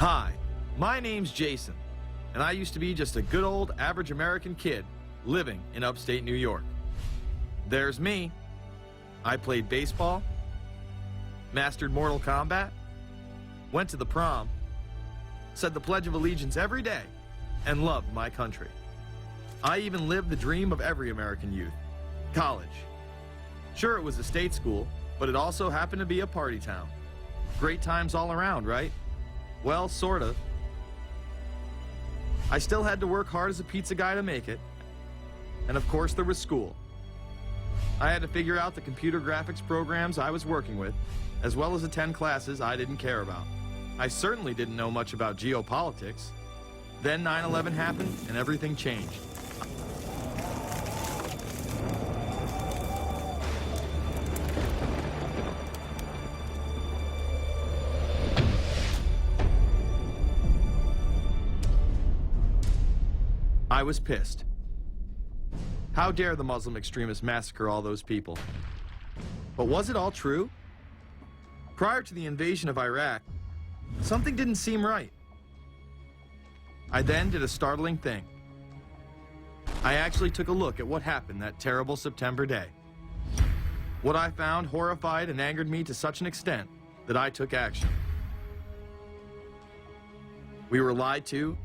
Hi, my name's Jason, and I used to be just a good old average American kid living in upstate New York. There's me. I played baseball, mastered Mortal Kombat, went to the prom, said the Pledge of Allegiance every day, and loved my country. I even lived the dream of every American youth, college. Sure, it was a state school, but it also happened to be a party town. Great times all around, right? Well, sort of. I still had to work hard as a pizza guy to make it. And of course, there was school. I had to figure out the computer graphics programs I was working with, as well as attend classes I didn't care about. I certainly didn't know much about geopolitics. Then 9/11 happened and everything changed. I was pissed. How dare the Muslim extremists massacre all those people? But was it all true? Prior to the invasion of Iraq, something didn't seem right. I then did a startling thing. I actually took a look at what happened that terrible September day. What I found horrified and angered me to such an extent that I took action. We were lied to,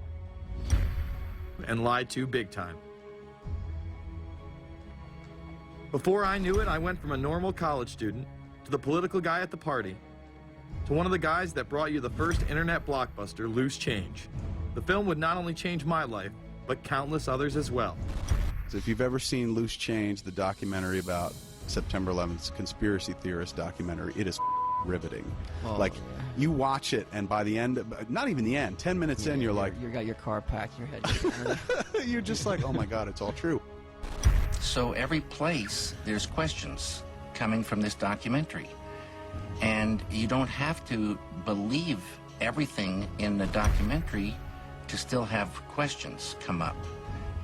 and lied to big time. Before I knew it, I went from a normal college student to the political guy at the party to one of the guys that brought you the first internet blockbuster, Loose Change. The film would not only change my life, but countless others as well. So if you've ever seen Loose Change, the documentary about September 11th, conspiracy theorist documentary, it is riveting. Oh, like, yeah. you watch it, and by the end, not even the end, 10 minutes in, you're like... You got your car packed, your head... You're just like, oh my God, it's all true. So every place, there's questions coming from this documentary. And you don't have to believe everything in the documentary to still have questions come up.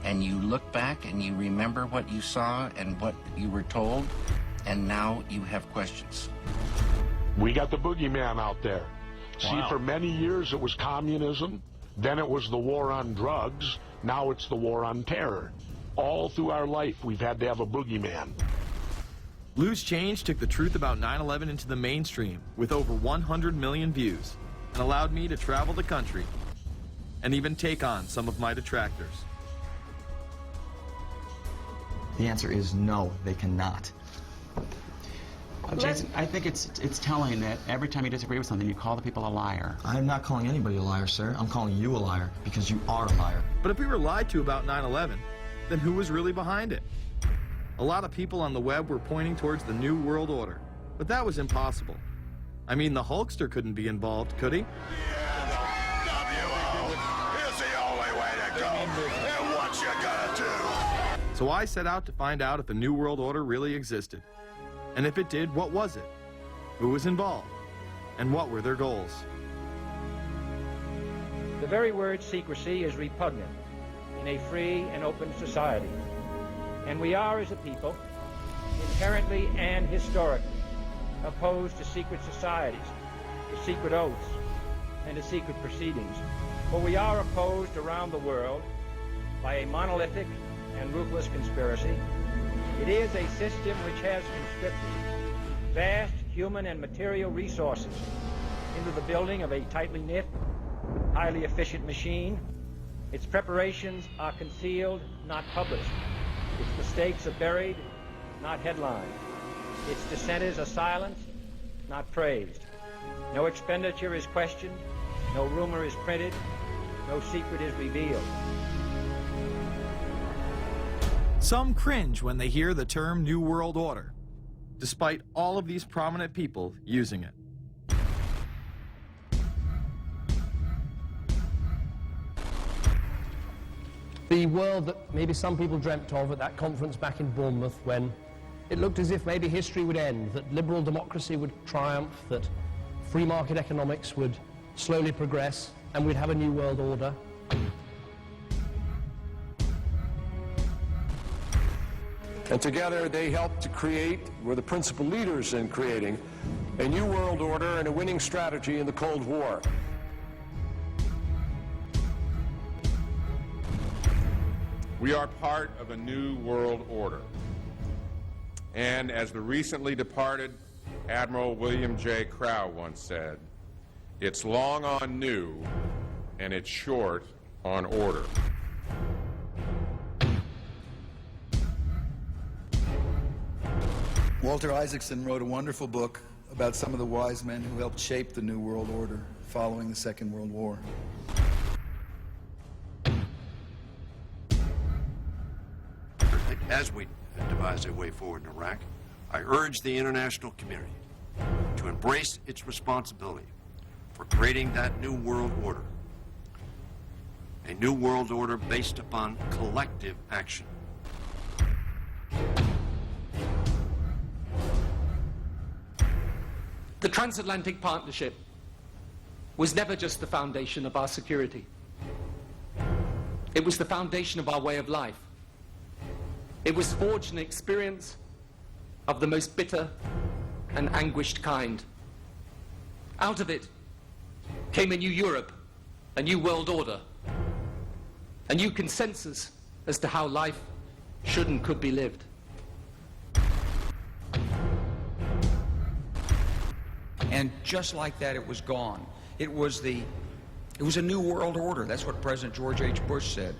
And you look back and you remember what you saw and what you were told, and now you have questions. We got the boogeyman out there. Wow. See, for many years it was communism, then it was the war on drugs, now it's the war on terror. All through our life, we've had to have a boogeyman. Loose Change took the truth about 9/11 into the mainstream with over 100 million views and allowed me to travel the country and even take on some of my detractors. The answer is no, they cannot. Jason, I think it's telling that every time you disagree with something, you call the people a liar. I'm not calling anybody a liar, sir. I'm calling you a liar because you are a liar. But if we were lied to about 9/11, then who was really behind it? A lot of people on the web were pointing towards the New World Order, but that was impossible. I mean, the Hulkster couldn't be involved, could he? So I set out to find out if the New World Order really existed. And if it did, what was it? Who was involved? And what were their goals? The very word secrecy is repugnant in a free and open society. And we are, as a people, inherently and historically opposed to secret societies, to secret oaths, and to secret proceedings. For we are opposed around the world by a monolithic and ruthless conspiracy. It is a system which has conscripted vast human and material resources into the building of a tightly knit, highly efficient machine. Its preparations are concealed, not published. Its mistakes are buried, not headlined. Its dissenters are silenced, not praised. No expenditure is questioned, no rumor is printed, no secret is revealed. Some cringe when they hear the term New World Order, despite all of these prominent people using it. The world that maybe some people dreamt of at that conference back in Bournemouth, when it looked as if maybe history would end, that liberal democracy would triumph, that free market economics would slowly progress, and we'd have a new world order. And together they helped to create, were the principal leaders in creating, a new world order and a winning strategy in the Cold War. We are part of a new world order. And as the recently departed Admiral William J. Crowe once said, it's long on new and it's short on order. Walter Isaacson wrote a wonderful book about some of the wise men who helped shape the New World Order following the Second World War. As we devise a way forward in Iraq, I urge the international community to embrace its responsibility for creating that new world order. A new world order based upon collective action. The transatlantic partnership was never just the foundation of our security. It was the foundation of our way of life. It was forged an experience of the most bitter and anguished kind. Out of it came a new Europe, a new world order, a new consensus as to how life should and could be lived. And just like that, it was gone. It was a new world order. That's what President George H. Bush said.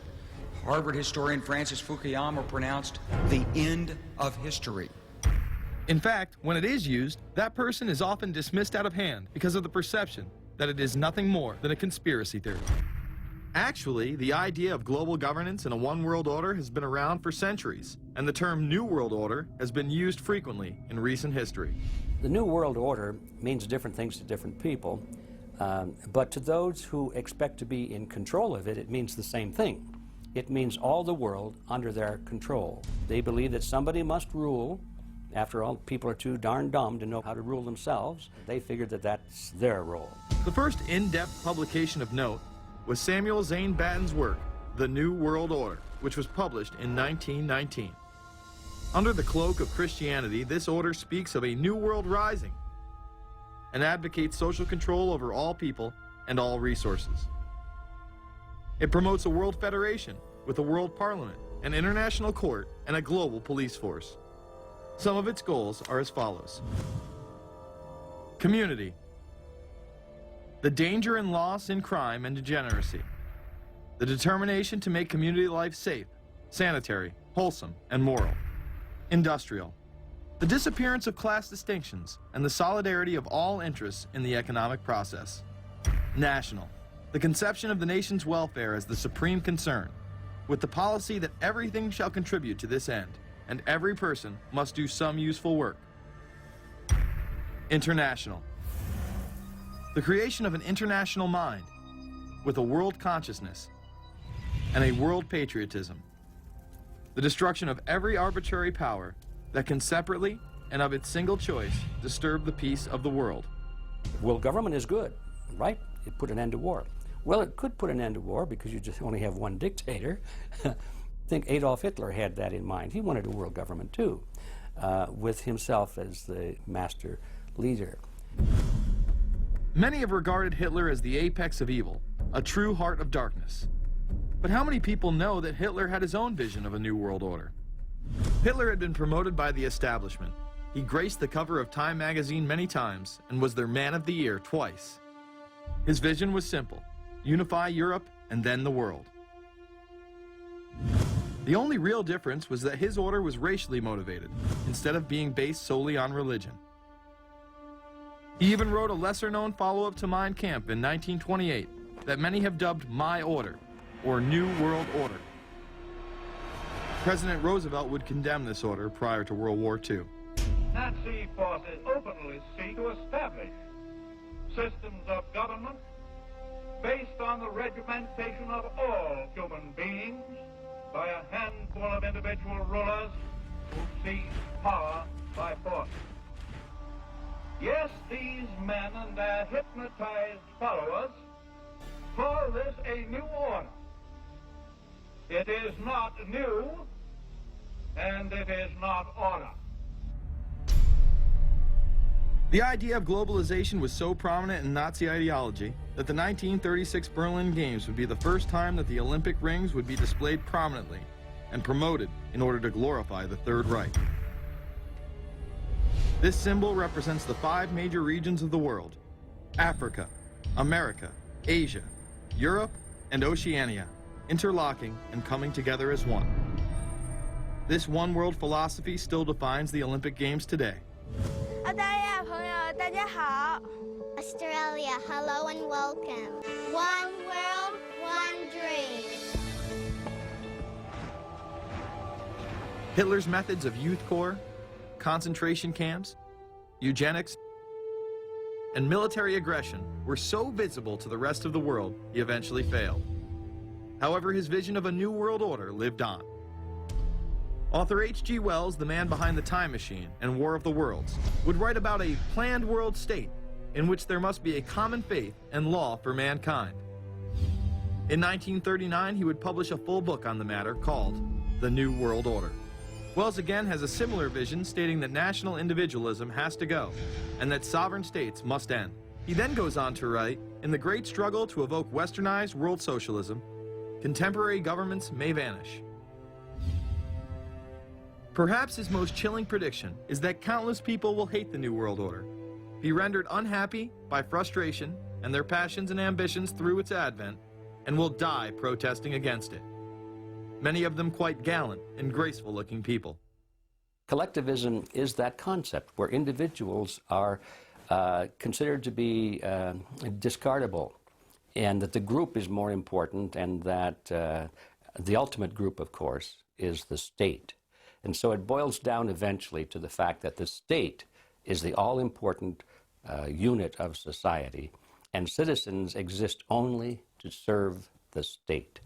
Harvard historian Francis Fukuyama pronounced the end of history. In fact, when it is used, that person is often dismissed out of hand because of the perception that it is nothing more than a conspiracy theory. Actually, the idea of global governance in a one-world order has been around for centuries, and the term New World Order has been used frequently in recent history. The New World Order means different things to different people, but to those who expect to be in control of it, it means the same thing. It means all the world under their control. They believe that somebody must rule. After all, people are too darn dumb to know how to rule themselves. They figured that that's their role. The first in-depth publication of note was Samuel Zane Batten's work, The New World Order, which was published in 1919. Under the cloak of Christianity, this order speaks of a new world rising and advocates social control over all people and all resources. It promotes a world federation with a world parliament, an international court, and a global police force. Some of its goals are as follows. Community. The danger and loss in crime and degeneracy. The determination to make community life safe, sanitary, wholesome, and moral. Industrial. The disappearance of class distinctions and the solidarity of all interests in the economic process. National. The conception of the nation's welfare as the supreme concern, with the policy that everything shall contribute to this end, and every person must do some useful work. International. The creation of an international mind, with a world consciousness and a world patriotism. The destruction of every arbitrary power that can separately and of its single choice disturb the peace of the world. World government is good, right? It put an end to war. Well, it could put an end to war because you just only have one dictator. I think Adolf Hitler had that in mind. He wanted a world government too, with himself as the master leader. Many have regarded Hitler as the apex of evil, a true heart of darkness. But how many people know that Hitler had his own vision of a new world order? Hitler had been promoted by the establishment. He graced the cover of Time magazine many times and was their Man of the Year twice. His vision was simple: unify Europe and then the world. The only real difference was that his order was racially motivated, instead of being based solely on religion. He even wrote a lesser-known follow-up to Mein Kampf in 1928 that many have dubbed My Order, or New World Order. President Roosevelt would condemn this order prior to World War II. Nazi forces openly seek to establish systems of government based on the regimentation of all human beings by a handful of individual rulers who seize power by force. Yes, these men and their hypnotized followers call this a new order. It is not new, and it is not order. The idea of globalization was so prominent in Nazi ideology that the 1936 Berlin Games would be the first time that the Olympic rings would be displayed prominently and promoted in order to glorify the Third Reich. This symbol represents the 5 major regions of the world: Africa, America, Asia, Europe, and Oceania, interlocking and coming together as one. This one world philosophy still defines the Olympic Games today. Australia, hello and welcome. One world, one dream. Hitler's methods of youth corps, concentration camps, eugenics, and military aggression were so visible to the rest of the world, he eventually failed. However, his vision of a new world order lived on. Author H.G. Wells, the man behind The Time Machine and War of the Worlds, would write about a planned world state in which there must be a common faith and law for mankind. In 1939, he would publish a full book on the matter called The New World Order. Wells again has a similar vision, stating that national individualism has to go and that sovereign states must end. He then goes on to write, in the great struggle to evoke westernized world socialism, contemporary governments may vanish. Perhaps his most chilling prediction is that countless people will hate the New World Order, be rendered unhappy by frustration and their passions and ambitions through its advent, and will die protesting against it. Many of them quite gallant and graceful-looking people. Collectivism is that concept where individuals are considered to be discardable, and that the group is more important, and that the ultimate group, of course, is the state. And so it boils down eventually to the fact that the state is the all-important unit of society, and citizens exist only to serve the state.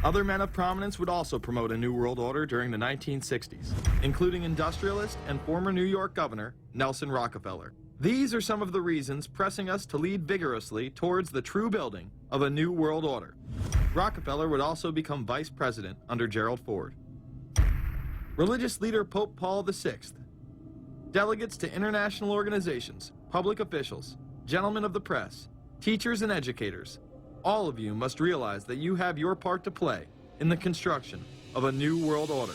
Other men of prominence would also promote a New World Order during the 1960s, including industrialist and former New York Governor Nelson Rockefeller. These are some of the reasons pressing us to lead vigorously towards the true building of a New World Order. Rockefeller would also become vice president under Gerald Ford. Religious leader Pope Paul VI, delegates to international organizations, public officials, gentlemen of the press, teachers and educators, all of you must realize that you have your part to play in the construction of a New World Order.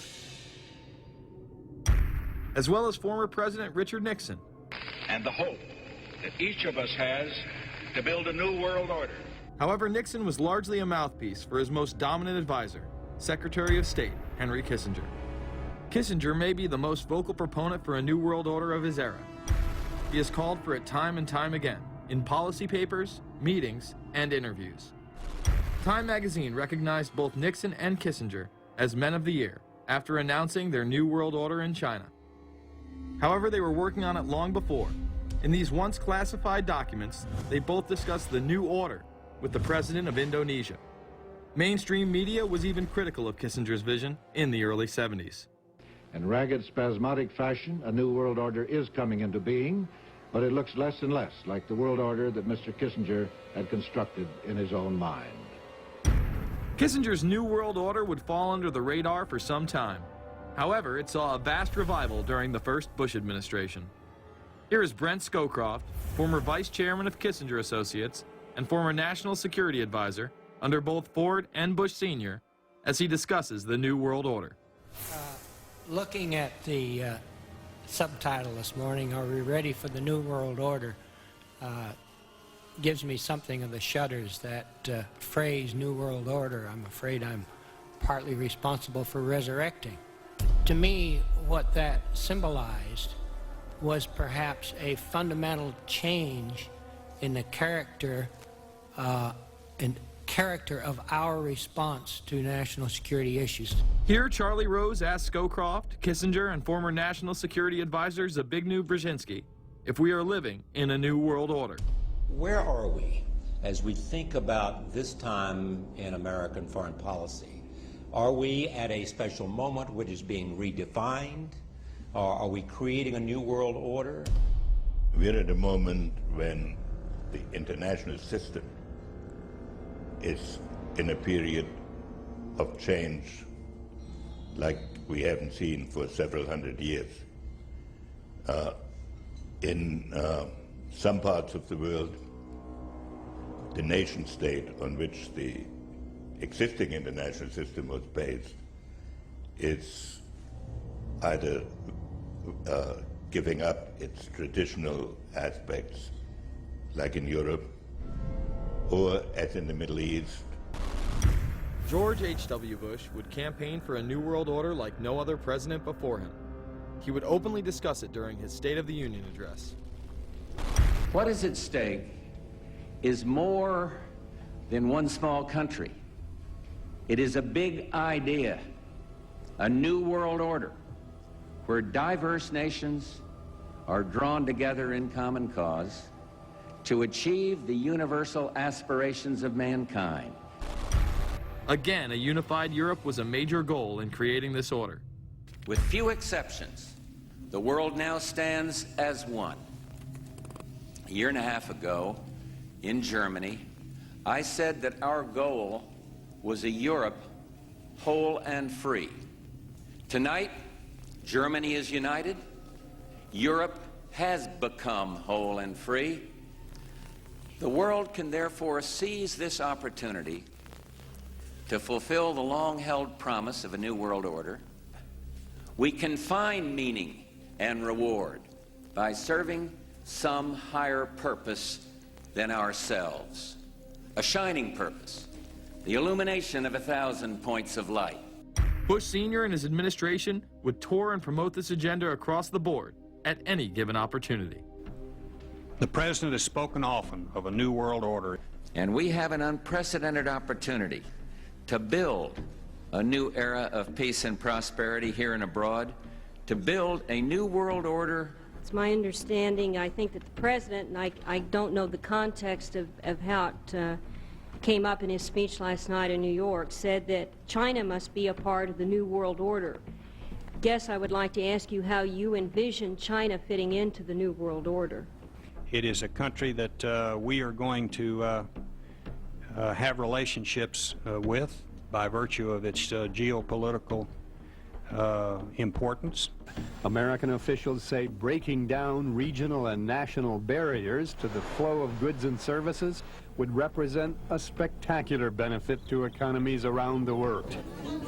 As well as former President Richard Nixon. And the hope that each of us has to build a new world order. However, Nixon was largely a mouthpiece for his most dominant advisor, Secretary of State Henry Kissinger. Kissinger may be the most vocal proponent for a New World Order of his era. He has called for it time and time again, in policy papers, meetings, and interviews. Time magazine recognized both Nixon and Kissinger as Men of the Year after announcing their New World Order in China. However, they were working on it long before. In these once classified documents, they both discussed the New Order with the President of Indonesia. Mainstream media was even critical of Kissinger's vision in the early 70s. In ragged, spasmodic fashion, a new world order is coming into being, but it looks less and less like the world order that Mr. Kissinger had constructed in his own mind. Kissinger's New World Order would fall under the radar for some time. However, it saw a vast revival during the first Bush administration. Here is Brent Scowcroft, former vice chairman of Kissinger Associates and former national security advisor under both Ford and Bush Sr., as he discusses the New World Order. Looking at the subtitle this morning, Are We Ready for the New World Order? Gives me something of the shudders. That phrase, New World Order, I'm afraid I'm partly responsible for resurrecting. To me, what that symbolized was perhaps a fundamental change in the character of our response to national security issues. Here, Charlie Rose asked Scowcroft, Kissinger, and former national security advisor Zbigniew Brzezinski if we are living in a new world order. Where are we as we think about this time in American foreign policy? Are we at a special moment which is being redefined? Or are we creating a new world order? We're at a moment when the international system is in a period of change like we haven't seen for several hundred years. In some parts of the world, the nation state on which the existing international system was based is either giving up its traditional aspects, like in Europe, or as in the Middle East. George H.W. Bush would campaign for a new world order like no other president before him. He would openly discuss it during his State of the Union address. What is at stake is more than one small country. It is a big idea, a new world order, where diverse nations are drawn together in common cause to achieve the universal aspirations of mankind. Again, a unified Europe was a major goal in creating this order. With few exceptions, the world now stands as one. A year and a half ago, in Germany, I said that our goal was a Europe whole and free. Tonight, Germany is united. Europe has become whole and free. The world can therefore seize this opportunity to fulfill the long-held promise of a new world order. We can find meaning and reward by serving some higher purpose than ourselves. A shining purpose, the illumination of 1,000 points of light. Bush Sr. and his administration would tour and promote this agenda across the board at any given opportunity. The President has spoken often of a new world order. And we have an unprecedented opportunity to build a new era of peace and prosperity here and abroad, to build a new world order. It's my understanding, I think that the President, and I don't know the context of how it came up in his speech last night in New York, said that China must be a part of the new world order. Guess I would like to ask you how you envision China fitting into the new world order. It is a country that we are going to have relationships with by virtue of its geopolitical importance. American officials say breaking down regional and national barriers to the flow of goods and services would represent a spectacular benefit to economies around the world.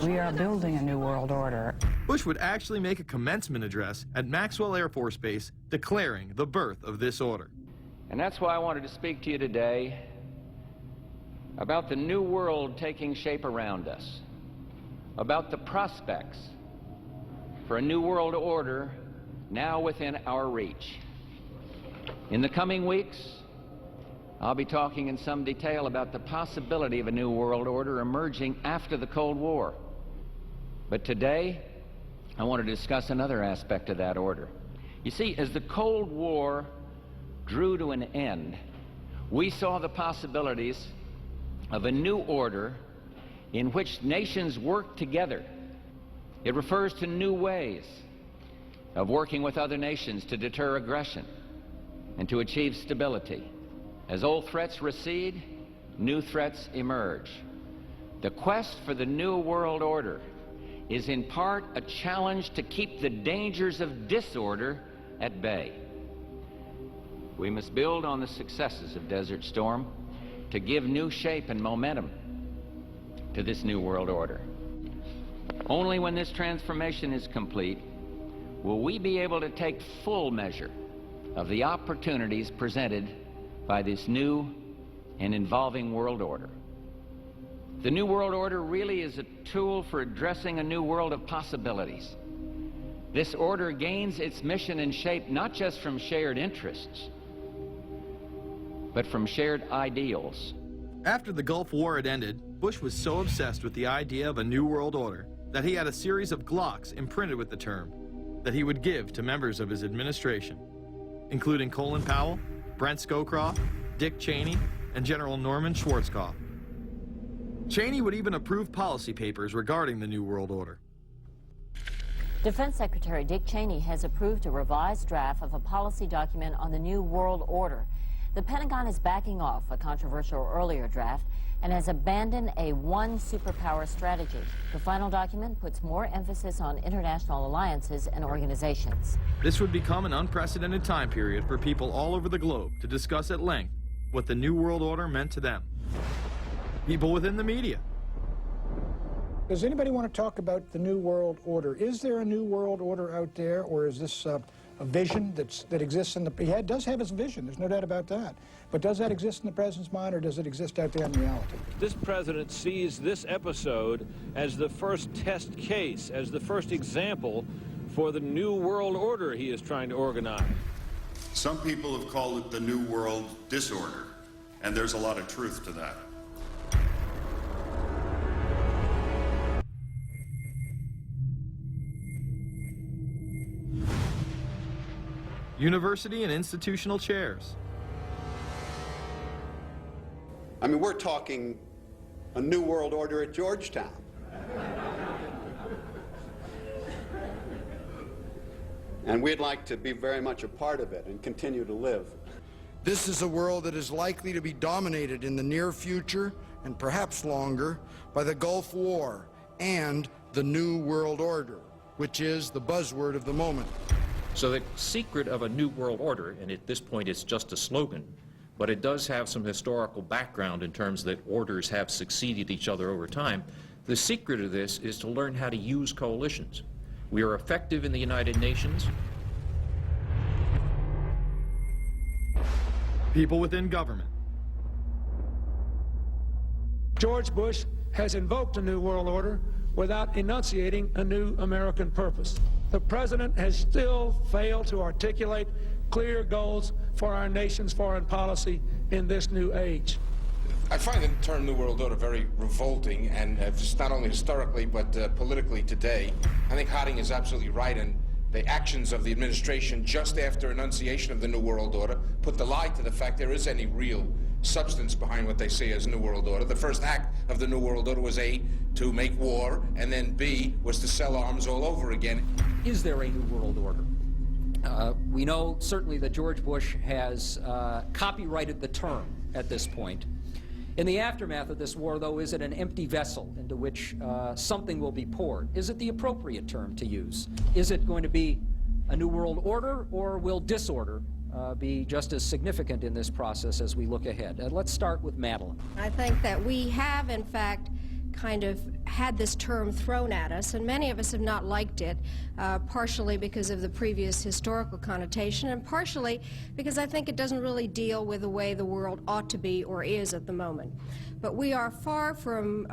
We are building a new world order. Bush would actually make a commencement address at Maxwell Air Force Base declaring the birth of this order. And that's why I wanted to speak to you today about the new world taking shape around us, about the prospects for a new world order now within our reach. In the coming weeks, I'll be talking in some detail about the possibility of a new world order emerging after the Cold War. But today, I want to discuss another aspect of that order. You see, as the Cold War drew to an end, we saw the possibilities of a new order in which nations work together. It refers to new ways of working with other nations to deter aggression and to achieve stability. As old threats recede, new threats emerge. The quest for the new world order is in part a challenge to keep the dangers of disorder at bay. We must build on the successes of Desert Storm to give new shape and momentum to this new world order. Only when this transformation is complete will we be able to take full measure of the opportunities presented by this new and evolving world order. The new world order really is a tool for addressing a new world of possibilities. This order gains its mission and shape not just from shared interests, but from shared ideals. After the Gulf War had ended, Bush was so obsessed with the idea of a new world order that he had a series of Glocks imprinted with the term that he would give to members of his administration, including Colin Powell, Brent Scowcroft, Dick Cheney, and General Norman Schwarzkopf. Cheney would even approve policy papers regarding the New World Order. Defense Secretary Dick Cheney has approved a revised draft of a policy document on the New World Order. The Pentagon is backing off a controversial earlier draft and has abandoned a one superpower strategy. The final document puts more emphasis on international alliances and organizations. This would become an unprecedented time period for people all over the globe to discuss at length what the New World Order meant to them. People within the media, Does anybody want to talk about the New World Order? Is there a New World Order out there, or is this a vision that exists in the... He does have his vision, there's no doubt about that. But does that exist in the president's mind, or does it exist out there in reality? This president sees this episode as the first test case, as the first example for the New World Order he is trying to organize. Some people have called it the New World Disorder, and there's a lot of truth to that. University and institutional chairs. I mean, we're talking a New World Order at Georgetown. And we'd like to be very much a part of it and continue to live. This is a world that is likely to be dominated in the near future, and perhaps longer, by the Gulf War and the New World Order, which is the buzzword of the moment. So the secret of a New World Order, and at this point it's just a slogan, but it does have some historical background in terms that orders have succeeded each other over time. The secret of this is to learn how to use coalitions. We are effective in the United Nations. People within government. George Bush has invoked a New World Order without enunciating a new American purpose. The president has still failed to articulate clear goals for our nation's foreign policy in this new age. I find the term New World Order very revolting, and just not only historically but politically today. I think Harding is absolutely right, and the actions of the administration just after enunciation of the New World Order put the lie to the fact there is any real substance behind what they say as New World Order. The first act of the New World Order was A, to make war, and then B, was to sell arms all over again. Is there a New World Order? We know certainly that George Bush has copyrighted the term at this point. In the aftermath of this war, though, is it an empty vessel into which something will be poured? Is it the appropriate term to use? Is it going to be a New World Order, or will disorder be just as significant in this process as we look ahead? Let's start with Madeline. I think that we have, in fact, kind of had this term thrown at us, and many of us have not liked it, partially because of the previous historical connotation, and partially because I think it doesn't really deal with the way the world ought to be or is at the moment. But we are far from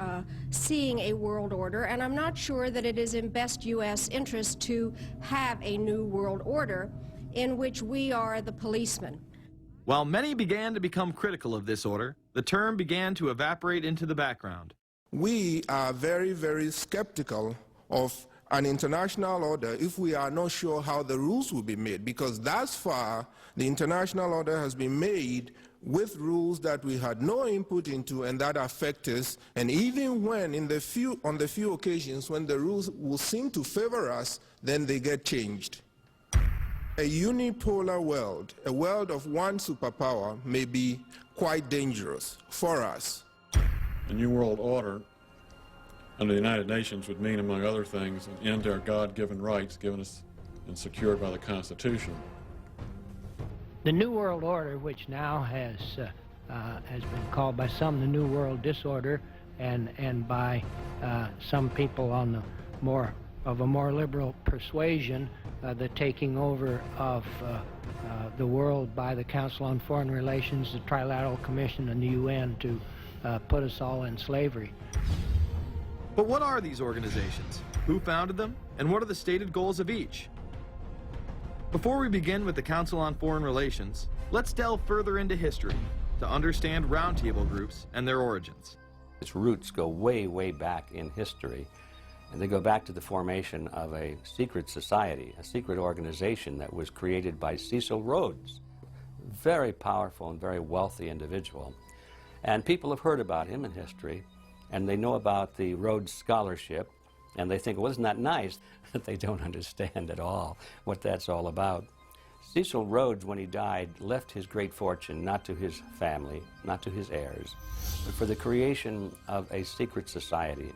seeing a world order, and I'm not sure that it is in best U.S. interest to have a new world order in which we are the policeman. While many began to become critical of this order, the term began to evaporate into the background. We are very, very skeptical of an international order if we are not sure how the rules will be made, because thus far the international order has been made with rules that we had no input into and that affect us, and even when on the few occasions when the rules will seem to favor us, then they get changed. A unipolar world, a world of one superpower, may be quite dangerous for us. A New World Order under the United Nations would mean, among other things, an end to our God-given rights given us and secured by the Constitution. The New World Order, which now has been called by some the New World Disorder, and by some people on the of a more liberal persuasion, the taking over of the world by the Council on Foreign Relations, the Trilateral Commission, and the UN to put us all in slavery. But what are these organizations? Who founded them? And what are the stated goals of each? Before we begin with the Council on Foreign Relations, let's delve further into history to understand roundtable groups and their origins. Its roots go way, way back in history, and they go back to the formation of a secret society, a secret organization that was created by Cecil Rhodes, a very powerful and very wealthy individual. And people have heard about him in history, and they know about the Rhodes Scholarship, and they think, well, isn't that nice? That they don't understand at all what that's all about. Cecil Rhodes, when he died, left his great fortune not to his family, not to his heirs, but for the creation of a secret society.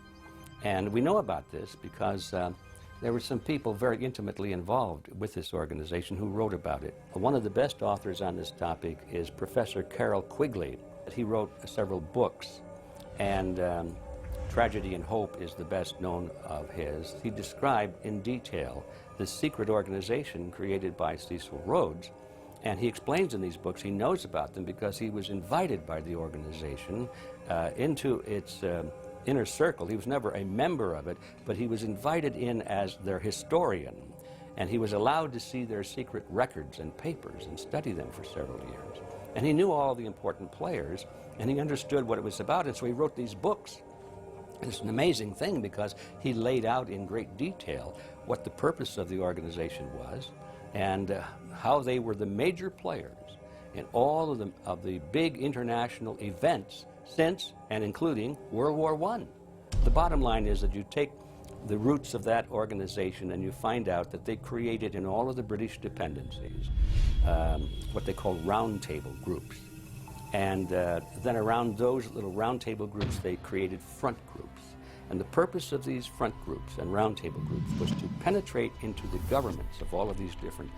And we know about this because there were some people very intimately involved with this organization who wrote about it. One of the best authors on this topic is Professor Carroll Quigley. He wrote several books, and Tragedy and Hope is the best known of his. He described in detail the secret organization created by Cecil Rhodes, and he explains in these books he knows about them because he was invited by the organization into its inner circle. He was never a member of it, but he was invited in as their historian, and he was allowed to see their secret records and papers and study them for several years. And he knew all the important players, and he understood what it was about, and so he wrote these books. It's an amazing thing because he laid out in great detail what the purpose of the organization was and how they were the major players in all of the big international events since and including World War I. The bottom line is that you take the roots of that organization and you find out that they created in all of the British dependencies what they call roundtable groups. And then around those little roundtable groups, they created front groups. And the purpose of these front groups and roundtable groups was to penetrate into the governments of all of these different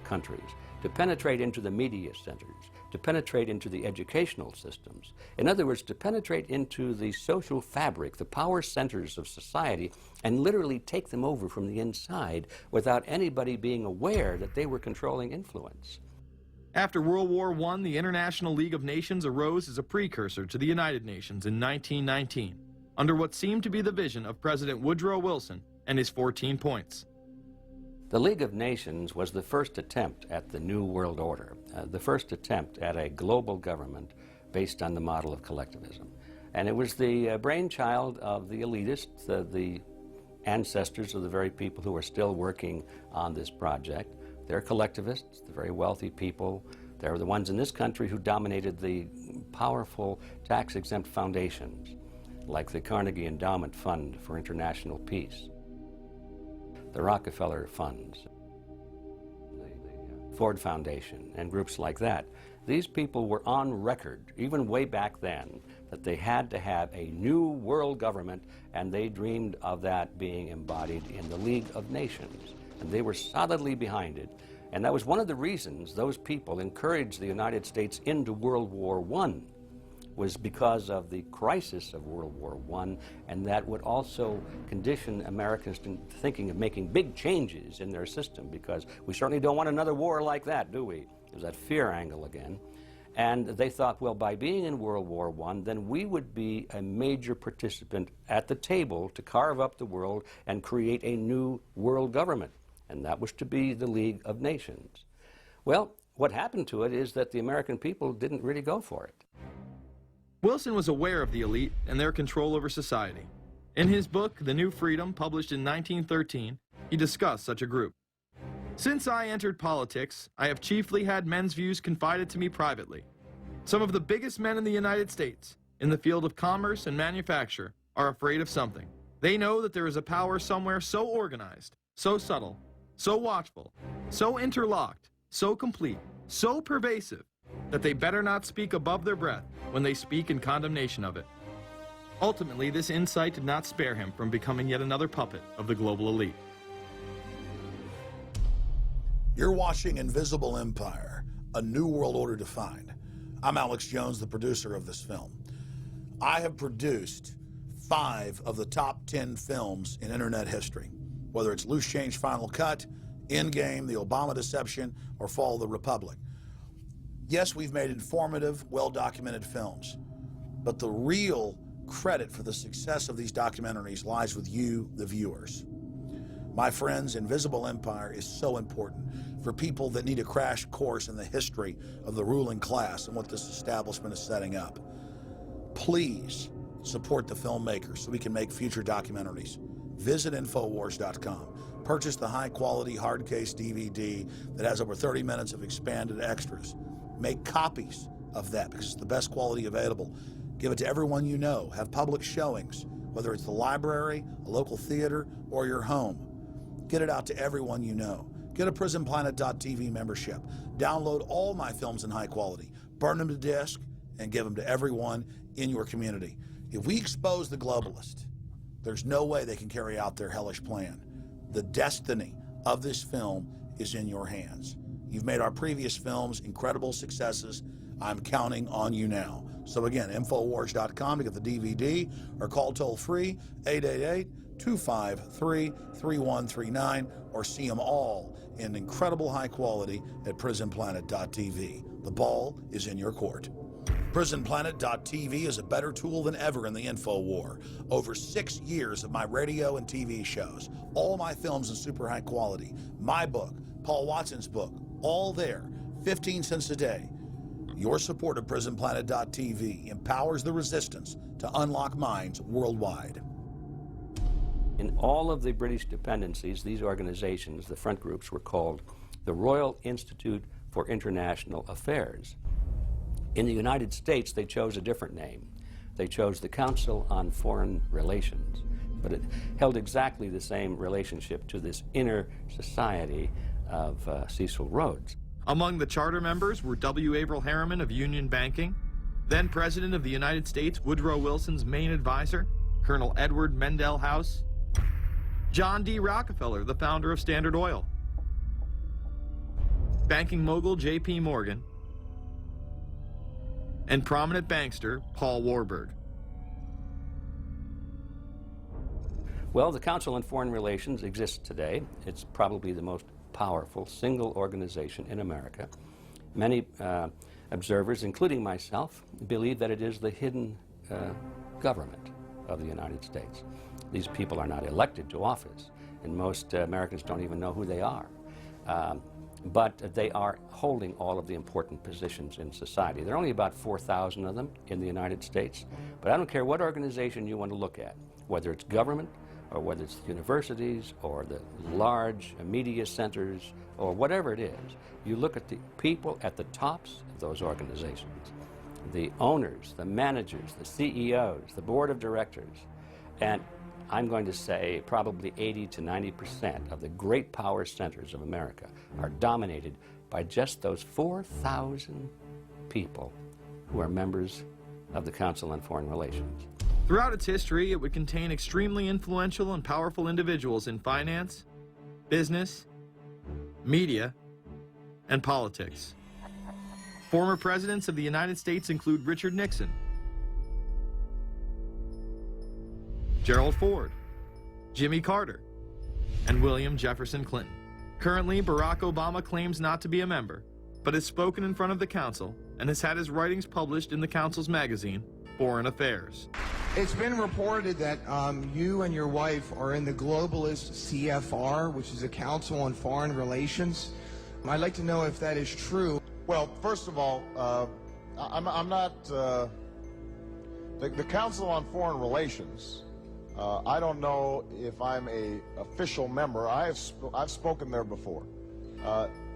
countries, to penetrate into the media centers, to penetrate into the educational systems. In other words, to penetrate into the social fabric, the power centers of society, and literally take them over from the inside without anybody being aware that they were controlling influence. After World War I, the International League of Nations arose as a precursor to the United Nations in 1919, under what seemed to be the vision of President Woodrow Wilson and his 14 points. The League of Nations was the first attempt at the New World Order, the first attempt at a global government based on the model of collectivism. And it was the brainchild of the elitists, the ancestors of the very people who are still working on this project. They're collectivists, the very wealthy people. They're the ones in this country who dominated the powerful tax-exempt foundations, like the Carnegie Endowment Fund for International Peace, the Rockefeller Funds, the Ford Foundation, and groups like that. These people were on record, even way back then, that they had to have a new world government, and they dreamed of that being embodied in the League of Nations. And they were solidly behind it. And that was one of the reasons those people encouraged the United States into World War I, was because of the crisis of World War I, and that would also condition Americans to thinking of making big changes in their system, because we certainly don't want another war like that, do we? There's that fear angle again. And they thought, well, by being in World War I, then we would be a major participant at the table to carve up the world and create a new world government. And that was to be the League of Nations. Well, what happened to it is that the American people didn't really go for it. Wilson was aware of the elite and their control over society. In his book, The New Freedom, published in 1913, he discussed such a group. Since I entered politics, I have chiefly had men's views confided to me privately. Some of the biggest men in the United States, in the field of commerce and manufacture, are afraid of something. They know that there is a power somewhere so organized, so subtle, so watchful, so interlocked, so complete, so pervasive, that they better not speak above their breath when they speak in condemnation of it. Ultimately, this insight did not spare him from becoming yet another puppet of the global elite. You're watching Invisible Empire, A New World Order Defined. I'm Alex Jones, the producer of this film. I have produced 5 of the top 10 films in internet history, whether it's Loose Change Final Cut, Endgame, The Obama Deception, or Fall of the Republic. Yes, we've made informative, well-documented films, but the real credit for the success of these documentaries lies with you, the viewers. My friends, Invisible Empire is so important for people that need a crash course in the history of the ruling class and what this establishment is setting up. Please support the filmmakers so we can make future documentaries. Visit Infowars.com. Purchase the high-quality hard case DVD that has over 30 minutes of expanded extras. Make copies of that because it's the best quality available. Give it to everyone you know. Have public showings, whether it's the library, a local theater, or your home. Get it out to everyone you know. Get a PrisonPlanet.tv membership. Download all my films in high quality. Burn them to disk and give them to everyone in your community. If we expose the globalist, there's no way they can carry out their hellish plan. The destiny of this film is in your hands. You've made our previous films incredible successes. I'm counting on you now. So again, Infowars.com to get the DVD, or call toll-free 888-253-3139, or see them all in incredible high quality at prisonplanet.tv. The ball is in your court. PrisonPlanet.tv is a better tool than ever in the info war. Over 6 years of my radio and TV shows, all my films in super high quality, my book, Paul Watson's book, all there, 15 cents a day. Your support of PrisonPlanet.tv empowers the resistance to unlock minds worldwide. In all of the British dependencies, these organizations, the front groups, were called the Royal Institute for International Affairs. In the United States, they chose a different name. They chose the Council on Foreign Relations, but it held exactly the same relationship to this inner society of Cecil Rhodes. Among the charter members were W. Averell Harriman of Union Banking, then President of the United States Woodrow Wilson's main advisor, Colonel Edward Mendell House, John D. Rockefeller, the founder of Standard Oil, banking mogul J.P. Morgan, and prominent bankster Paul Warburg. Well, the Council on Foreign Relations exists today. It's probably the most powerful single organization in America. Many observers, including myself, believe that it is the hidden government of the United States. These people are not elected to office, and most Americans don't even know who they are. But they are holding all of the important positions in society. There are only about 4,000 of them in the United States, but I don't care what organization you want to look at, whether it's government, or whether it's the universities, or the large media centers, or whatever it is. You look at the people at the tops of those organizations, the owners, the managers, the CEOs, the board of directors, and I'm going to say probably 80 to 90% of the great power centers of America are dominated by just those 4,000 people who are members of the Council on Foreign Relations. Throughout its history, it would contain extremely influential and powerful individuals in finance, business, media, and politics. Former presidents of the United States include Richard Nixon, Gerald Ford, Jimmy Carter, and William Jefferson Clinton. Currently, Barack Obama claims not to be a member, but has spoken in front of the Council and has had his writings published in the Council's magazine, Foreign Affairs. It's been reported that you and your wife are in the globalist CFR, which is the Council on Foreign Relations. I'd like to know if that is true. Well, first of all, I'm not... the Council on Foreign Relations, I don't know if I'm a official member. I've spoken there before.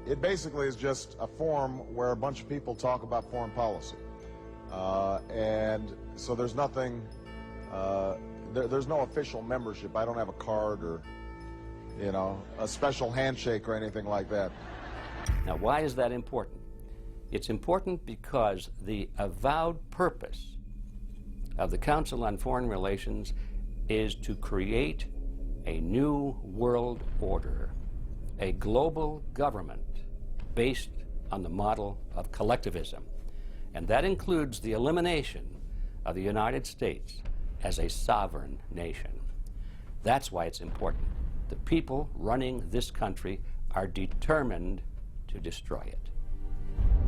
It basically is just a forum where a bunch of people talk about foreign policy. And so there's nothing... there's no official membership. I don't have a card or, you know, a special handshake or anything like that. Now, why is that important? It's important because the avowed purpose of the Council on Foreign Relations is to create a new world order, a global government based on the model of collectivism. And that includes the elimination of the United States as a sovereign nation. That's why it's important. The people running this country are determined to destroy it.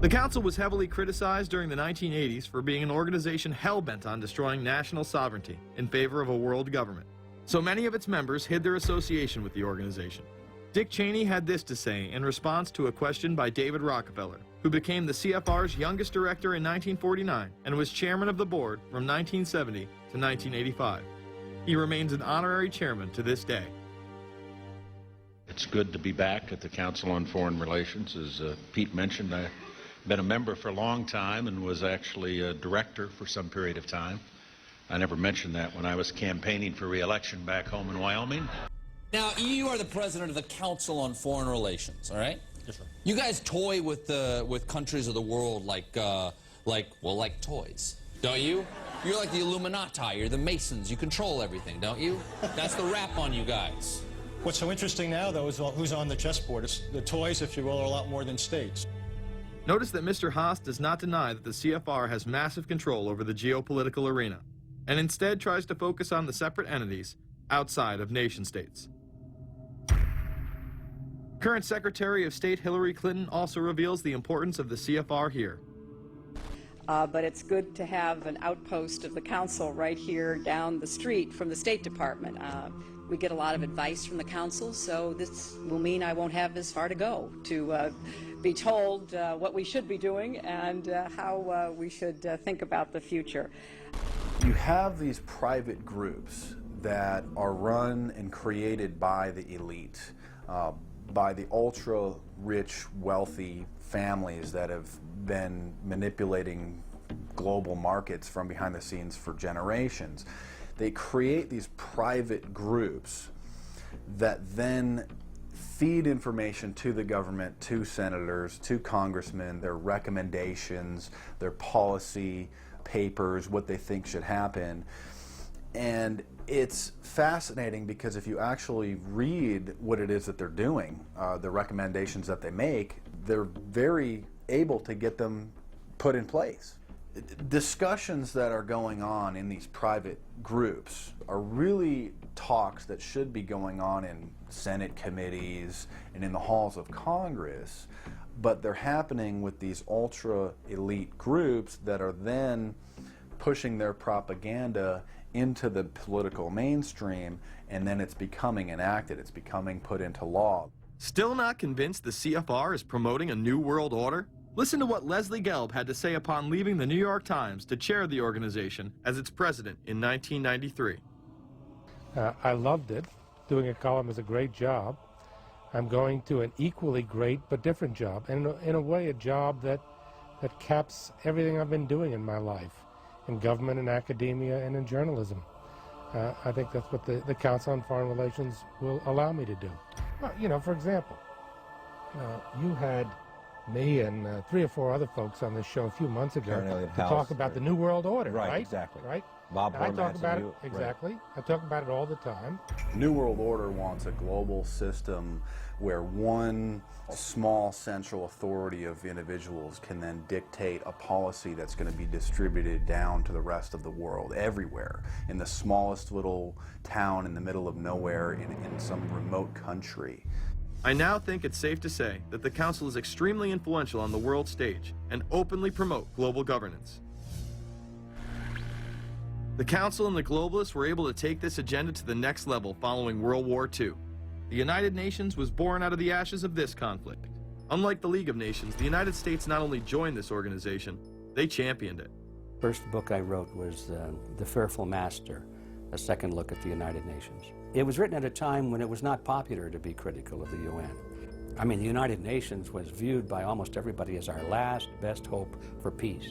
The Council was heavily criticized during the 1980s for being an organization hell-bent on destroying national sovereignty in favor of a world government. So many of its members hid their association with the organization. Dick Cheney had this to say in response to a question by David Rockefeller, who became the CFR's youngest director in 1949 and was chairman of the board from 1970 to 1985. He remains an honorary chairman to this day. It's good to be back at the Council on Foreign Relations. As Pete mentioned, I've been a member for a long time and was actually a director for some period of time. I never mentioned that when I was campaigning for re-election back home in Wyoming. Now, you are the president of the Council on Foreign Relations, all right? Yes, sir. You guys toy with countries of the world like toys, don't you? You're like the Illuminati, you're the Masons, you control everything, don't you? That's the rap on you guys. What's so interesting now, though, is who's on the chessboard. It's the toys, if you will, are a lot more than states. Notice that Mr. Haas does not deny that the CFR has massive control over the geopolitical arena, and instead tries to focus on the separate entities outside of nation-states. Current Secretary of State Hillary Clinton also reveals the importance of the CFR here. But it's good to have an outpost of the council right here down the street from the State Department. We get a lot of advice from the council, so this will mean I won't have as far to go to be told what we should be doing and how we should think about the future. You have these private groups that are run and created by the elite, by the ultra-rich, wealthy families that have been manipulating global markets from behind the scenes for generations. They create these private groups that then feed information to the government, to senators, to congressmen, their recommendations, their policy papers, what they think should happen. And it's fascinating because if you actually read what it is that they're doing, the recommendations that they make, they're very able to get them put in place. Discussions that are going on in these private groups are really talks that should be going on in Senate committees and in the halls of Congress, but they're happening with these ultra-elite groups that are then pushing their propaganda into the political mainstream, and then it's becoming enacted, it's becoming put into law. Still not convinced the CFR is promoting a new world order? Listen to what Leslie Gelb had to say upon leaving the New York Times to chair the organization as its president in 1993. I loved it. Doing a column is a great job. I'm going to an equally great but different job, and in a way a job that caps everything I've been doing in my life, in government, in academia, and in journalism. I think that's what the Council on Foreign Relations will allow me to do. Well, you know, for example, you had me and 3 or 4 other folks on this show a few months ago to talk about the New World Order, right? Exactly. Right? Bob I talk Hormats about and it, you, exactly. Right. I talk about it all the time. New World Order wants a global system where one small central authority of individuals can then dictate a policy that's going to be distributed down to the rest of the world, everywhere, in the smallest little town in the middle of nowhere in some remote country. I now think it's safe to say that the Council is extremely influential on the world stage and openly promote global governance. The Council and the globalists were able to take this agenda to the next level following World War II. The United Nations was born out of the ashes of this conflict. Unlike the League of Nations, the United States not only joined this organization, they championed it. First book I wrote was The Fearful Master, a second look at the United Nations. It was written at a time when it was not popular to be critical of the UN. I mean, the United Nations was viewed by almost everybody as our last best hope for peace.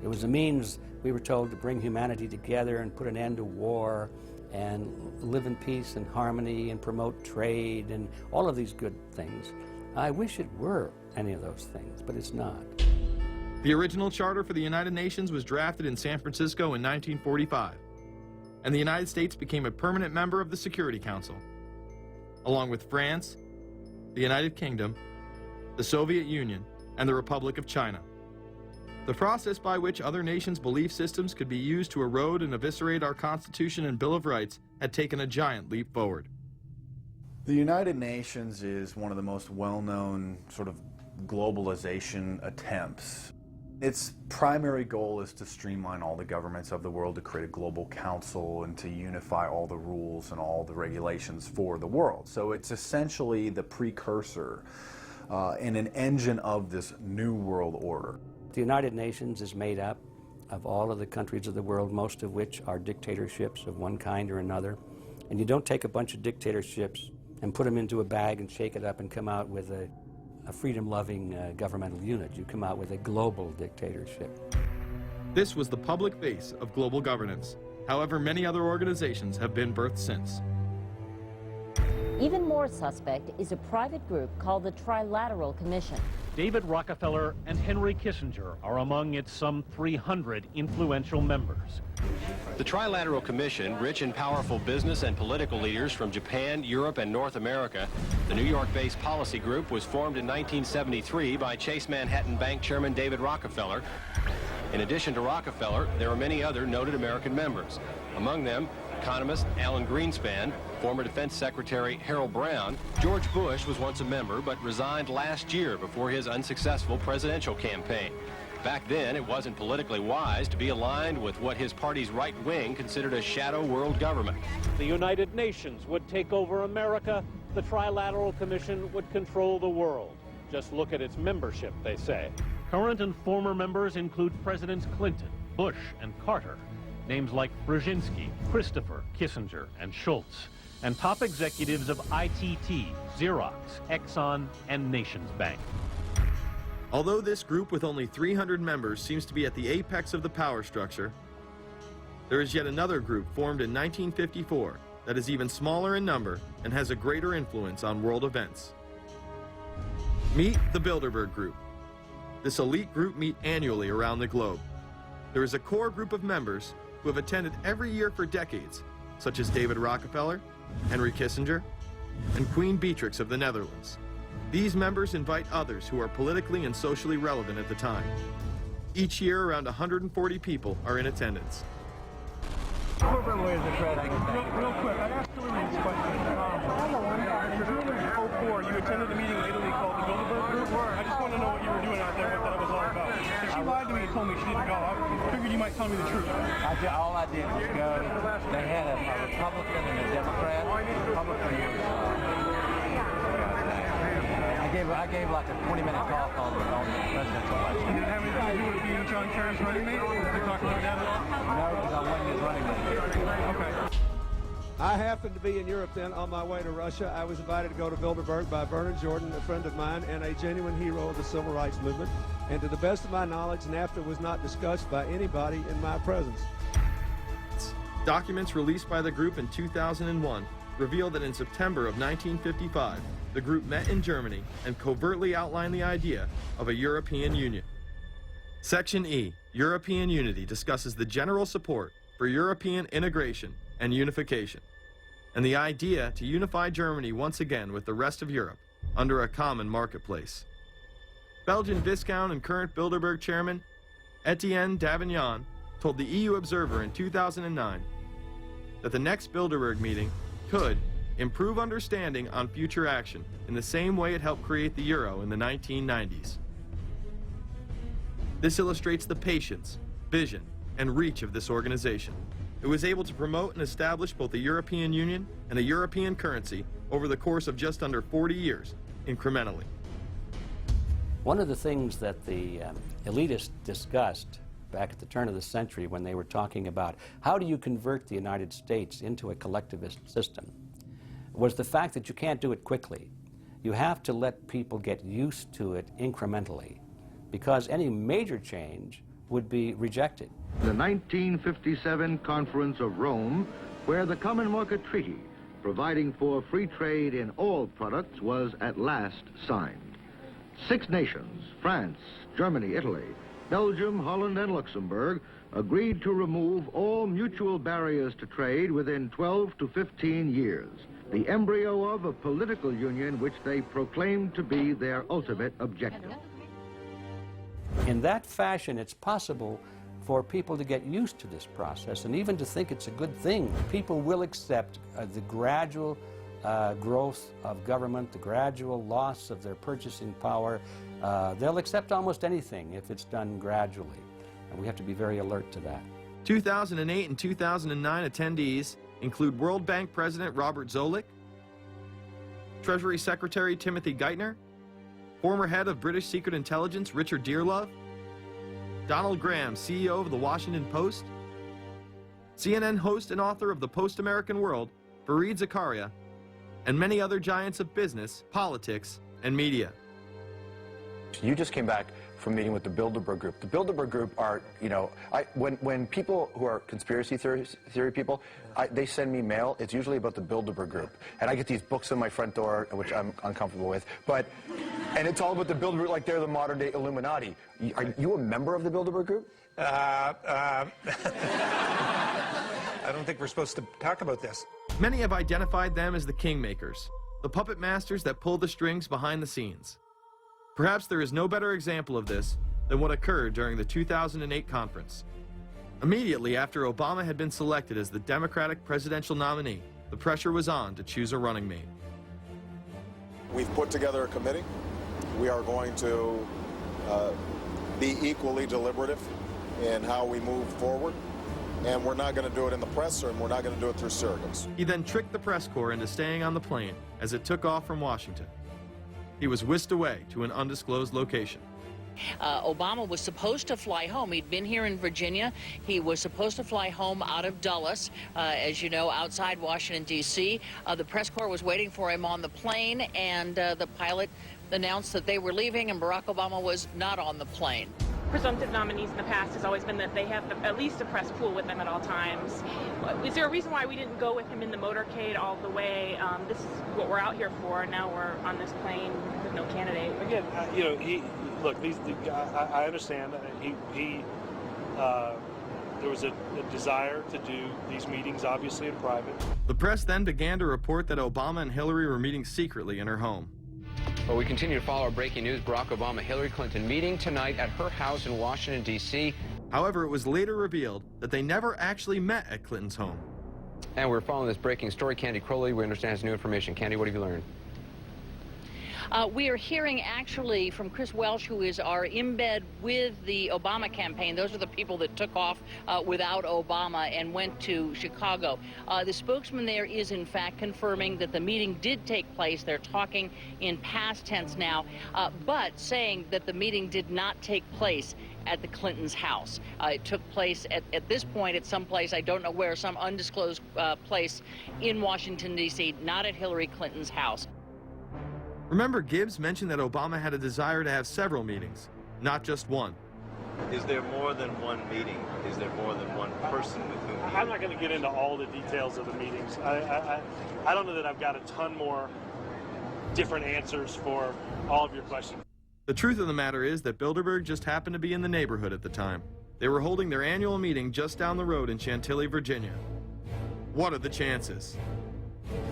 It was a means, we were told, to bring humanity together and put an end to war and live in peace and harmony and promote trade and all of these good things. I wish it were any of those things, but it's not. The original charter for the United Nations was drafted in San Francisco in 1945, and the United States became a permanent member of the Security Council, along with France, the United Kingdom, the Soviet Union, and the Republic of China. The process by which other nations' belief systems could be used to erode and eviscerate our Constitution and Bill of Rights had taken a giant leap forward. The United Nations is one of the most well-known sort of globalization attempts. Its primary goal is to streamline all the governments of the world, to create a global council and to unify all the rules and all the regulations for the world. So it's essentially the precursor and an engine of this new world order. The United Nations is made up of all of the countries of the world, most of which are dictatorships of one kind or another. And you don't take a bunch of dictatorships and put them into a bag and shake it up and come out with a freedom-loving governmental unit. You come out with a global dictatorship. This was the public face of global governance. However, many other organizations have been birthed since. Even more suspect is a private group called the Trilateral Commission. David Rockefeller and Henry Kissinger are among its some 300 influential members. The Trilateral Commission, rich and powerful business and political leaders from Japan, Europe, and North America. The New York-based policy group was formed in 1973 by Chase Manhattan Bank Chairman David Rockefeller. In addition to Rockefeller, there are many other noted American members. Among them, economist Alan Greenspan, former Defense Secretary Harold Brown. George Bush was once a member, but resigned last year before his unsuccessful presidential campaign. Back then, it wasn't politically wise to be aligned with what his party's right wing considered a shadow world government. The United Nations would take over America. The Trilateral Commission would control the world. Just look at its membership, they say. Current and former members include Presidents Clinton, Bush, and Carter. Names like Brzezinski, Christopher, Kissinger, and Schultz. And top executives of ITT, Xerox, Exxon, and Nations Bank. Although this group with only 300 members seems to be at the apex of the power structure, there is yet another group formed in 1954 that is even smaller in number and has a greater influence on world events. Meet the Bilderberg Group. This elite group meet annually around the globe. There is a core group of members who have attended every year for decades, such as David Rockefeller, Henry Kissinger, and Queen Beatrix of the Netherlands. These members invite others who are politically and socially relevant at the time. Each year, around 140 people are in attendance. Real quick, I'd ask Hillary this question. In June of 2004, you attended a meeting in Italy called the Bilderberg Group. I just want to know what you were doing out there, what that was all about. If she lied to me and told me she didn't go, I figured you might tell me the truth. All I did was go. They had a Republican and a Democrat. Republican was... I gave like a 20-minute talk on the presidential election. And did it have anything to do with being John Kerry's running mate? Did they talk about that at all? No, because I wasn't his running mate. Okay. I happened to be in Europe then on my way to Russia. I was invited to go to Bilderberg by Vernon Jordan, a friend of mine, and a genuine hero of the civil rights movement. And to the best of my knowledge, NAFTA was not discussed by anybody in my presence. Documents released by the group in 2001 reveal that in September of 1955, the group met in Germany and covertly outlined the idea of a European Union. Section E, European Unity, discusses the general support for European integration and unification, and the idea to unify Germany once again with the rest of Europe under a common marketplace. Belgian Viscount and current Bilderberg chairman Etienne Davignon told the EU Observer in 2009 that the next Bilderberg meeting could improve understanding on future action in the same way it helped create the euro in the 1990s. This illustrates the patience, vision, and reach of this organization. It was able to promote and establish both the European Union and a European currency over the course of just under 40 years, incrementally. One of the things that the elitists discussed back at the turn of the century when they were talking about how do you convert the United States into a collectivist system was the fact that you can't do it quickly. You have to let people get used to it incrementally, because any major change would be rejected. The 1957 Conference of Rome, where the Common Market Treaty, providing for free trade in all products, was at last signed. 6 nations, France, Germany, Italy, Belgium, Holland, and Luxembourg, agreed to remove all mutual barriers to trade within 12 to 15 years, the embryo of a political union which they proclaimed to be their ultimate objective. In that fashion, it's possible for people to get used to this process and even to think it's a good thing. People will accept the gradual growth of government, the gradual loss of their purchasing power. They'll accept almost anything if it's done gradually, and we have to be very alert to that. 2008 and 2009 attendees include World Bank President Robert Zoellick, Treasury Secretary Timothy Geithner, former head of British Secret Intelligence Richard Dearlove, Donald Graham, CEO of the Washington Post, CNN host and author of The Post-American World, Fareed Zakaria, and many other giants of business, politics, and media. You just came back from meeting with the Bilderberg Group. The Bilderberg Group are, you know, when people who are conspiracy theory people, they send me mail, it's usually about the Bilderberg Group. And I get these books on my front door, which I'm uncomfortable with, and it's all about the Bilderberg, like they're the modern-day Illuminati. Are you a member of the Bilderberg Group? I don't think we're supposed to talk about this. Many have identified them as the kingmakers, the puppet masters that pull the strings behind the scenes. Perhaps there is no better example of this than what occurred during the 2008 conference. Immediately after Obama had been selected as the Democratic presidential nominee, the pressure was on to choose a running mate. We've put together a committee. We are going to be equally deliberative in how we move forward. And we're not going to do it in the press, and we're not going to do it through surrogates. He then tricked the press corps into staying on the plane as it took off from Washington. He was whisked away to an undisclosed location. Obama was supposed to fly home. He'd been here in Virginia. He was supposed to fly home out of Dulles, as you know, outside Washington, D.C. The press corps was waiting for him on the plane, and the pilot announced that they were leaving, and Barack Obama was not on the plane. Presumptive nominees in the past has always been that they have at least a press pool with them at all times. Is there a reason why we didn't go with him in the motorcade all the way? This is what we're out here for. Now we're on this plane with no candidate. Again, you know, I understand. There was a desire to do these meetings, obviously, in private. The press then began to report that Obama and Hillary were meeting secretly in her home. Well, we continue to follow our breaking news. Barack Obama, Hillary Clinton meeting tonight at her house in Washington, D.C. However, it was later revealed that they never actually met at Clinton's home. And we're following this breaking story. Candy Crowley, we understand, has new information. Candy, what have you learned? We are hearing actually from Chris Welch, who is our embed with the Obama campaign. Those are the people that took off without Obama and went to Chicago. The spokesman there is in fact confirming that the meeting did take place. They're talking in past tense now, but saying that the meeting did not take place at the Clintons' house. It took place at this point at some place, I don't know where, some undisclosed place in Washington, D.C., not at Hillary Clinton's house. Remember, Gibbs mentioned that Obama had a desire to have several meetings, not just one. Is there more than one meeting? Is there more than one person with whom I'm not going to get into all the details of the meetings. I don't know that I've got a ton more different answers for all of your questions. The truth of the matter is that Bilderberg just happened to be in the neighborhood at the time. They were holding their annual meeting just down the road in Chantilly, Virginia. What are the chances?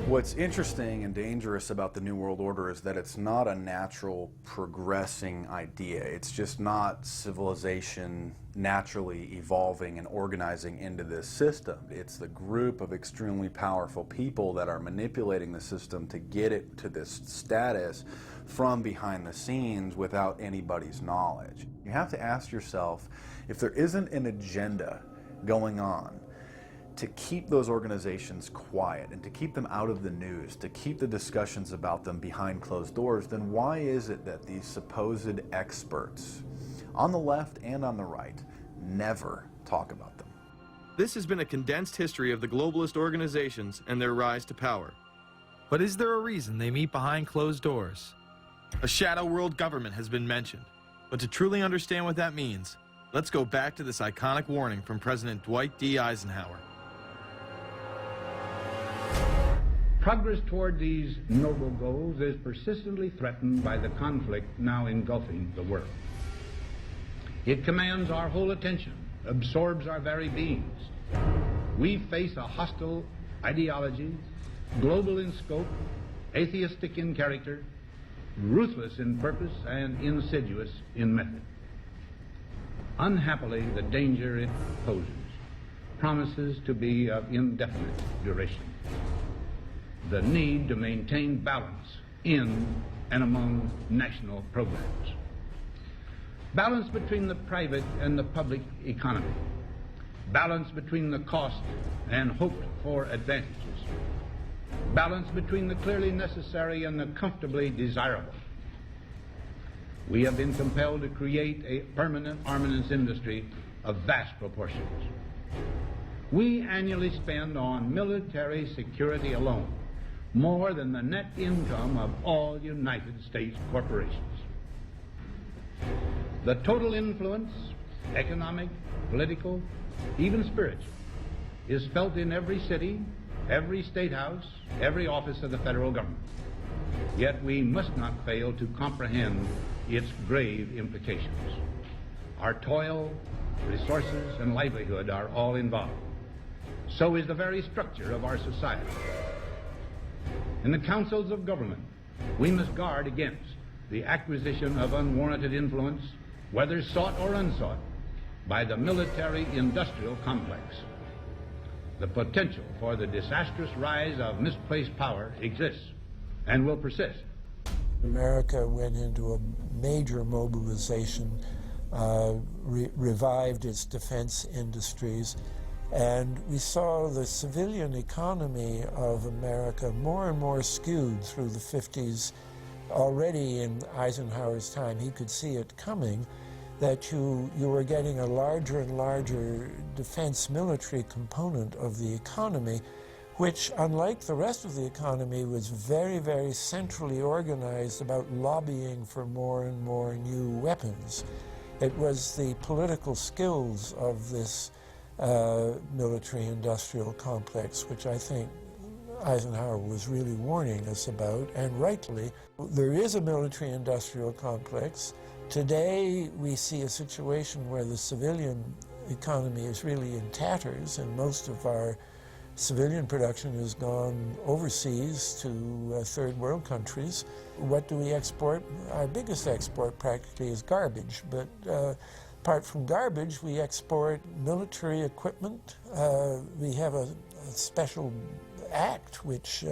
What's interesting and dangerous about the New World Order is that it's not a natural progressing idea. It's just not civilization naturally evolving and organizing into this system. It's the group of extremely powerful people that are manipulating the system to get it to this status from behind the scenes without anybody's knowledge. You have to ask yourself, if there isn't an agenda going on to keep those organizations quiet and to keep them out of the news, to keep the discussions about them behind closed doors, then why is it that these supposed experts on the left and on the right never talk about them? This has been a condensed history of the globalist organizations and their rise to power. But is there a reason they meet behind closed doors? A shadow world government has been mentioned, but to truly understand what that means, let's go back to this iconic warning from President Dwight D. Eisenhower. Progress toward these noble goals is persistently threatened by the conflict now engulfing the world. It commands our whole attention, absorbs our very beings. We face a hostile ideology, global in scope, atheistic in character, ruthless in purpose, and insidious in method. Unhappily, the danger it poses promises to be of indefinite duration. The need to maintain balance in and among national programs. Balance between the private and the public economy. Balance between the cost and hoped for advantages. Balance between the clearly necessary and the comfortably desirable. We have been compelled to create a permanent armaments industry of vast proportions. We annually spend on military security alone more than the net income of all United States corporations. The total influence, economic, political, even spiritual, is felt in every city, every state house, every office of the federal government. Yet we must not fail to comprehend its grave implications. Our toil, resources, and livelihood are all involved. So is the very structure of our society. In the councils of government, we must guard against the acquisition of unwarranted influence, whether sought or unsought, by the military-industrial complex. The potential for the disastrous rise of misplaced power exists and will persist. America went into a major mobilization, revived its defense industries, and we saw the civilian economy of America more and more skewed through the 50s. Already in Eisenhower's time, he could see it coming, that you were getting a larger and larger defense military component of the economy, which, unlike the rest of the economy, was very, very centrally organized about lobbying for more and more new weapons. It was the political skills of this military-industrial complex, which I think Eisenhower was really warning us about, and rightly. There is a military-industrial complex. Today, we see a situation where the civilian economy is really in tatters, and most of our civilian production has gone overseas to third world countries. What do we export? Our biggest export practically is garbage, but apart from garbage, we export military equipment. We have a special act which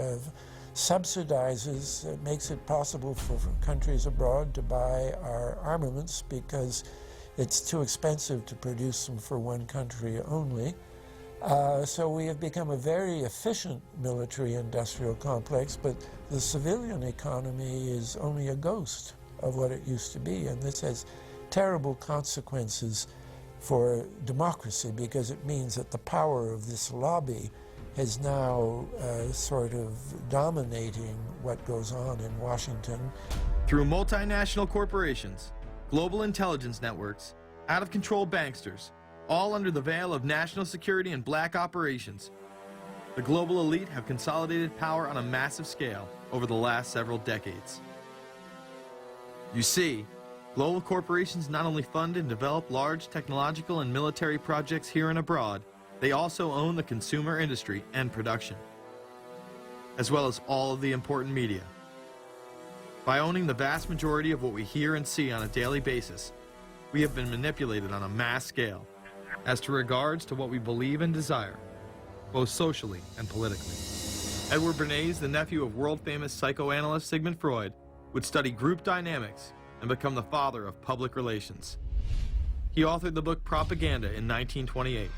subsidizes, makes it possible for countries abroad to buy our armaments because it's too expensive to produce them for one country only. So we have become a very efficient military-industrial complex, but the civilian economy is only a ghost of what it used to be, and this has terrible consequences for democracy because it means that the power of this lobby is now sort of dominating what goes on in Washington. Through multinational corporations, global intelligence networks, out-of-control banksters, all under the veil of national security and black operations, the global elite have consolidated power on a massive scale over the last several decades. You see, global corporations not only fund and develop large technological and military projects here and abroad, they also own the consumer industry and production, as well as all of the important media. By owning the vast majority of what we hear and see on a daily basis, we have been manipulated on a mass scale as to regards to what we believe and desire, both socially and politically. Edward Bernays, the nephew of world-famous psychoanalyst Sigmund Freud, would study group dynamics and become the father of public relations. He authored the book Propaganda in 1928.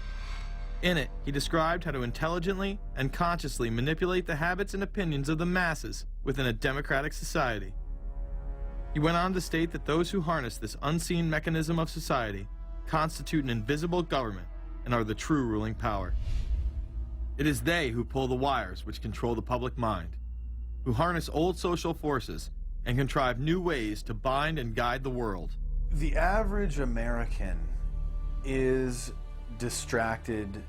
In it, he described how to intelligently and consciously manipulate the habits and opinions of the masses within a democratic society. He went on to state that those who harness this unseen mechanism of society constitute an invisible government and are the true ruling power. It is they who pull the wires which control the public mind, who harness old social forces and contrive new ways to bind and guide the world. The average American is distracted,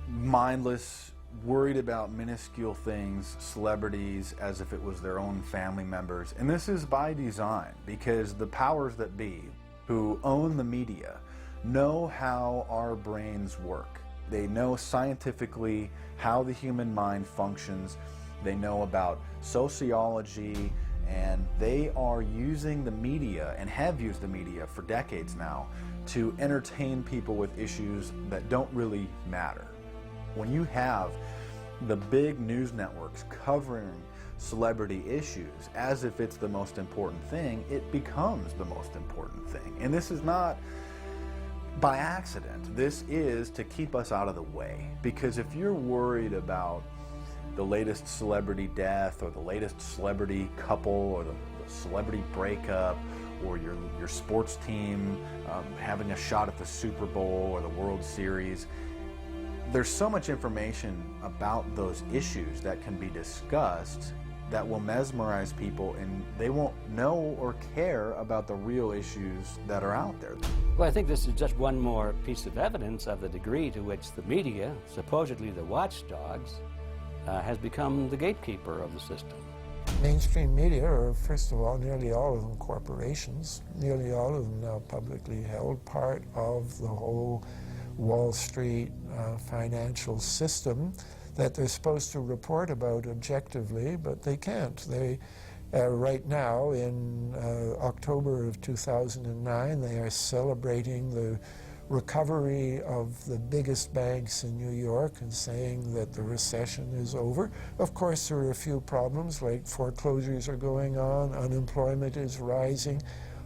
mindless, worried about minuscule things, celebrities, as if it was their own family members. And this is by design, because the powers that be, who own the media, know how our brains work. They know scientifically how the human mind functions. They know about sociology, and they are using the media, and have used the media for decades now, to entertain people with issues that don't really matter. When you have the big news networks covering celebrity issues as if it's the most important thing, it becomes the most important thing. And this is not by accident. This is to keep us out of the way. Because if you're worried about the latest celebrity death or the latest celebrity couple or the celebrity breakup or your sports team having a shot at the Super Bowl or the World Series, there's so much information about those issues that can be discussed that will mesmerize people, and they won't know or care about the real issues that are out there. Well, I think this is just one more piece of evidence of the degree to which the media, supposedly the watchdogs, has become the gatekeeper of the system. Mainstream media are, first of all, nearly all of them corporations, nearly all of them now publicly held, part of the whole Wall Street financial system that they're supposed to report about objectively, but they can't. They, right now, in October of 2009, they are celebrating the recovery of the biggest banks in New York and saying that the recession is over. Of course, there are a few problems, like foreclosures are going on, unemployment is rising.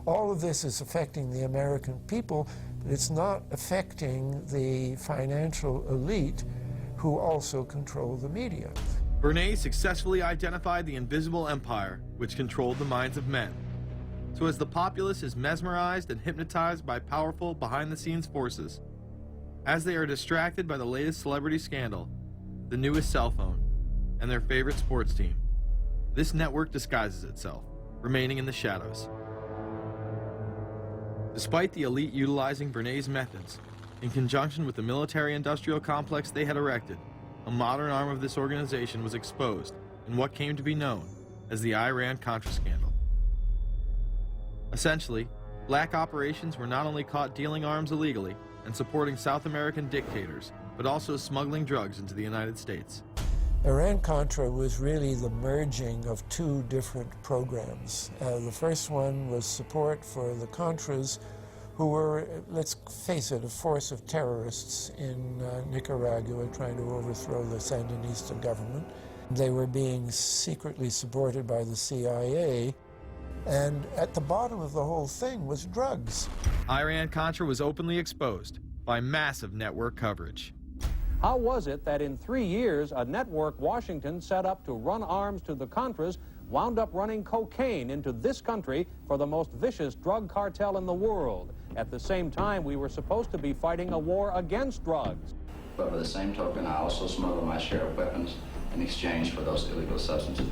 All of this is affecting the American people, but it's not affecting the financial elite who also control the media. Bernays successfully identified the invisible empire which controlled the minds of men. So as the populace is mesmerized and hypnotized by powerful behind-the-scenes forces, as they are distracted by the latest celebrity scandal, the newest cell phone, and their favorite sports team, this network disguises itself, remaining in the shadows. Despite the elite utilizing Bernays' methods, in conjunction with the military-industrial complex they had erected, a modern arm of this organization was exposed in what came to be known as the Iran-Contra scandal. Essentially, black operations were not only caught dealing arms illegally and supporting South American dictators, but also smuggling drugs into the United States. Iran-Contra was really the merging of two different programs. The first one was support for the Contras, who were, let's face it, a force of terrorists in Nicaragua trying to overthrow the Sandinista government. They were being secretly supported by the CIA, and at the bottom of the whole thing was drugs. Iran-Contra was openly exposed by massive network coverage. How was it that in 3 years, a network Washington set up to run arms to the Contras wound up running cocaine into this country for the most vicious drug cartel in the world? At the same time, we were supposed to be fighting a war against drugs. But by the same token, I also smuggle my share of weapons in exchange for those illegal substances,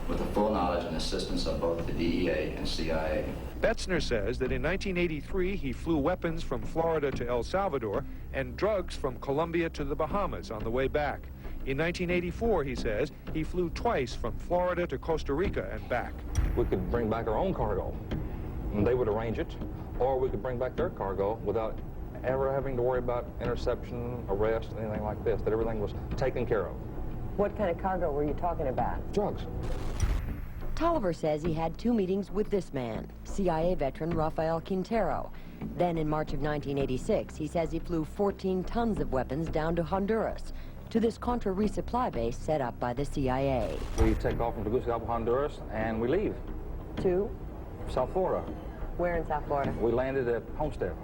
with the full knowledge and assistance of both the DEA and CIA. Betzner says that in 1983, he flew weapons from Florida to El Salvador and drugs from Colombia to the Bahamas on the way back. In 1984, he says, he flew twice from Florida to Costa Rica and back. We could bring back our own cargo, and they would arrange it, or we could bring back their cargo without ever having to worry about interception, arrest, anything like this, that everything was taken care of. What kind of cargo were you talking about? Drugs. Tolliver says he had 2 meetings with this man, CIA veteran Rafael Quintero. Then in March of 1986, he says he flew 14 tons of weapons down to Honduras, to this Contra resupply base set up by the CIA. We take off from Tegucigalpa, Honduras, and we leave. To? South Florida. Where in South Florida? We landed at Homestead.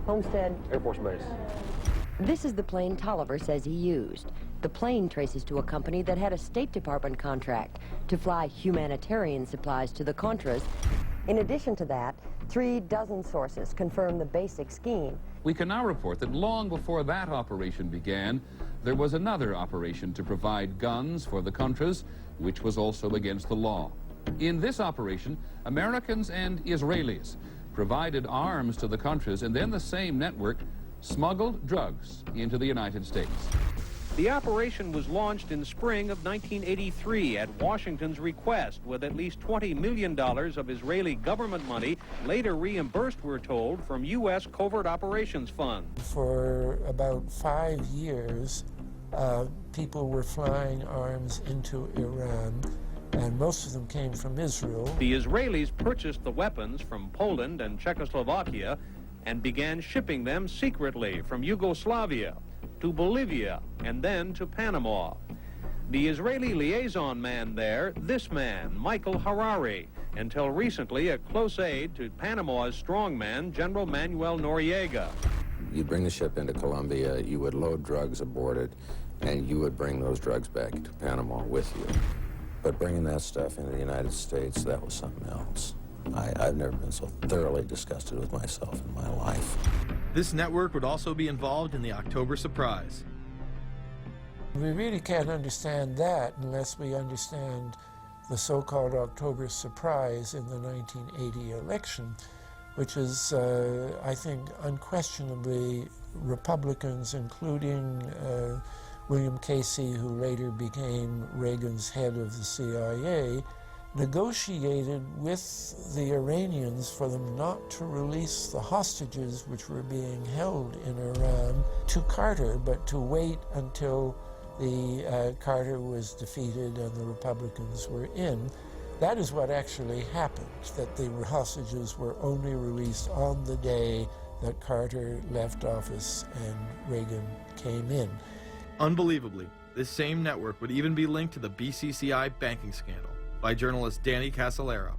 Homestead? Air Force Base. This is the plane Tolliver says he used. The plane traces to a company that had a State Department contract to fly humanitarian supplies to the Contras. In addition to that, 3 dozen sources confirm the basic scheme. We can now report that long before that operation began, there was another operation to provide guns for the Contras, which was also against the law. In this operation, Americans and Israelis provided arms to the Contras, and then the same network smuggled drugs into the United States. The operation was launched in spring of 1983 at Washington's request, with at least $20 million of Israeli government money later reimbursed, we're told, from U.S. Covert Operations Fund. For about 5 years, people were flying arms into Iran, and most of them came from Israel. The Israelis purchased the weapons from Poland and Czechoslovakia and began shipping them secretly from Yugoslavia to Bolivia, and then to Panama. The Israeli liaison man there, this man, Michael Harari, until recently a close aide to Panama's strongman, General Manuel Noriega. You'd bring the ship into Colombia, you would load drugs aboard it, and you would bring those drugs back to Panama with you. But bringing that stuff into the United States, that was something else. I've never been so thoroughly disgusted with myself in my life. This network would also be involved in the October surprise. We really can't understand that unless we understand the so-called October surprise in the 1980 election, which is, I think, unquestionably Republicans, including William Casey, who later became Reagan's head of the CIA, negotiated with the Iranians for them not to release the hostages which were being held in Iran to Carter, but to wait until the Carter was defeated and the Republicans were in. That is what actually happened, that the hostages were only released on the day that Carter left office and Reagan came in. Unbelievably, this same network would even be linked to the BCCI banking scandal by journalist Danny Casolaro.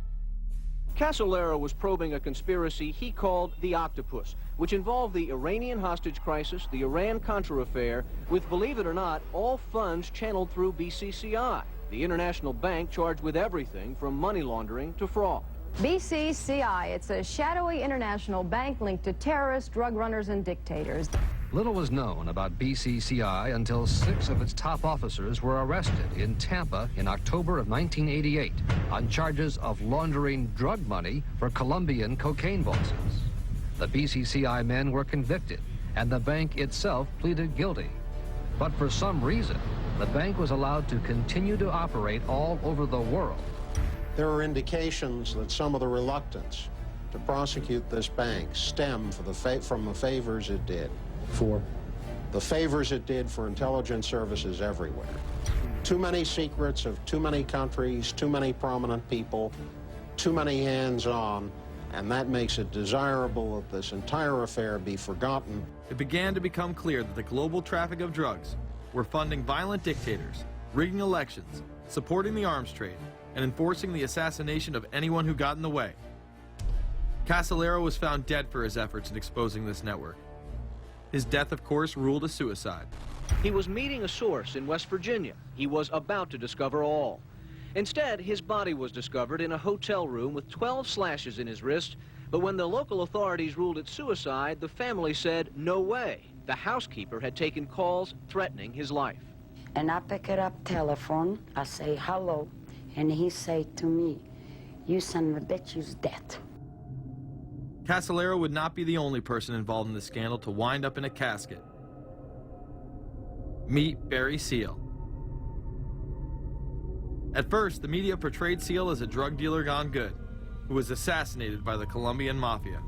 Casolaro was probing a conspiracy he called the Octopus, which involved the Iranian hostage crisis, the Iran-Contra affair, with, believe it or not, all funds channeled through BCCI, the international bank charged with everything from money laundering to fraud. BCCI, it's a shadowy international bank linked to terrorists, drug runners, and dictators. Little was known about BCCI until 6 of its top officers were arrested in Tampa in October of 1988 on charges of laundering drug money for Colombian cocaine bosses. The BCCI men were convicted, and the bank itself pleaded guilty. But for some reason, the bank was allowed to continue to operate all over the world. There are indications that some of the reluctance to prosecute this bank stem from the favors it did. For? The favors it did for intelligence services everywhere. Too many secrets of too many countries, too many prominent people, too many hands-on, and that makes it desirable that this entire affair be forgotten. It began to become clear that the global traffic of drugs were funding violent dictators, rigging elections, supporting the arms trade, and enforcing the assassination of anyone who got in the way. Casolaro was found dead for his efforts in exposing this network. His death, of course, ruled a suicide. He was meeting a source in West Virginia. He was about to discover all. Instead, his body was discovered in a hotel room with 12 slashes in his wrist, but when the local authorities ruled it suicide, the family said, no way. The housekeeper had taken calls threatening his life. And I pick it up telephone, I say hello, and he say to me, you son of a bitch, you's dead. Casolaro would not be the only person involved in the scandal to wind up in a casket. Meet Barry Seal. At first, the media portrayed Seal as a drug dealer gone good, who was assassinated by the Colombian mafia.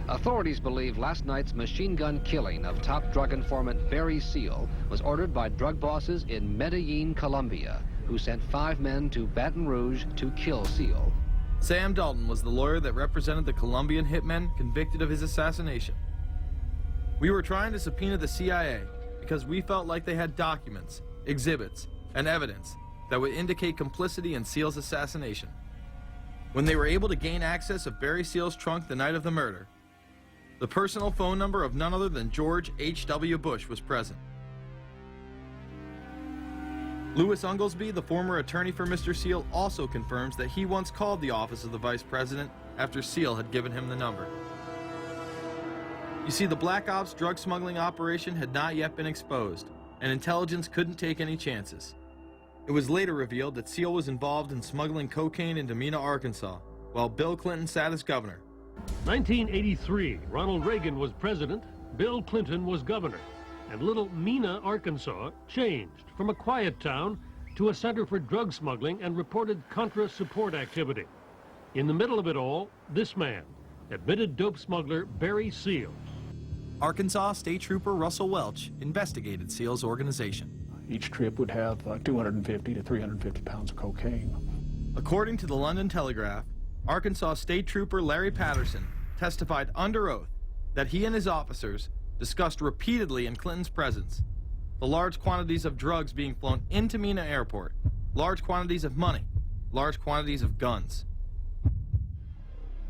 Authorities believe last night's machine gun killing of top drug informant Barry Seal was ordered by drug bosses in Medellin, Colombia, who sent 5 men to Baton Rouge to kill Seal. Sam Dalton was the lawyer that represented the Colombian hitmen convicted of his assassination. We were trying to subpoena the CIA because we felt like they had documents, exhibits, and evidence that would indicate complicity in Seal's assassination. When they were able to gain access of Barry Seal's trunk the night of the murder, the personal phone number of none other than George H.W. Bush was present. Louis Unglesby, the former attorney for Mr. Seal, also confirms that he once called the office of the vice president after Seal had given him the number. You see, the Black Ops drug smuggling operation had not yet been exposed, and intelligence couldn't take any chances. It was later revealed that Seal was involved in smuggling cocaine into Mena, Arkansas, while Bill Clinton sat as governor. 1983, Ronald Reagan was president, Bill Clinton was governor, and little Mena, Arkansas changed from a quiet town to a center for drug smuggling and reported Contra support activity. In the middle of it all, this man, admitted dope smuggler Barry Seal. Arkansas State Trooper Russell Welch investigated Seal's organization. Each trip would have 250 to 350 pounds of cocaine. According to the London Telegraph, Arkansas State Trooper Larry Patterson testified under oath that he and his officers discussed repeatedly in Clinton's presence the large quantities of drugs being flown into Mena Airport, large quantities of money, large quantities of guns.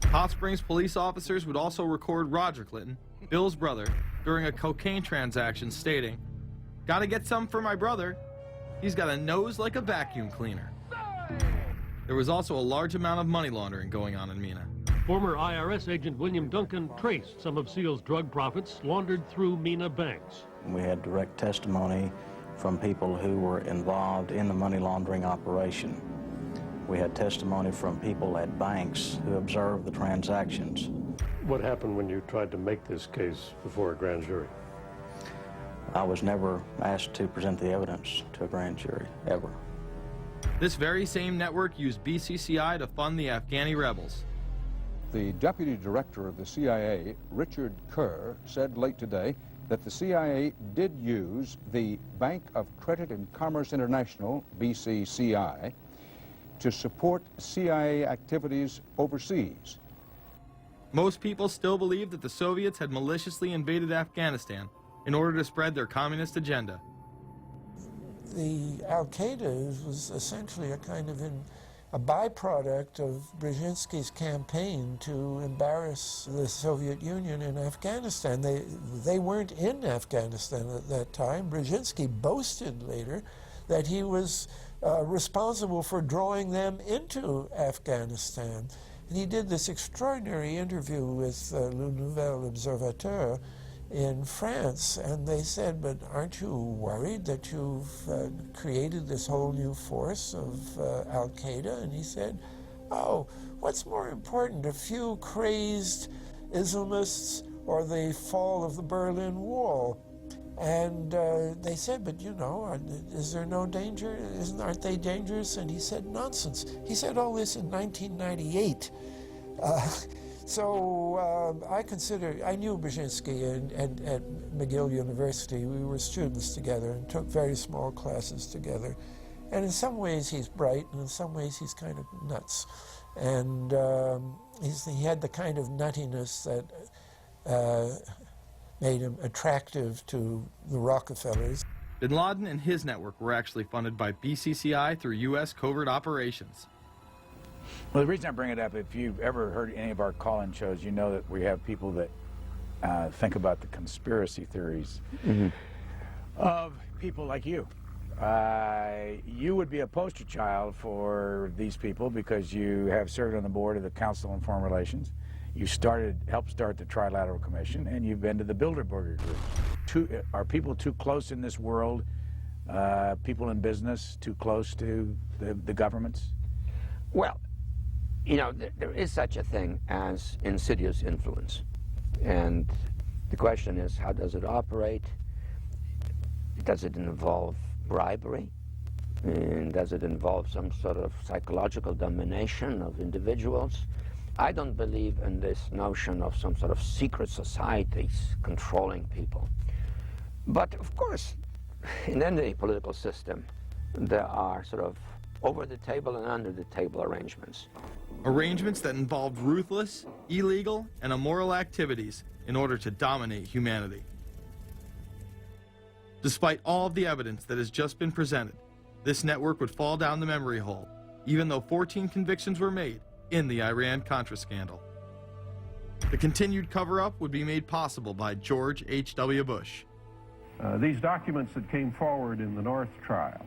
Hot Springs police officers would also record Roger Clinton, Bill's brother, during a cocaine transaction stating, "Gotta get some for my brother. He's got a nose like a vacuum cleaner." There was also a large amount of money laundering going on in Mena. Former IRS agent William Duncan traced some of Seal's drug profits laundered through Mena banks. We had direct testimony from people who were involved in the money laundering operation. We had testimony from people at banks who observed the transactions. What happened when you tried to make this case before a grand jury? I was never asked to present the evidence to a grand jury, ever. This very same network used BCCI to fund the Afghani rebels. The deputy director of the CIA, Richard Kerr, said late today that the CIA did use the Bank of Credit and Commerce International, BCCI, to support CIA activities overseas. Most people still believe that the Soviets had maliciously invaded Afghanistan in order to spread their communist agenda. The Al-Qaeda was essentially a kind of a byproduct of Brzezinski's campaign to embarrass the Soviet Union in Afghanistan. They weren't in Afghanistan at that time. Brzezinski boasted later that he was responsible for drawing them into Afghanistan. And he did this extraordinary interview with Le Nouvel Observateur in France, and they said, but aren't you worried that you've created this whole new force of Al-Qaeda? And he said, oh, what's more important, a few crazed Islamists or the fall of the Berlin Wall? And they said, but you know, is there no danger? Aren't they dangerous? And he said, nonsense. He said all this in 1998. So I knew Brzezinski at McGill University. We were students together and took very small classes together. And in some ways he's bright, and in some ways he's kind of nuts. And he had the kind of nuttiness that made him attractive to the Rockefellers. Bin Laden and his network were actually funded by BCCI through U.S. covert operations. Well, the reason I bring it up, if you've ever heard any of our call-in shows, you know that we have people that think about the conspiracy theories of people like you. You would be a poster child for these people because you have served on the board of the Council on Foreign Relations. You helped start the Trilateral Commission, and you've been to the Bilderberger Group. Are people too close in this world, people in business, too close to the governments? Well, you know, there is such a thing as insidious influence. And the question is, how does it operate? Does it involve bribery? And does it involve some sort of psychological domination of individuals? I don't believe in this notion of some sort of secret societies controlling people. But of course, in any political system, there are sort of over-the-table and under-the-table arrangements. Arrangements that involved ruthless, illegal, and immoral activities in order to dominate humanity. Despite all of the evidence that has just been presented, this network would fall down the memory hole, even though 14 convictions were made in the Iran-Contra scandal. The continued cover-up would be made possible by George H.W. Bush. These documents that came forward in the North trial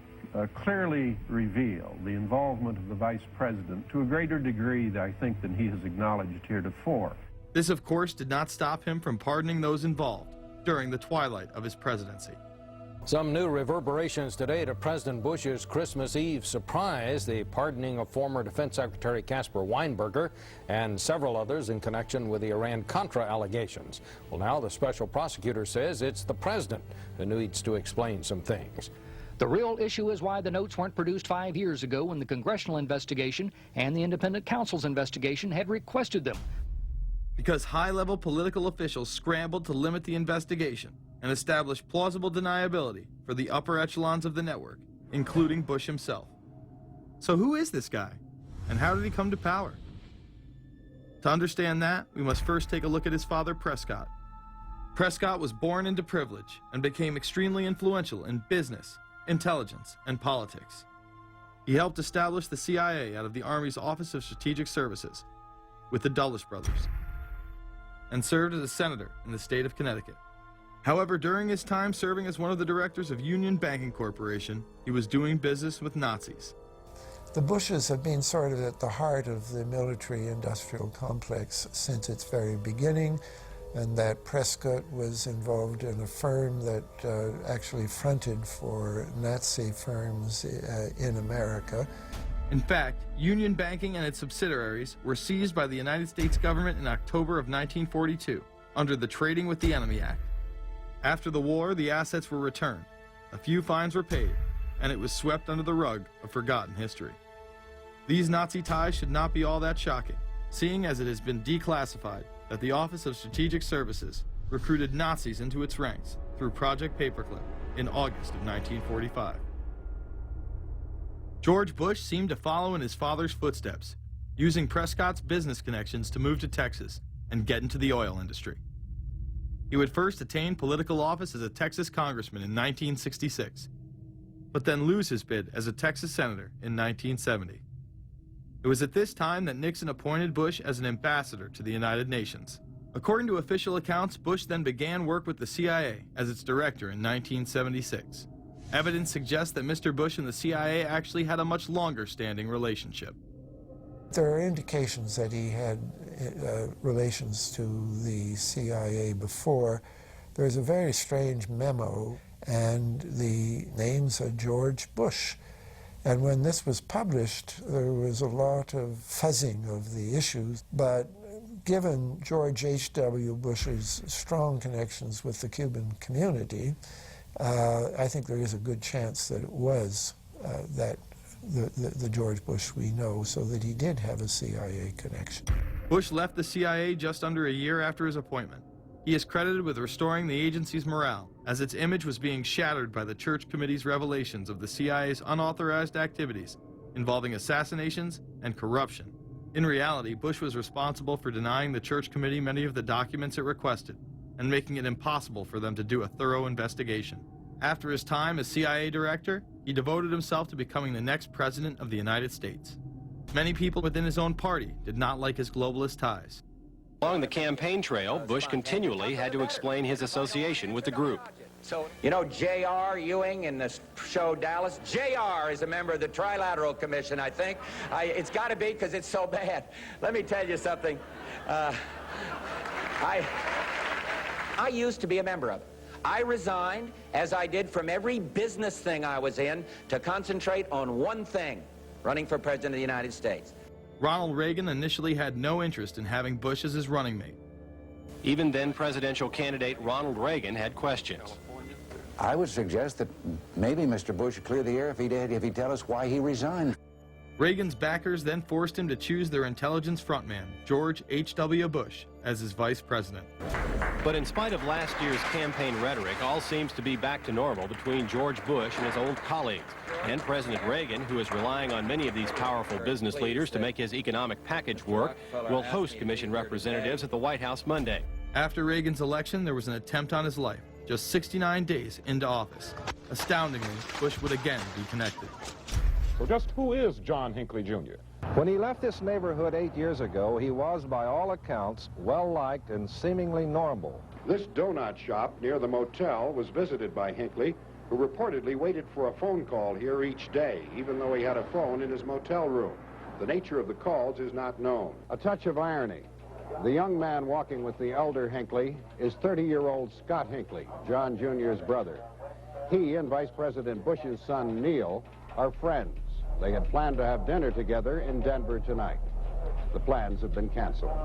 clearly reveal the involvement of the Vice President to a greater degree, I think, than he has acknowledged heretofore. This, of course, did not stop him from pardoning those involved during the twilight of his presidency. Some new reverberations today to President Bush's Christmas Eve surprise, the pardoning of former Defense Secretary Caspar Weinberger and several others in connection with the Iran-Contra allegations. Well, now the special prosecutor says it's the president who needs to explain some things. The real issue is why the notes weren't produced 5 years ago when the congressional investigation and the independent counsel's investigation had requested them. Because high-level political officials scrambled to limit the investigation and establish plausible deniability for the upper echelons of the network, including Bush himself. So who is this guy, and how did he come to power? To understand that, we must first take a look at his father, Prescott. Prescott was born into privilege and became extremely influential in business, intelligence, and politics. He helped establish the CIA out of the Army's Office of Strategic Services with the Dulles brothers, and served as a senator in the state of Connecticut. However, during his time serving as one of the directors of Union Banking Corporation, he was doing business with Nazis. The Bushes have been sort of at the heart of the military-industrial complex since its very beginning, and that Prescott was involved in a firm that actually fronted for Nazi firms in America. In fact, Union Banking and its subsidiaries were seized by the United States government in October of 1942 under the Trading with the Enemy Act. After the war, the assets were returned, a few fines were paid, and it was swept under the rug of forgotten history. These Nazi ties should not be all that shocking, seeing as it has been declassified that the Office of Strategic Services recruited Nazis into its ranks through Project Paperclip in August of 1945. George Bush seemed to follow in his father's footsteps, using Prescott's business connections to move to Texas and get into the oil industry. He would first attain political office as a Texas congressman in 1966, but then lose his bid as a Texas senator in 1970. It was at this time that Nixon appointed Bush as an ambassador to the United Nations. According to official accounts, Bush then began work with the CIA as its director in 1976. Evidence suggests that Mr. Bush and the CIA actually had a much longer-standing relationship. There are indications that he had relations to the CIA before. There's a very strange memo, and the names are George Bush. And when this was published, there was a lot of fuzzing of the issues, but given George H.W. Bush's strong connections with the Cuban community, I think there is a good chance that it was the George Bush we know, so that he did have a CIA connection. Bush left the CIA just under a year after his appointment. He is credited with restoring the agency's morale, as its image was being shattered by the Church Committee's revelations of the CIA's unauthorized activities involving assassinations and corruption. In reality, Bush was responsible for denying the Church Committee many of the documents it requested and making it impossible for them to do a thorough investigation. After his time as CIA director, he devoted himself to becoming the next president of the United States. Many people within his own party did not like his globalist ties. Along the campaign trail, Bush continually had to explain his association with the group. You know J.R. Ewing in the show Dallas? J.R. is a member of the Trilateral Commission, I think. It's got to be because it's so bad. Let me tell you something. I used to be a member of it. I resigned, as I did from every business thing I was in, to concentrate on one thing, running for President of the United States. Ronald Reagan initially had no interest in having Bush as his running mate. Even then presidential candidate Ronald Reagan had questions. I would suggest that maybe Mr. Bush would clear the air if he'd tell us why he resigned. Reagan's backers then forced him to choose their intelligence frontman, George H.W. Bush, as his vice president. But in spite of last year's campaign rhetoric, all seems to be back to normal between George Bush and his old colleagues, and President Reagan, who is relying on many of these powerful business leaders to make his economic package work, will host commission representatives at the White House Monday. After Reagan's election, there was an attempt on his life, just 69 days into office. Astoundingly, Bush would again be connected. So just who is John Hinckley, Jr.? When he left this neighborhood 8 years ago, he was, by all accounts, well-liked and seemingly normal. This donut shop near the motel was visited by Hinckley, who reportedly waited for a phone call here each day, even though he had a phone in his motel room. The nature of the calls is not known. A touch of irony. The young man walking with the elder Hinckley is 30-year-old Scott Hinckley, John Jr.'s brother. He and Vice President Bush's son, Neil, are friends. They had planned to have dinner together in Denver tonight. The plans have been canceled.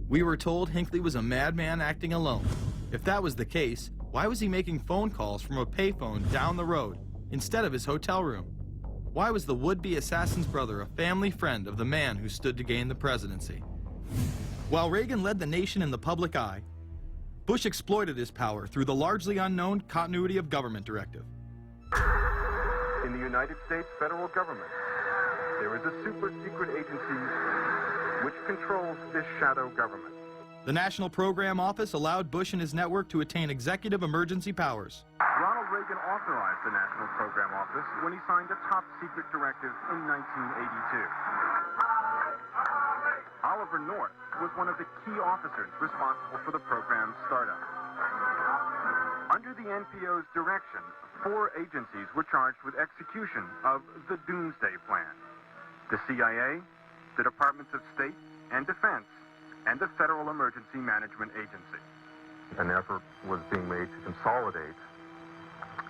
We were told Hinckley was a madman acting alone. If that was the case, why was he making phone calls from a payphone down the road instead of his hotel room? Why was the would-be assassin's brother a family friend of the man who stood to gain the presidency? While Reagan led the nation in the public eye, Bush exploited his power through the largely unknown Continuity of Government Directive. In the United States federal government, there is a super-secret agency which controls this shadow government. The National Program Office allowed Bush and his network to attain executive emergency powers. Ronald Reagan authorized the National Program Office when he signed a top-secret directive in 1982. Oliver North was one of the key officers responsible for the program's startup. Under the NPO's direction, 4 agencies were charged with execution of the Doomsday Plan: the CIA, the Departments of State and Defense, and the Federal Emergency Management Agency. An effort was being made to consolidate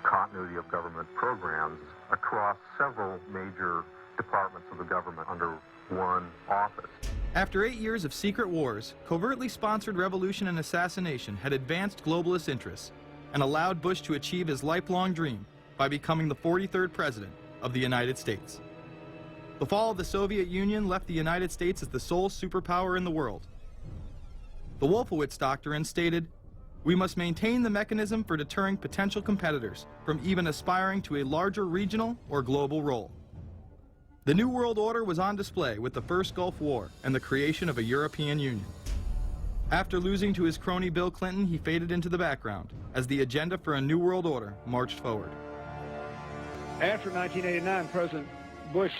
continuity of government programs across several major departments of the government under one office. After 8 years of secret wars, covertly sponsored revolution and assassination had advanced globalist interests and allowed Bush to achieve his lifelong dream by becoming the 43rd president of the United States. The fall of the Soviet Union left the United States as the sole superpower in the world. The Wolfowitz Doctrine stated, "We must maintain the mechanism for deterring potential competitors from even aspiring to a larger regional or global role." The New World Order was on display with the first Gulf War and the creation of a European Union. After losing to his crony Bill Clinton, he faded into the background as the agenda for a New World Order marched forward. After 1989, President Bush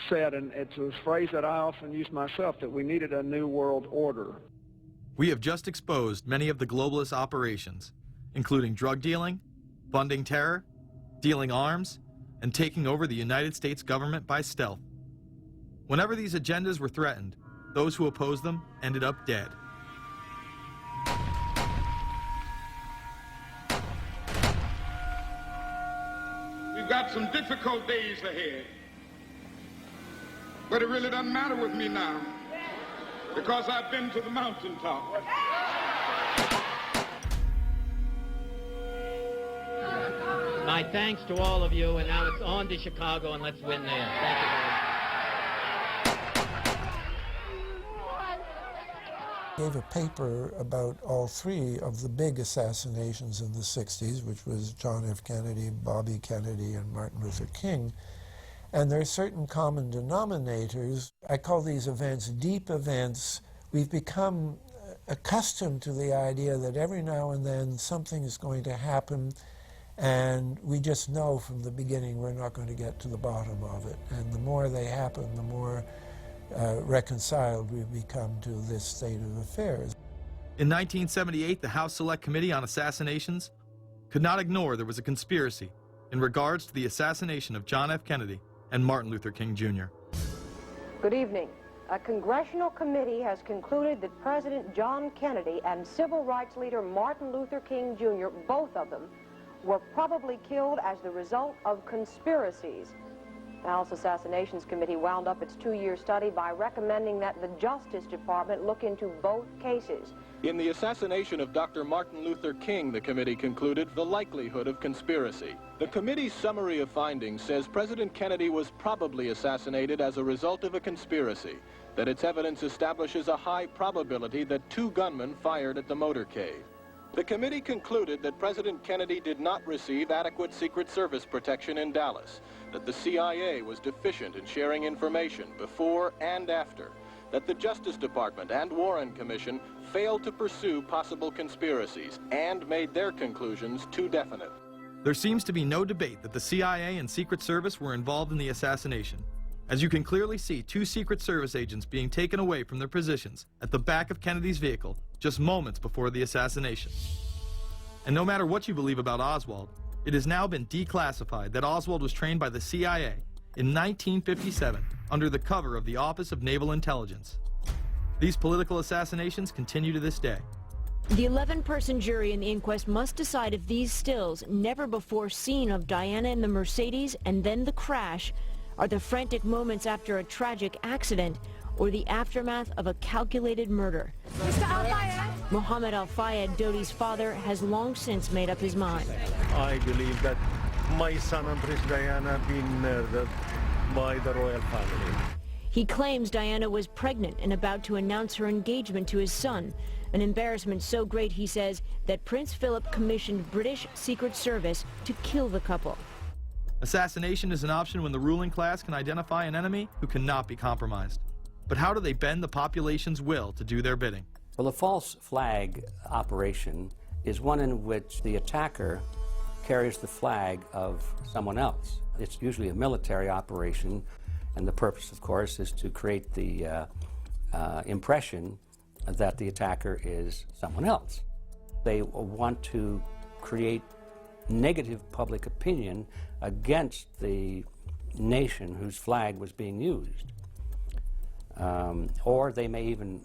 said, and it's a phrase that I often use myself, that we needed a New World Order. We have just exposed many of the globalist operations, including drug dealing, funding terror, dealing arms, and taking over the United States government by stealth. Whenever these agendas were threatened, those who opposed them ended up dead. We've got some difficult days ahead, but it really doesn't matter with me now, because I've been to the mountaintop. My thanks to all of you, and now it's on to Chicago, and let's win there. Thank you very much. Gave a paper about all three of the big assassinations in the 60s, which was John F. Kennedy, Bobby Kennedy, and Martin Luther King. And there are certain common denominators. I call these events deep events. We've become accustomed to the idea that every now and then something is going to happen, and we just know from the beginning we're not going to get to the bottom of it. And the more they happen, the more reconciled we've become to this state of affairs. In 1978, the House Select Committee on Assassinations could not ignore there was a conspiracy in regards to the assassination of John F. Kennedy and Martin Luther King, Jr. Good evening. A congressional committee has concluded that President John Kennedy and civil rights leader Martin Luther King, Jr., both of them, were probably killed as the result of conspiracies. The House Assassinations Committee wound up its 2-year study by recommending that the Justice Department look into both cases. In the assassination of Dr. Martin Luther King, the committee concluded the likelihood of conspiracy. The committee's summary of findings says President Kennedy was probably assassinated as a result of a conspiracy, that its evidence establishes a high probability that 2 gunmen fired at the motorcade. The committee concluded that President Kennedy did not receive adequate Secret Service protection in Dallas, that the CIA was deficient in sharing information before and after, that the Justice Department and Warren Commission failed to pursue possible conspiracies and made their conclusions too definite. There seems to be no debate that the CIA and Secret Service were involved in the assassination, as you can clearly see 2 Secret Service agents being taken away from their positions at the back of Kennedy's vehicle just moments before the assassination. And no matter what you believe about Oswald, it has now been declassified that Oswald was trained by the CIA in 1957 under the cover of the Office of Naval Intelligence. These political assassinations continue to this day. The 11-person jury in the inquest must decide if these stills, never before seen of Diana in the Mercedes and then the crash, are the frantic moments after a tragic accident or the aftermath of a calculated murder. Mr. Al-Fayed? Mohammed Al-Fayed, Dodi's father, has long since made up his mind. I believe that my son and Princess Diana have been murdered by the royal family. He claims Diana was pregnant and about to announce her engagement to his son, an embarrassment so great, he says, that Prince Philip commissioned British Secret Service to kill the couple. Assassination is an option when the ruling class can identify an enemy who cannot be compromised. But how do they bend the population's will to do their bidding? Well, the false flag operation is one in which the attacker carries the flag of someone else. It's usually a military operation, and the purpose, of course, is to create the impression that the attacker is someone else. They want to create negative public opinion against the nation whose flag was being used. Or they may even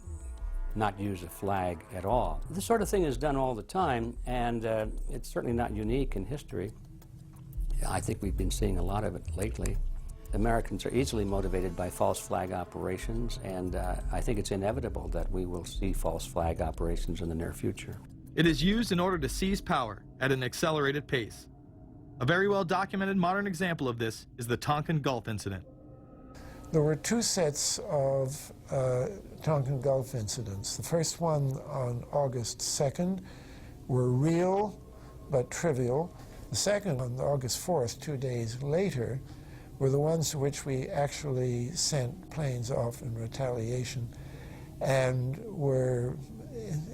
not use a flag at all. This sort of thing is done all the time, and it's certainly not unique in history. I think we've been seeing a lot of it lately. Americans are easily motivated by false flag operations, and I think it's inevitable that we will see false flag operations in the near future. It is used in order to seize power at an accelerated pace. A very well-documented modern example of this is the Tonkin Gulf incident. There were two sets of Tonkin Gulf incidents. The first one on August 2nd were real but trivial. The second on August 4th, 2 days later, were the ones to which we actually sent planes off in retaliation and were,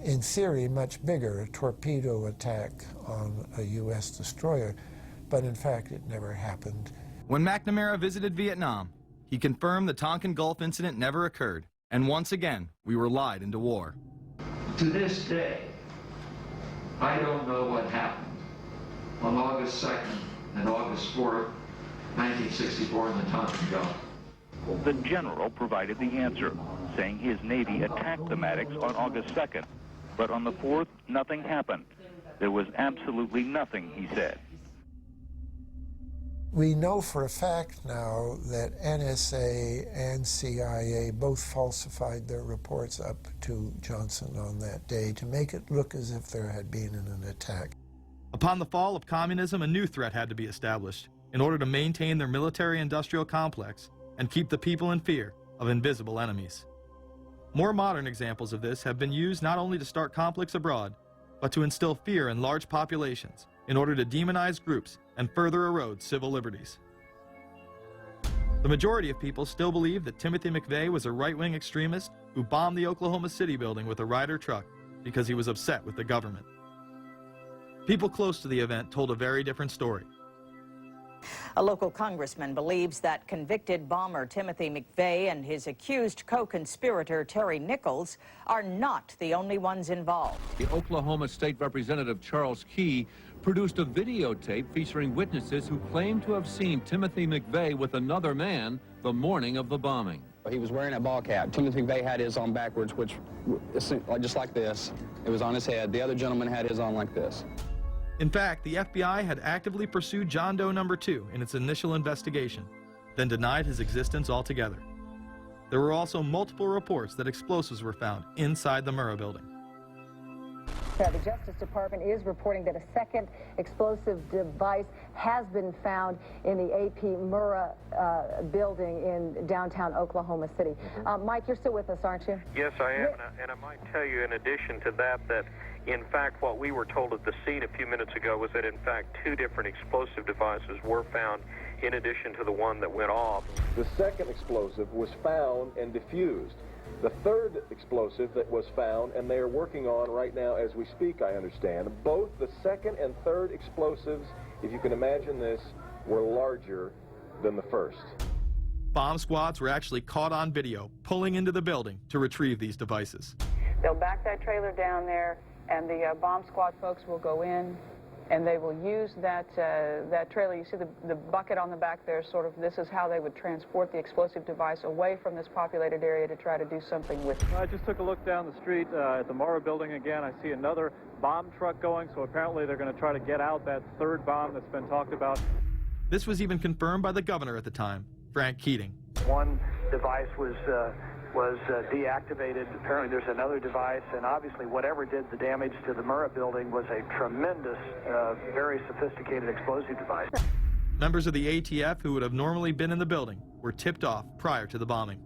in theory, much bigger, a torpedo attack on a U.S. destroyer, but in fact it never happened. When McNamara visited Vietnam, he confirmed the Tonkin Gulf incident never occurred, and once again, we were lied into war. To this day, I don't know what happened on August 2nd and August 4th, 1964 in the Tonkin Gulf. The general provided the answer, saying his Navy attacked the Maddocks on August 2nd. But on the 4th, nothing happened. There was absolutely nothing, he said. We know for a fact now that NSA and CIA both falsified their reports up to Johnson on that day to make it look as if there had been an attack. Upon the fall of communism, a new threat had to be established in order to maintain their military-industrial complex and keep the people in fear of invisible enemies. More modern examples of this have been used not only to start conflicts abroad, but to instill fear in large populations in order to demonize groups and further erode civil liberties. The majority of people still believe that Timothy McVeigh was a right-wing extremist who bombed the Oklahoma City building with a Ryder truck because he was upset with the government. People close to the event told a very different story. A local congressman believes that convicted bomber Timothy McVeigh and his accused co-conspirator Terry Nichols are not the only ones involved. The Oklahoma State Representative Charles Key produced a videotape featuring witnesses who claim to have seen Timothy McVeigh with another man the morning of the bombing. He was wearing a ball cap. Timothy McVeigh had his on backwards, which just like this. It was on his head. The other gentleman had his on like this. In fact, the FBI had actively pursued John Doe No. 2 in its initial investigation, then denied his existence altogether. There were also multiple reports that explosives were found inside the Murrah building. The Justice Department is reporting that a second explosive device has been found in the AP Murrah building in downtown Oklahoma City. Mike, you're still with us, aren't you? Yes, I am, and I might tell you in addition to that, that in fact what we were told at the scene a few minutes ago was that in fact 2 different explosive devices were found in addition to the one that went off. The second explosive was found and diffused. The third explosive that was found, and they are working on right now as we speak, I understand, both the second and third explosives, if you can imagine this, were larger than the first. Bomb squads were actually caught on video pulling into the building to retrieve these devices. They'll back that trailer down there, and the bomb squad folks will go in, and they will use that trailer. You see the bucket on the back there, sort of, this is how they would transport the explosive device away from this populated area to try to do something with it. I just took a look down the street at the Murrah building again. I see another bomb truck going, so apparently they're going to try to get out that third bomb that's been talked about. This was even confirmed by the governor at the time, Frank Keating. One device was deactivated. Apparently there's another device, and obviously whatever did the damage to the Murrah building was a tremendous, very sophisticated explosive device. Members of the ATF who would have normally been in the building were tipped off prior to the bombing.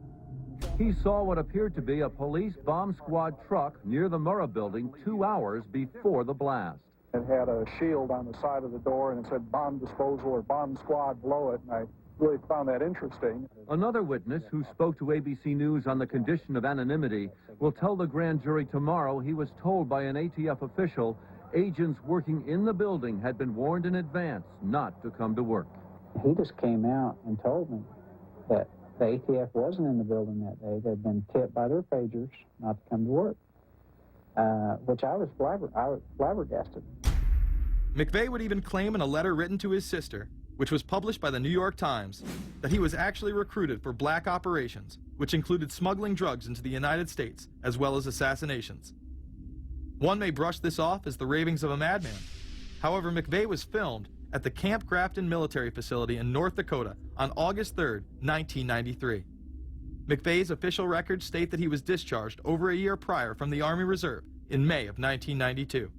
He saw what appeared to be a police bomb squad truck near the Murrah building 2 hours before the blast. It had a shield on the side of the door, and it said bomb disposal or bomb squad below it, and I really found that interesting. Another witness who spoke to ABC News on the condition of anonymity will tell the grand jury tomorrow he was told by an ATF official agents working in the building had been warned in advance not to come to work. He just came out and told me that the ATF wasn't in the building that day. They'd been tipped by their pagers not to come to work, which I was flabbergasted. McVeigh would even claim in a letter written to his sister, which was published by the New York Times, that he was actually recruited for black operations, which included smuggling drugs into the United States, as well as assassinations. One may brush this off as the ravings of a madman. However, McVeigh was filmed at the Camp Grafton military facility in North Dakota on August 3, 1993. McVeigh's official records state that he was discharged over a year prior from the Army Reserve in May of 1992.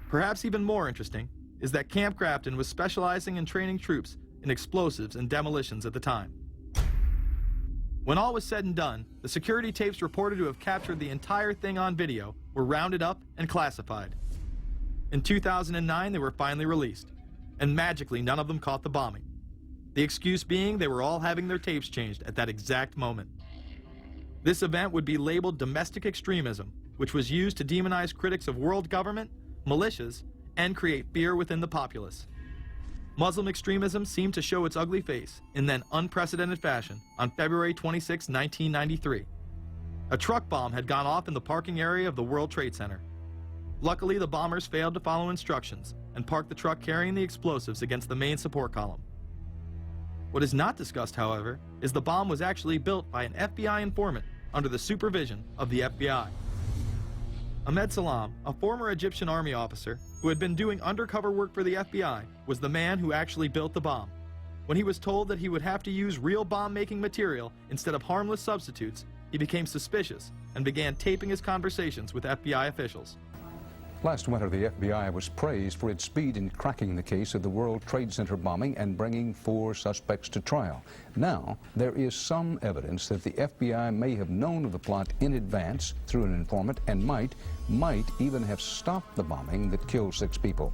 Perhaps even more interesting is that Camp Grafton was specializing in training troops in explosives and demolitions at the time. When all was said and done, the security tapes reported to have captured the entire thing on video were rounded up and classified. In 2009, they were finally released, and magically none of them caught the bombing. The excuse being they were all having their tapes changed at that exact moment. This event would be labeled domestic extremism, which was used to demonize critics of world government, militias, and create fear within the populace. Muslim extremism seemed to show its ugly face in then unprecedented fashion on February 26, 1993. A truck bomb had gone off in the parking area of the World Trade Center. Luckily, the bombers failed to follow instructions and parked the truck carrying the explosives against the main support column. What is not discussed, however, is the bomb was actually built by an FBI informant under the supervision of the FBI. Ahmed Salam, a former Egyptian army officer who had been doing undercover work for the FBI, was the man who actually built the bomb. When he was told that he would have to use real bomb-making material instead of harmless substitutes, he became suspicious and began taping his conversations with FBI officials. Last winter, the FBI was praised for its speed in cracking the case of the World Trade Center bombing and bringing 4 suspects to trial. Now, there is some evidence that the FBI may have known of the plot in advance through an informant and might even have stopped the bombing that killed 6 people.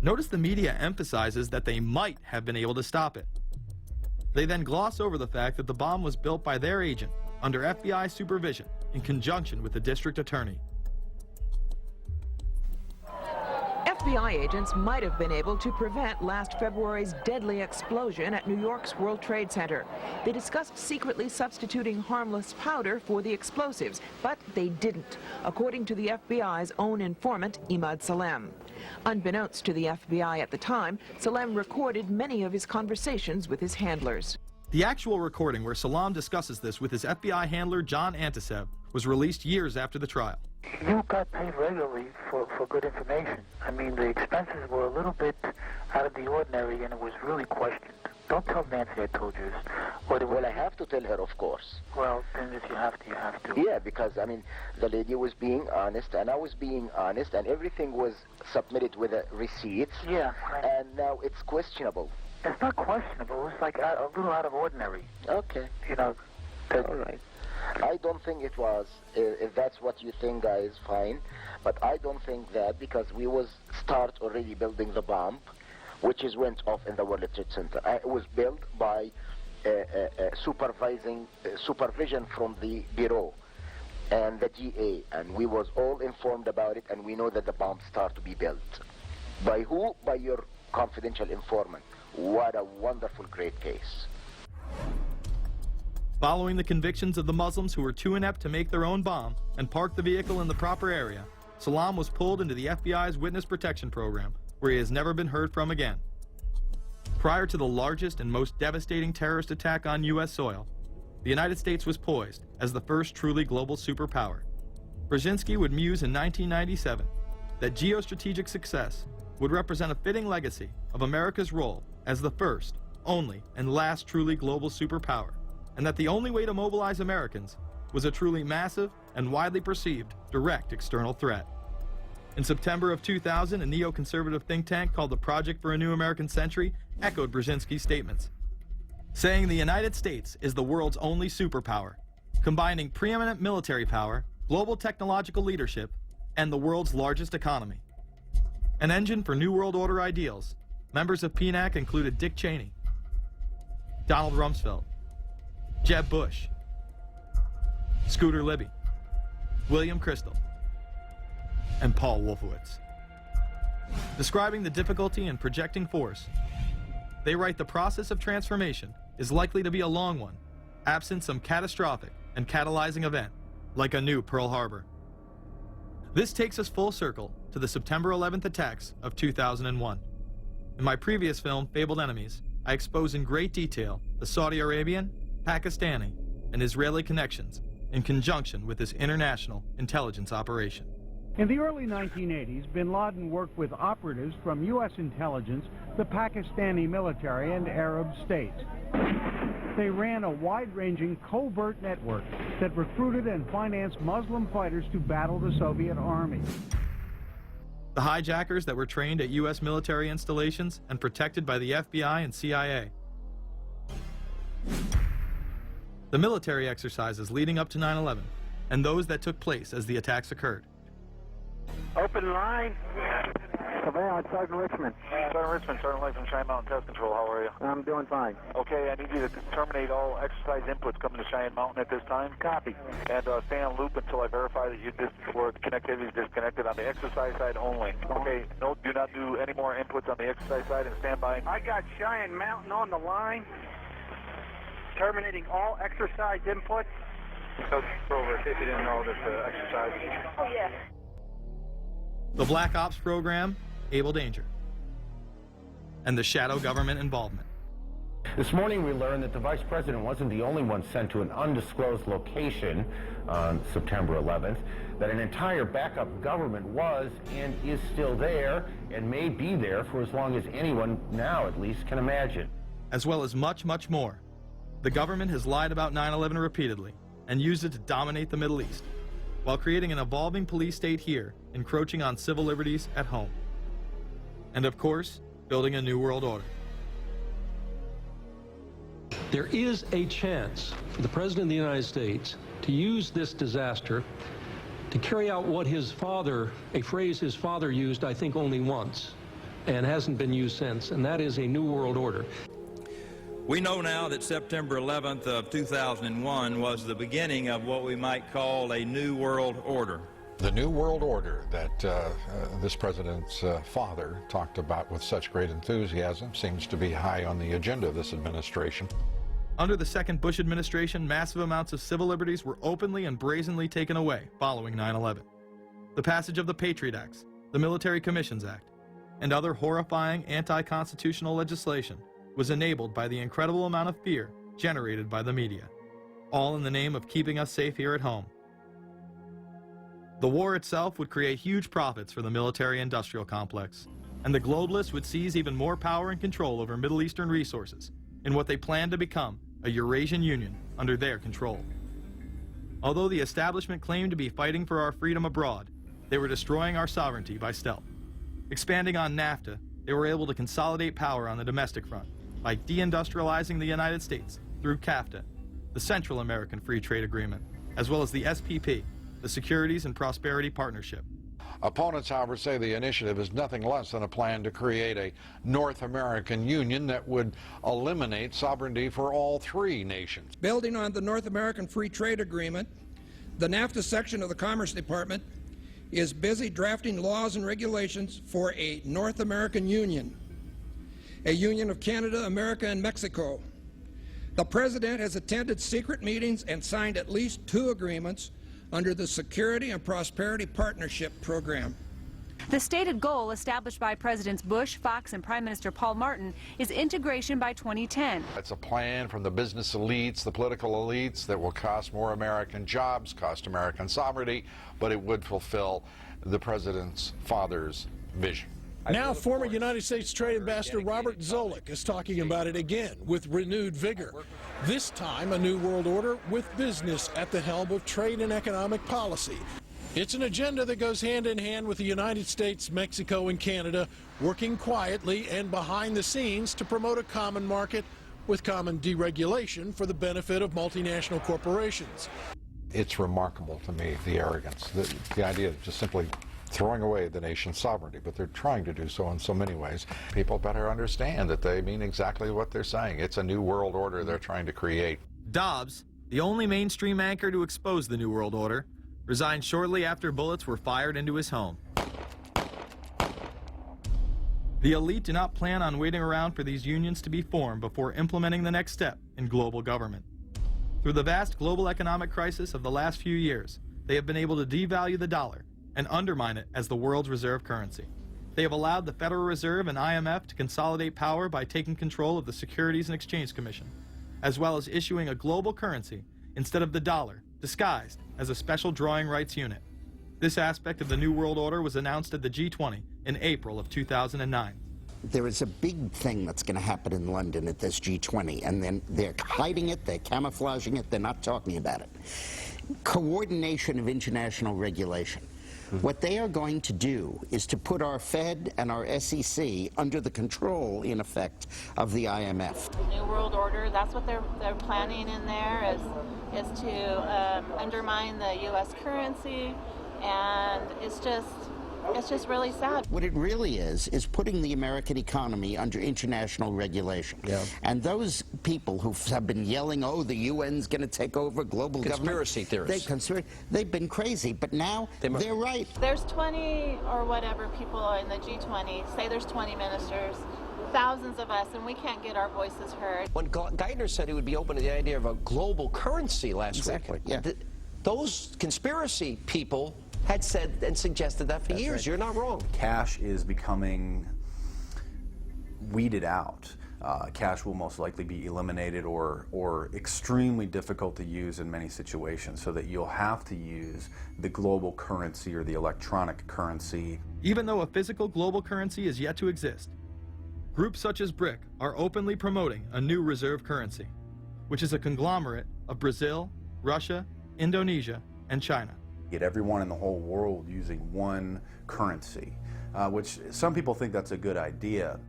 Notice the media emphasizes that they might have been able to stop it. They then gloss over the fact that the bomb was built by their agent under FBI supervision in conjunction with the district attorney. FBI agents might have been able to prevent last February's deadly explosion at New York's World Trade Center. They discussed secretly substituting harmless powder for the explosives, but they didn't, according to the FBI's own informant, Ahmed Salem. Unbeknownst to the FBI at the time, Salem recorded many of his conversations with his handlers. The actual recording where Salam discusses this with his FBI handler, John Antisev, was released years after the trial. You got paid regularly for good information. I mean, the expenses were a little bit out of the ordinary, and it was really questioned. Don't tell Nancy I told you this. Well, I have to tell her, of course. Well, then if you have to, you have to. Yeah, because, I mean, the lady was being honest, and I was being honest, and everything was submitted with receipts. Yeah. And now it's questionable. It's not questionable. It's like a little out of ordinary. Okay. You know. All right. I don't think it was. If that's what you think, guys, fine. But I don't think that, because we was start already building the bomb, which is went off in the World Trade Center. It was built by supervision from the Bureau and the DA, and we was all informed about it, and we know that the bomb start to be built. By who? By your confidential informant. What a wonderful, great case. Following the convictions of the Muslims who were too inept to make their own bomb and park the vehicle in the proper area, Salam was pulled into the FBI's witness protection program, where he has never been heard from again. Prior to the largest and most devastating terrorist attack on U.S. soil, the United States was poised as the first truly global superpower. Brzezinski would muse in 1997 that geostrategic success would represent a fitting legacy of America's role as the first, only, and last truly global superpower, and that the only way to mobilize Americans was a truly massive and widely perceived direct external threat. In September of 2000, a neoconservative think tank called the Project for a New American Century echoed Brzezinski's statements, saying the United States is the world's only superpower, combining preeminent military power, global technological leadership, and the world's largest economy. An engine for New World Order ideals, members of PNAC included Dick Cheney, Donald Rumsfeld, Jeb Bush, Scooter Libby, William Kristol, and Paul Wolfowitz. Describing the difficulty in projecting force, they write the process of transformation is likely to be a long one, absent some catastrophic and catalyzing event, like a new Pearl Harbor. This takes us full circle to the September 11th attacks of 2001. In my previous film, Fabled Enemies, I expose in great detail the Saudi Arabian, Pakistani, and Israeli connections in conjunction with this international intelligence operation. In the early 1980s, bin Laden worked with operatives from U.S. intelligence, the Pakistani military, and Arab states. They ran a wide-ranging covert network that recruited and financed Muslim fighters to battle the Soviet army. The hijackers that were trained at U.S. military installations and protected by the FBI and CIA. The military exercises leading up to 9/11, and those that took place as the attacks occurred. Open line. Savannah, Sergeant Richmond. Sergeant Richmond, Sergeant Light from Cheyenne Mountain Test Control. How are you? I'm doing fine. Okay, I need you to terminate all exercise inputs coming to Cheyenne Mountain at this time. Copy. And stay on loop until I verify that or connectivity is disconnected on the exercise side only. Okay, no, do not do any more inputs on the exercise side and stand by. I got Cheyenne Mountain on the line. Terminating all exercise inputs. So, over, in case you didn't know, this exercise. Oh, yeah. The Black Ops program, Able Danger, and the shadow government involvement. This morning we learned that the Vice President wasn't the only one sent to an undisclosed location on September 11th, that an entire backup government was and is still there and may be there for as long as anyone now at least can imagine. As well as much, much more. The government has lied about 9/11 repeatedly and used it to dominate the Middle East, while creating an evolving police state here, encroaching on civil liberties at home. And of course, building a new world order. There is a chance for the President of the United States to use this disaster to carry out what his father, a phrase his father used, I think, only once, and hasn't been used since, and that is a new world order. We know now that September 11th of 2001 was the beginning of what we might call a new world order. The new world order that this president's father talked about with such great enthusiasm seems to be high on the agenda of this administration. Under the second Bush administration, massive amounts of civil liberties were openly and brazenly taken away following 9/11. The passage of the Patriot Acts, the Military Commissions Act, and other horrifying anti-constitutional legislation was enabled by the incredible amount of fear generated by the media, all in the name of keeping us safe here at home. The war itself would create huge profits for the military-industrial complex, and the globalists would seize even more power and control over Middle Eastern resources in what they planned to become a Eurasian Union under their control. Although the establishment claimed to be fighting for our freedom abroad, they were destroying our sovereignty by stealth. Expanding on NAFTA, they were able to consolidate power on the domestic front by deindustrializing the United States through CAFTA, the Central American Free Trade Agreement, as well as the SPP, the Securities and Prosperity Partnership. Opponents, however, say the initiative is nothing less than a plan to create a North American Union that would eliminate sovereignty for all three nations. Building on the North American Free Trade Agreement, the NAFTA section of the Commerce Department is busy drafting laws and regulations for a North American Union, a union of Canada, America, and Mexico. The President has attended secret meetings and signed at least 2 agreements under the Security and Prosperity Partnership Program. The stated goal established by Presidents Bush, Fox, and Prime Minister Paul Martin is integration by 2010. It's a plan from the business elites, the political elites, that will cost more American jobs, cost American sovereignty, but it would fulfill the President's father's vision. Now, former United States Trade Ambassador Robert Zoellick is talking about it again with renewed vigor. This time, a new world order with business at the helm of trade and economic policy. It's an agenda that goes hand in hand with the United States, Mexico, and Canada, working quietly and behind the scenes to promote a common market with common deregulation for the benefit of multinational corporations. It's remarkable to me, the arrogance, the idea of just simply throwing away the nation's sovereignty, but they're trying to do so in so many ways. People better understand that they mean exactly what they're saying. It's a new world order they're trying to create. Dobbs, the only mainstream anchor to expose the New World Order, resigned shortly after bullets were fired into his home. The elite do not plan on waiting around for these unions to be formed before implementing the next step in global government. Through the vast global economic crisis of the last few years, they have been able to devalue the dollar and undermine it as the world's reserve currency. They have allowed the Federal Reserve and IMF to consolidate power by taking control of the Securities and Exchange Commission, as well as issuing a global currency instead of the dollar, disguised as a special drawing rights unit. This aspect of the New World Order was announced at the G20 in April of 2009. There is a big thing that's going to happen in London at this G20, and then they're hiding it, they're camouflaging it, they're not talking about it. Coordination of international regulation. What they are going to do is to put our Fed and our SEC under the control, in effect, of the IMF. The New World Order, that's what they're planning in there, is to undermine the U.S. currency, and it's just really sad. What it really is putting the American economy under international regulation. Yeah. And those people who have been yelling, oh, the UN's going to take over global conspiracy government. Theorists. They've been crazy, but now they're right. There's 20 or whatever people in the G20, say there's 20 ministers, thousands of us, and we can't get our voices heard. When Geithner said he would be open to the idea of a global currency last week, yeah. Those conspiracy people had said and suggested that for years. Right. You're not wrong. Cash is becoming weeded out. Cash will most likely be eliminated or extremely difficult to use in many situations, so that you'll have to use the global currency or the electronic currency. Even though a physical global currency is yet to exist, groups such as BRIC are openly promoting a new reserve currency, which is a conglomerate of Brazil, Russia, Indonesia, and China. Get everyone in the whole world using one currency, which some people think that's a good idea.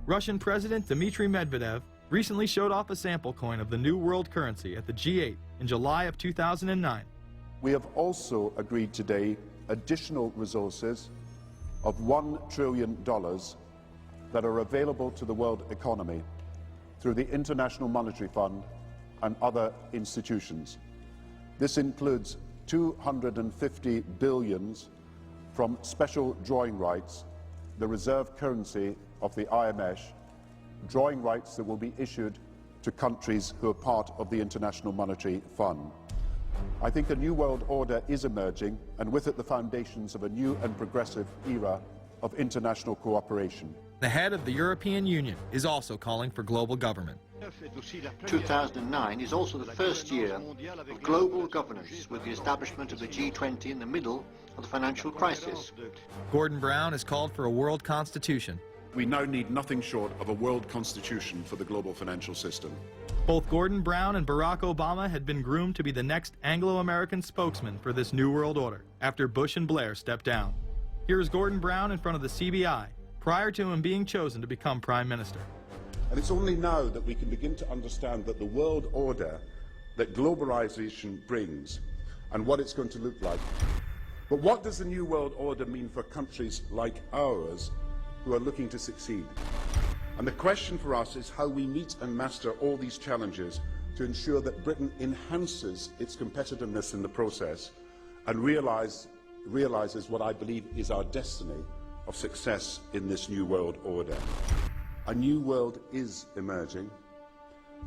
Russian President Dmitry Medvedev recently showed off a sample coin of the new world currency at the G8 in July of 2009. We have also agreed today additional resources of $1 trillion that are available to the world economy through the International Monetary Fund and other institutions. This includes 250 billion from special drawing rights, the reserve currency of the IMF, drawing rights that will be issued to countries who are part of the International Monetary Fund. I think a new world order is emerging, and with it the foundations of a new and progressive era of international cooperation. The head of the European Union is also calling for global government. 2009 is also the first year of global governance, with the establishment of the G20 in the middle of the financial crisis. Gordon Brown has called for a world constitution. We now need nothing short of a world constitution for the global financial system. Both Gordon Brown and Barack Obama had been groomed to be the next Anglo-American spokesman for this new world order after Bush and Blair stepped down. Here is Gordon Brown in front of the CBI prior to him being chosen to become Prime Minister. And it's only now that we can begin to understand that the world order that globalization brings and what it's going to look like. But what does the new world order mean for countries like ours who are looking to succeed? And the question for us is how we meet and master all these challenges to ensure that Britain enhances its competitiveness in the process and realizes what I believe is our destiny of success in this new world order. A new world is emerging.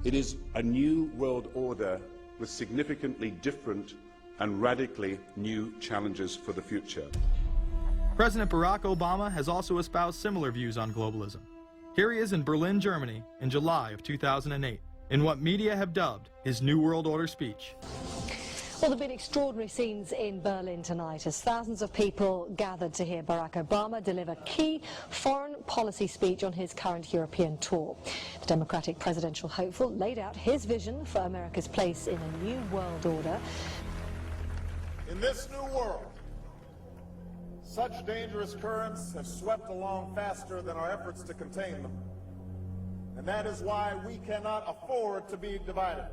It is a new world order with significantly different and radically new challenges for the future. President Barack Obama has also espoused similar views on globalism. Here he is in Berlin, Germany, in July of 2008, in what media have dubbed his New World Order speech. Well, there have been extraordinary scenes in Berlin tonight as thousands of people gathered to hear Barack Obama deliver key foreign policy speech on his current European tour. The Democratic presidential hopeful laid out his vision for America's place in a new world order. In this new world, such dangerous currents have swept along faster than our efforts to contain them. And that is why we cannot afford to be divided.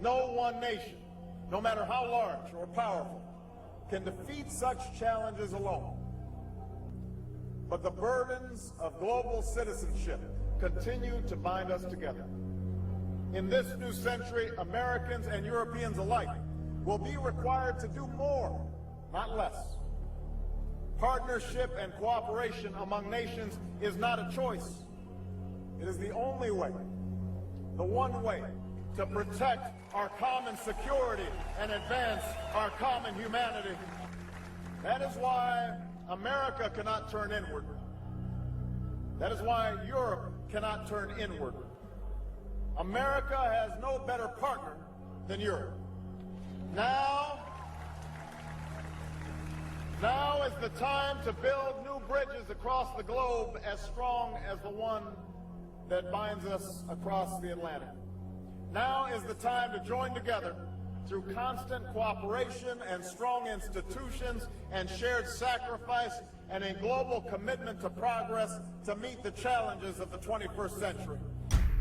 No one nation, no matter how large or powerful, can defeat such challenges alone. But the burdens of global citizenship continue to bind us together. In this new century, Americans and Europeans alike will be required to do more, not less. Partnership and cooperation among nations is not a choice. It is the only way, the one way, to protect our common security and advance our common humanity. That is why America cannot turn inward. That is why Europe cannot turn inward. America has no better partner than Europe. Now is the time to build new bridges across the globe as strong as the one that binds us across the Atlantic. Now is the time to join together through constant cooperation and strong institutions and shared sacrifice and a global commitment to progress to meet the challenges of the 21st century.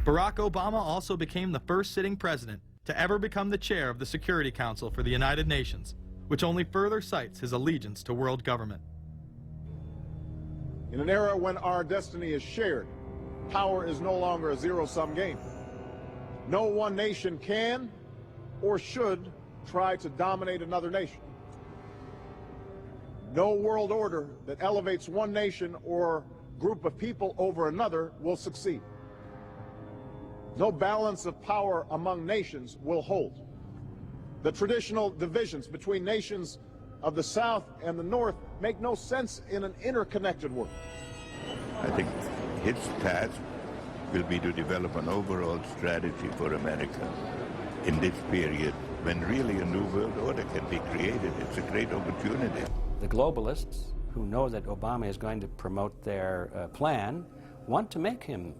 Barack Obama also became the first sitting president to ever become the chair of the Security Council for the United Nations, which only further cites his allegiance to world government. In an era when our destiny is shared, power is no longer a zero-sum game. No one nation can or should try to dominate another nation. No world order that elevates one nation or group of people over another will succeed. No balance of power among nations will hold. The traditional divisions between nations of the South and the North make no sense in an interconnected world. I think his task will be to develop an overall strategy for America in this period when really a new world order can be created. It's a great opportunity. The globalists, who know that Obama is going to promote their plan, want to make him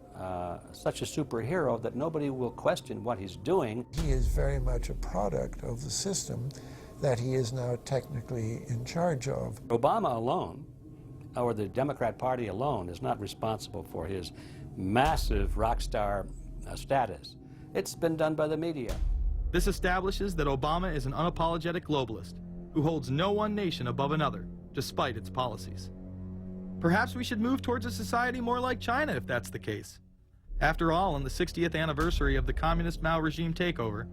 such a superhero that nobody will question what he's doing. He is very much a product of the system that he is now technically in charge of. Obama alone, or the Democrat Party alone, is not responsible for his massive rock star status. It's been done by the media. This establishes that Obama is an unapologetic globalist who holds no one nation above another, despite its policies. Perhaps we should move towards a society more like China if that's the case. After all, on the 60th anniversary of the communist Mao regime takeover,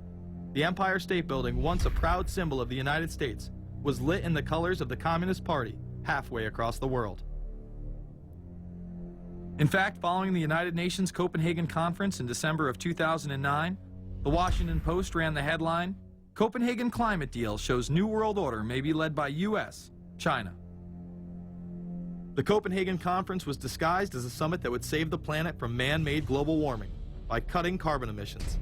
the Empire State Building, once a proud symbol of the United States, was lit in the colors of the Communist Party halfway across the world. In fact, following the United Nations Copenhagen Conference in December of 2009, the Washington Post ran the headline, "Copenhagen Climate Deal Shows New World Order May Be Led by US, China." The Copenhagen Conference was disguised as a summit that would save the planet from man-made global warming by cutting carbon emissions.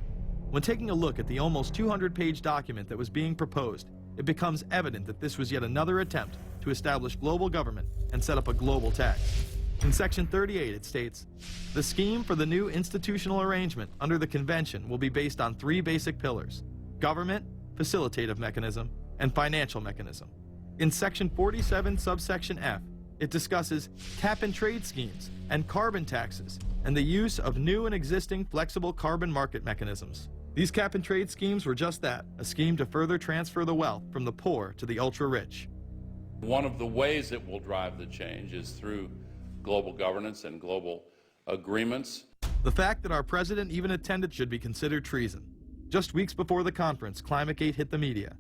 When taking a look at the almost 200-page document that was being proposed, it becomes evident that this was yet another attempt to establish global government and set up a global tax. In Section 38, it states, "The scheme for the new institutional arrangement under the Convention will be based on 3 basic pillars: government, facilitative mechanism, and financial mechanism." In Section 47, subsection F, it discusses cap-and-trade schemes and carbon taxes and the use of new and existing flexible carbon market mechanisms. These cap-and-trade schemes were just that, a scheme to further transfer the wealth from the poor to the ultra-rich. One of the ways it will drive the change is through global governance and global agreements. The fact that our president even attended should be considered treason. Just weeks before the conference, ClimateGate hit the media.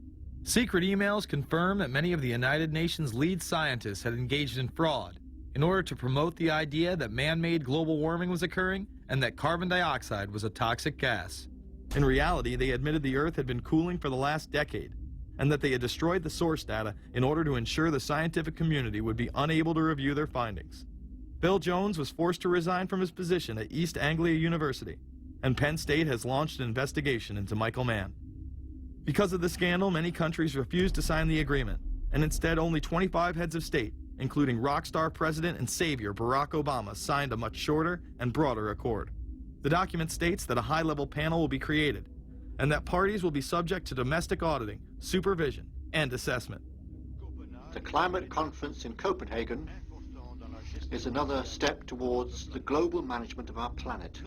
Secret emails confirm that many of the United Nations lead scientists had engaged in fraud in order to promote the idea that man-made global warming was occurring and that carbon dioxide was a toxic gas. In reality, they admitted the Earth had been cooling for the last decade and that they had destroyed the source data in order to ensure the scientific community would be unable to review their findings. Bill Jones was forced to resign from his position at East Anglia University, and Penn State has launched an investigation into Michael Mann. Because of the scandal, many countries refused to sign the agreement, and instead only 25 heads of state, including rock star president and savior Barack Obama, signed a much shorter and broader accord. The document states that a high-level panel will be created, and that parties will be subject to domestic auditing, supervision, and assessment. The climate conference in Copenhagen is another step towards the global management of our planet.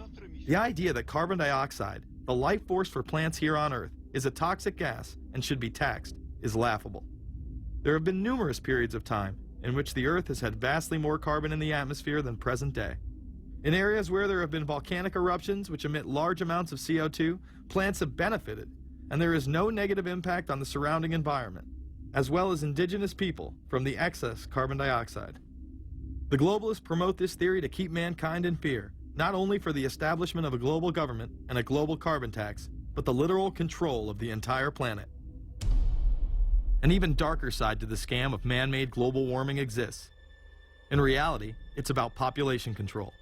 The idea that carbon dioxide, the life force for plants here on Earth, is a toxic gas and should be taxed is laughable. There have been numerous periods of time in which the Earth has had vastly more carbon in the atmosphere than present day. In areas where there have been volcanic eruptions which emit large amounts of CO2, plants have benefited, and there is no negative impact on the surrounding environment, as well as indigenous people, from the excess carbon dioxide. The globalists promote this theory to keep mankind in fear, not only for the establishment of a global government and a global carbon tax, but the literal control of the entire planet. An even darker side to the scam of man-made global warming exists. In reality, it's about population control.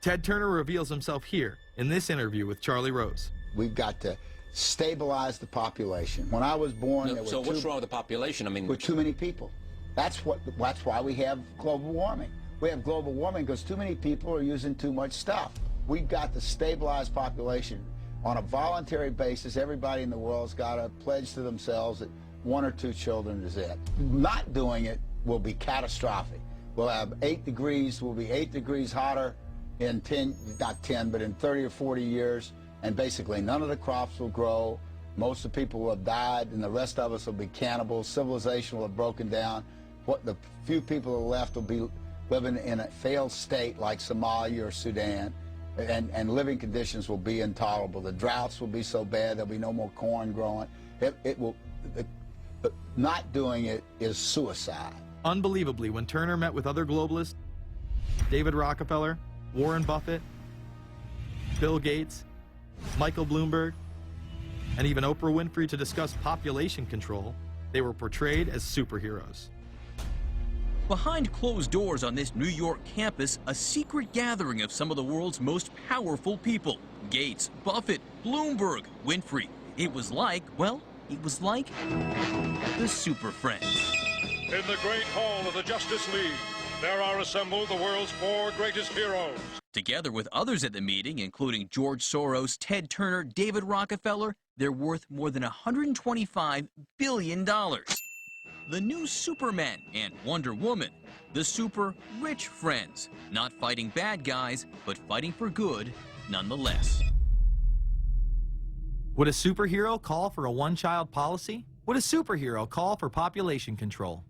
Ted Turner reveals himself here in this interview with Charlie Rose. We've got to stabilize the population. When I was born, there were what's wrong with the population? I mean, with too many people. That's why we have global warming. We have global warming because too many people are using too much stuff. We've got to stabilize population on a voluntary basis. Everybody in the world's got to pledge to themselves that 1 or 2 children is it. Not doing it will be catastrophic. We'll have 8 degrees, we'll be 8 degrees hotter in 30 or 40 years, and basically none of the crops will grow. Most of the people will have died, and the rest of us will be cannibals. Civilization will have broken down. What the few people who are left will be living in a failed state like Somalia or Sudan, and living conditions will be intolerable. The droughts will be so bad there'll be no more corn growing. Not doing it is suicide. Unbelievably, when Turner met with other globalists, David Rockefeller, Warren Buffett, Bill Gates, Michael Bloomberg, and even Oprah Winfrey to discuss population control, they were portrayed as superheroes. Behind closed doors on this New York campus, a secret gathering of some of the world's most powerful people. Gates, Buffett, Bloomberg, Winfrey. It was like, well, it was like the Super Friends. In the great hall of the Justice League, there are assembled the world's 4 greatest heroes. Together with others at the meeting, including George Soros, Ted Turner, David Rockefeller, they're worth more than $125 billion. The new Superman and Wonder Woman, the super rich friends, not fighting bad guys, but fighting for good nonetheless. Would a superhero call for a one-child policy? Would a superhero call for population control?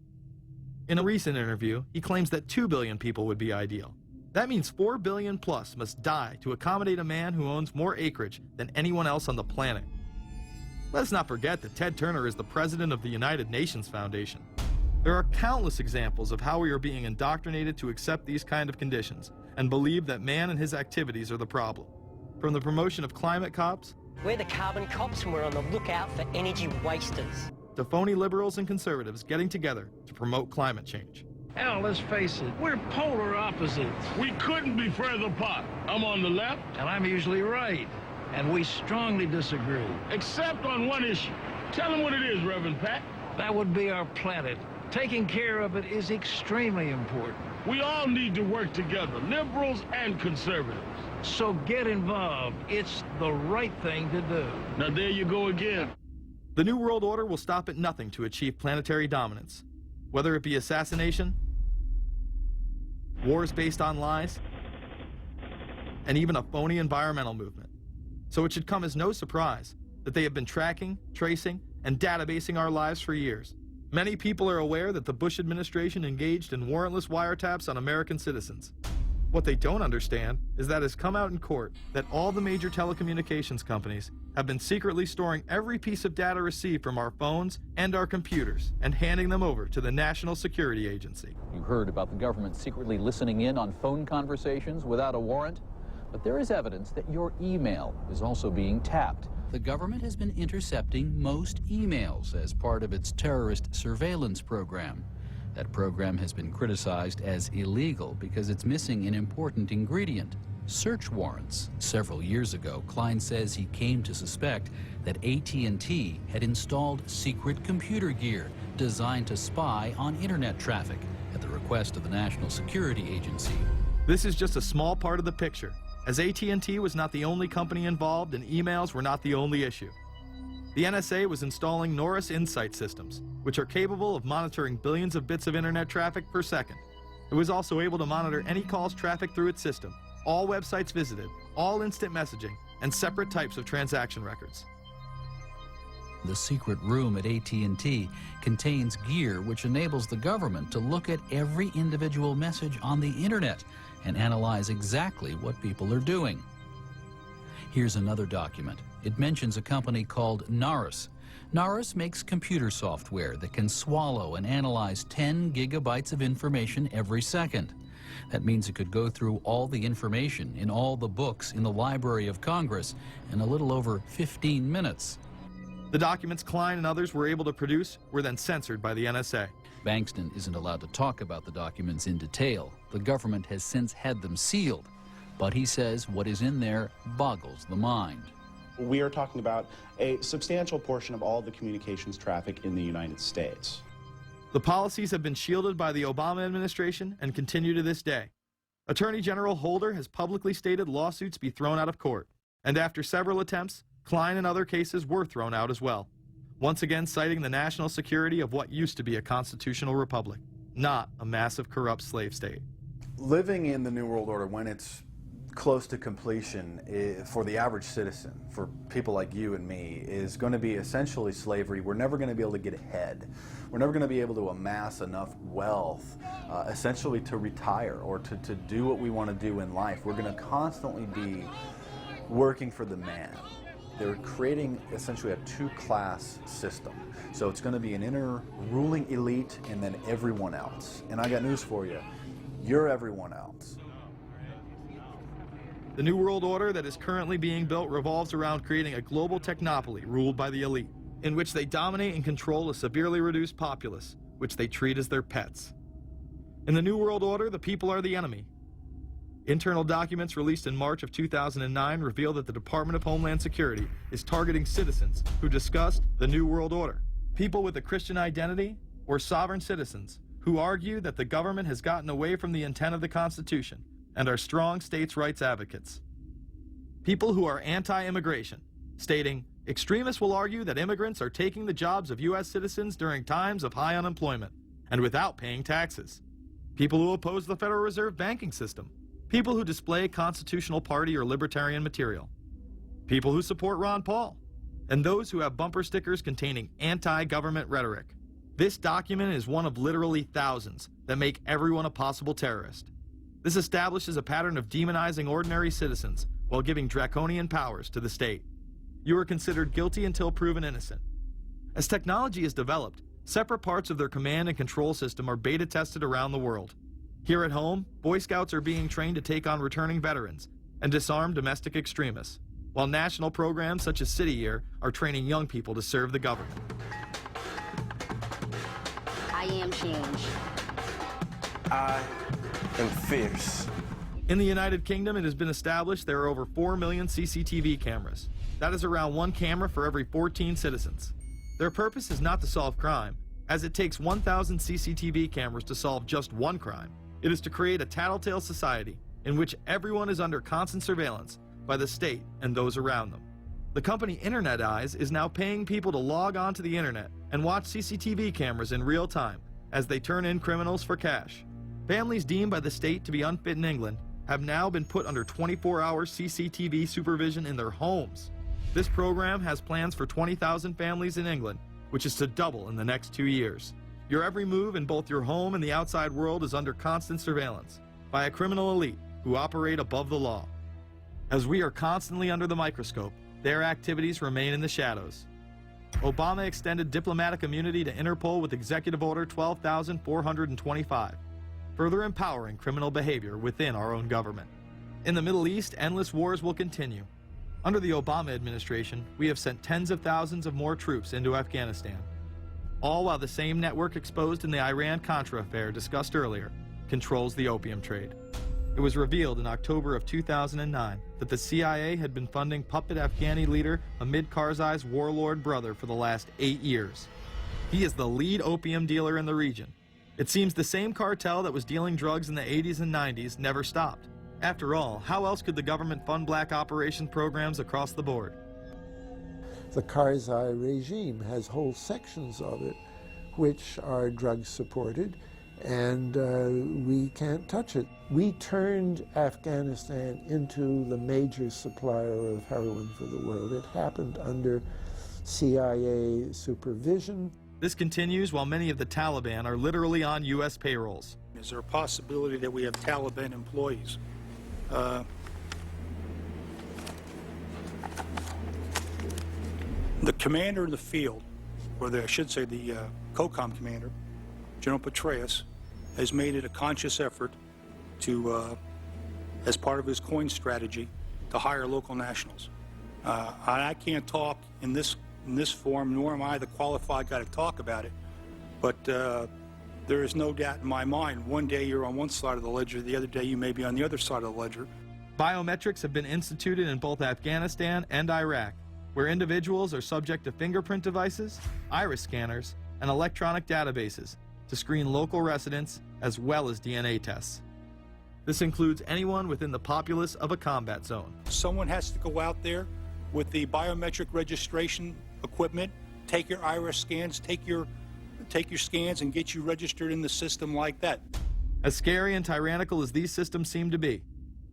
In a recent interview, he claims that 2 billion people would be ideal. That means 4 billion plus must die to accommodate a man who owns more acreage than anyone else on the planet. Let us not forget that Ted Turner is the president of the United Nations Foundation. There are countless examples of how we are being indoctrinated to accept these kind of conditions and believe that man and his activities are the problem. From the promotion of climate cops, we're the carbon cops and we're on the lookout for energy wasters, to phony liberals and conservatives getting together to promote climate change. Hell, let's face it, we're polar opposites. We couldn't be further apart. I'm on the left, and I'm usually right. And we strongly disagree. except on one issue. Tell them what it is, Reverend Pat. That would be our planet. Taking care of it is extremely important. We all need to work together, liberals and conservatives. So get involved. It's the right thing to do. Now there you go again. The New World Order will stop at nothing to achieve planetary dominance, whether it be assassination, wars based on lies, and even a phony environmental movement. So it should come as no surprise that they have been tracking, tracing, and databasing our lives for years. Many people are aware that the Bush administration engaged in warrantless wiretaps on American citizens. What they don't understand is that it's come out in court that all the major telecommunications companies have been secretly storing every piece of data received from our phones and our computers and handing them over to the National Security Agency. You heard about the government secretly listening in on phone conversations without a warrant, but there is evidence that your email is also being tapped. The government has been intercepting most emails as part of its terrorist surveillance program. That program has been criticized as illegal because it's missing an important ingredient: search warrants. Several years ago, Klein says he came to suspect that AT&T had installed secret computer gear designed to spy on internet traffic at the request of the National Security Agency. This is just a small part of the picture, as AT&T was not the only company involved and emails were not the only issue. The NSA was installing Norris Insight systems, which are capable of monitoring billions of bits of internet traffic per second. It was also able to monitor any calls trafficked through its system, all websites visited, all instant messaging, and separate types of transaction records. The secret room at AT&T contains gear which enables the government to look at every individual message on the internet and analyze exactly what people are doing. Here's another document. It mentions a company called Norris. Norris makes computer software that can swallow and analyze 10 gigabytes of information every second. That means it could go through all the information in all the books in the Library of Congress in a little over 15 minutes. The documents Klein and others were able to produce were then censored by the NSA. Bankston isn't allowed to talk about the documents in detail. The government has since had them sealed. But he says what is in there boggles the mind. We are talking about a substantial portion of all the communications traffic in the United States. The policies have been shielded by the Obama administration and continue to this day. Attorney General Holder has publicly stated lawsuits be thrown out of court, and after several attempts, Klein and other cases were thrown out as well, once again citing the national security of what used to be a constitutional republic, not a massive corrupt slave state. Living in the New World Order, when it's close to completion, for the average citizen, for people like you and me, is going to be essentially slavery. We're never going to be able to get ahead. We're never going to be able to amass enough wealth, essentially to retire or to do what we want to do in life. We're going to constantly be working for the man. They're creating essentially a two-class system. So it's going to be an inner ruling elite and then everyone else. And I got news for you. You're everyone else. The New World Order that is currently being built revolves around creating a global technopoly ruled by the elite, in which they dominate and control a severely reduced populace, which they treat as their pets. In the New World Order, the people are the enemy. Internal documents released in March of 2009 reveal that the Department of Homeland Security is targeting citizens who discussed the New World Order, people with a Christian identity or sovereign citizens who argue that the government has gotten away from the intent of the Constitution and are strong states' rights advocates. People who are anti-immigration, stating, extremists will argue that immigrants are taking the jobs of U.S. citizens during times of high unemployment and without paying taxes. People who oppose the Federal Reserve banking system. People who display constitutional party or libertarian material. People who support Ron Paul. And those who have bumper stickers containing anti-government rhetoric. This document is one of literally thousands that make everyone a possible terrorist. This establishes a pattern of demonizing ordinary citizens while giving draconian powers to the state. You are considered guilty until proven innocent. As technology is developed, separate parts of their command and control system are beta tested around the world. Here at home, Boy Scouts are being trained to take on returning veterans and disarm domestic extremists, while national programs such as City Year are training young people to serve the government. I am change. I am fierce. In the United Kingdom, it has been established there are over 4 million CCTV cameras. That is around 1 camera for every 14 citizens. Their purpose is not to solve crime, as it takes 1,000 CCTV cameras to solve just one crime. It is to create a tattletale society in which everyone is under constant surveillance by the state and those around them. The company Internet Eyes is now paying people to log on to the internet and watch CCTV cameras in real time as they turn in criminals for cash. Families deemed by the state to be unfit in England have now been put under 24-hour CCTV supervision in their homes. This program has plans for 20,000 families in England, which is to double in the next 2 years. Your every move in both your home and the outside world is under constant surveillance by a criminal elite who operate above the law. As we are constantly under the microscope, their activities remain in the shadows. Obama extended diplomatic immunity to Interpol with Executive Order 12,425, further empowering criminal behavior within our own government. In the Middle East, endless wars will continue. Under the Obama administration, we have sent tens of thousands of more troops into Afghanistan, all while the same network exposed in the Iran-Contra affair discussed earlier controls the opium trade. It was revealed in October of 2009 that the CIA had been funding puppet Afghani leader Hamid Karzai's warlord brother for the last 8 years. He is the lead opium dealer in the region. It seems the same cartel that was dealing drugs in the 80s and 90s never stopped. After all, how else could the government fund black operation programs across the board? The Karzai regime has whole sections of it which are drug supported, and we can't touch it. We turned Afghanistan into the major supplier of heroin for the world. It happened under CIA supervision. This continues while many of the Taliban are literally on U.S. payrolls. Is there a possibility that we have Taliban employees? The commander in the field, or I should say the COCOM commander, General Petraeus, has made it a conscious effort to, as part of his coin strategy, to hire local nationals. I can't talk in this forum, nor am I the qualified guy to talk about it, but there is no doubt in my mind, one day you're on one side of the ledger, the other day you may be on the other side of the ledger. Biometrics have been instituted in both Afghanistan and Iraq, where individuals are subject to fingerprint devices, iris scanners, and electronic databases to screen local residents as well as DNA tests. This includes anyone within the populace of a combat zone. Someone has to go out there with the biometric registration equipment, take your iris scans, take your scans and get you registered in the system like that. As scary and tyrannical as these systems seem to be,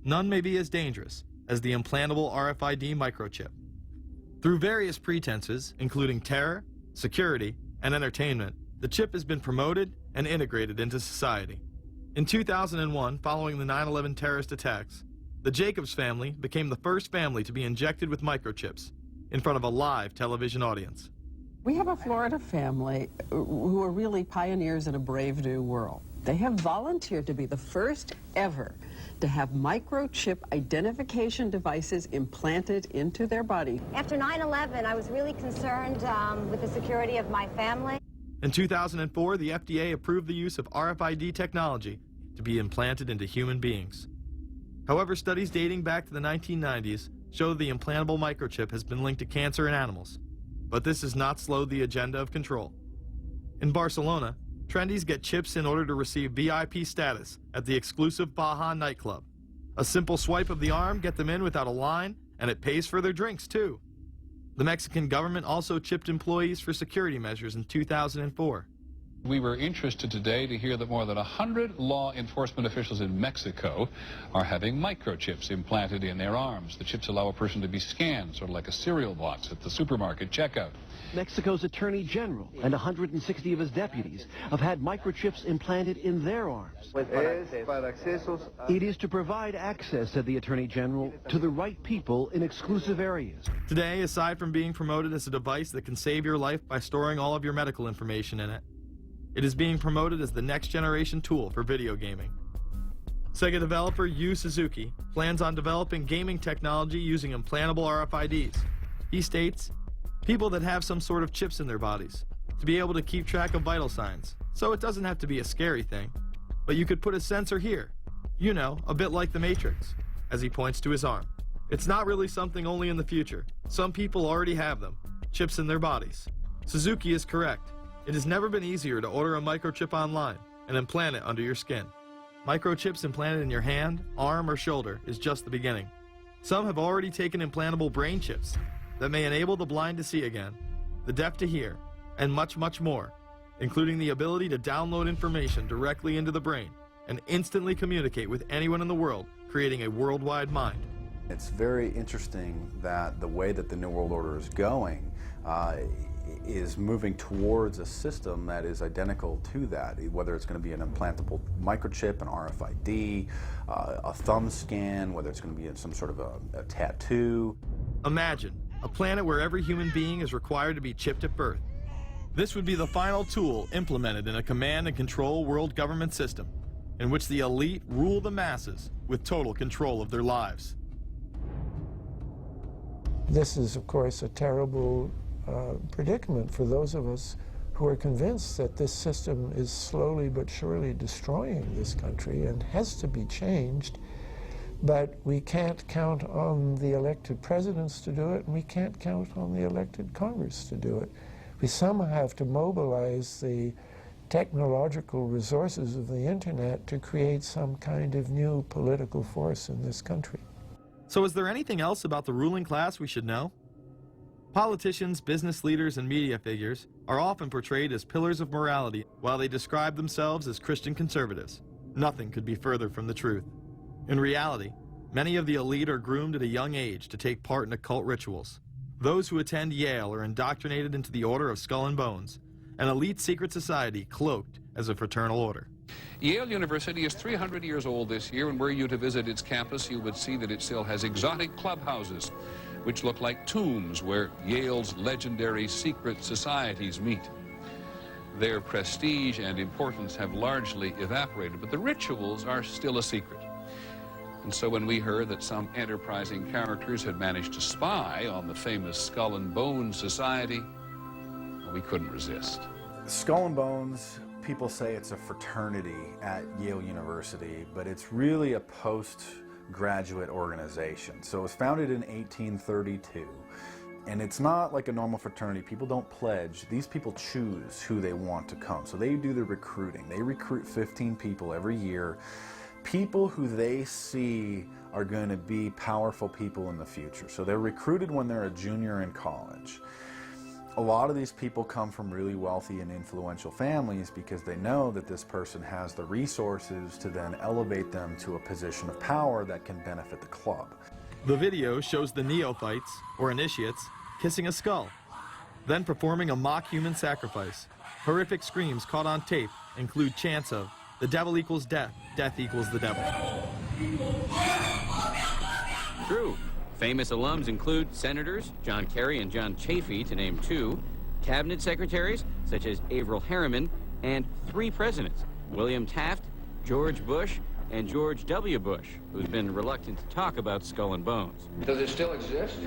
none may be as dangerous as the implantable RFID microchip. Through various pretenses, including terror, security, and entertainment, the chip has been promoted and integrated into society. In 2001, following the 9/11 terrorist attacks, the Jacobs family became the first family to be injected with microchips in front of a live television audience. We have a Florida family who are really pioneers in a brave new world. They have volunteered to be the first ever to have microchip identification devices implanted into their body. After 9/11, I was really concerned with the security of my family. In 2004, the FDA approved the use of RFID technology to be implanted into human beings. However, studies dating back to the 1990s show the implantable microchip has been linked to cancer in animals, but this has not slowed the agenda of control. In Barcelona, trendies get chips in order to receive VIP status at the exclusive Baja nightclub. A simple swipe of the arm gets them in without a line, and it pays for their drinks too. The Mexican government also chipped employees for security measures in 2004. We were interested today to hear that more than 100 law enforcement officials in Mexico are having microchips implanted in their arms. The chips allow a person to be scanned, sort of like a cereal box at the supermarket checkout. Mexico's Attorney General and 160 of his deputies have had microchips implanted in their arms. It is to provide access, said the Attorney General, to the right people in exclusive areas. Today, aside from being promoted as a device that can save your life by storing all of your medical information in it, it is being promoted as the next generation tool for video gaming. Sega developer Yu Suzuki plans on developing gaming technology using implantable RFIDs. He states, people that have some sort of chips in their bodies, to be able to keep track of vital signs, so it doesn't have to be a scary thing. But you could put a sensor here, you know, a bit like the Matrix, as he points to his arm. It's not really something only in the future. Some people already have them, chips in their bodies. Suzuki is correct. It has never been easier to order a microchip online and implant it under your skin. Microchips implanted in your hand, arm, or shoulder is just the beginning. Some have already taken implantable brain chips that may enable the blind to see again, the deaf to hear, and much, much more, including the ability to download information directly into the brain and instantly communicate with anyone in the world, creating a worldwide mind. It's very interesting that the way that the New World Order is going is moving towards a system that is identical to that, whether it's going to be an implantable microchip, an RFID, a thumb scan, whether it's going to be some sort of a tattoo. Imagine a planet where every human being is required to be chipped at birth. This would be the final tool implemented in a command and control world government system in which the elite rule the masses with total control of their lives. This is, of course, a terrible predicament for those of us who are convinced that this system is slowly but surely destroying this country and has to be changed. But we can't count on the elected presidents to do it, and we can't count on the elected Congress to do it. We somehow have to mobilize the technological resources of the internet to create some kind of new political force in this country. So is there anything else about the ruling class we should know? Politicians, business leaders, and media figures are often portrayed as pillars of morality while they describe themselves as Christian conservatives. Nothing could be further from the truth. In reality, many of the elite are groomed at a young age to take part in occult rituals. Those who attend Yale are indoctrinated into the Order of Skull and Bones, an elite secret society cloaked as a fraternal order. Yale University is 300 years old this year, and were you to visit its campus, you would see that it still has exotic clubhouses, which look like tombs where Yale's legendary secret societies meet. Their prestige and importance have largely evaporated, but the rituals are still a secret. And so when we heard that some enterprising characters had managed to spy on the famous Skull and Bones Society, we couldn't resist. Skull and Bones, people say it's a fraternity at Yale University, but it's really a postgraduate organization. So it was founded in 1832. And it's not like a normal fraternity. People don't pledge. These people choose who they want to come. So they do the recruiting. They recruit 15 people every year, people who they see are going to be powerful people in the future. So they're recruited when they're a junior in college. A lot of these people come from really wealthy and influential families because they know that this person has the resources to then elevate them to a position of power that can benefit the club. The video shows the neophytes, or initiates, kissing a skull, then performing a mock human sacrifice. Horrific screams caught on tape include chants of, "The devil equals death, death equals the devil." True. Famous alums include Senators John Kerry and John Chafee, to name two, cabinet secretaries such as Averell Harriman, and 3 presidents, William Taft, George Bush, and George W. Bush, who's been reluctant to talk about Skull and Bones. Does it still exist?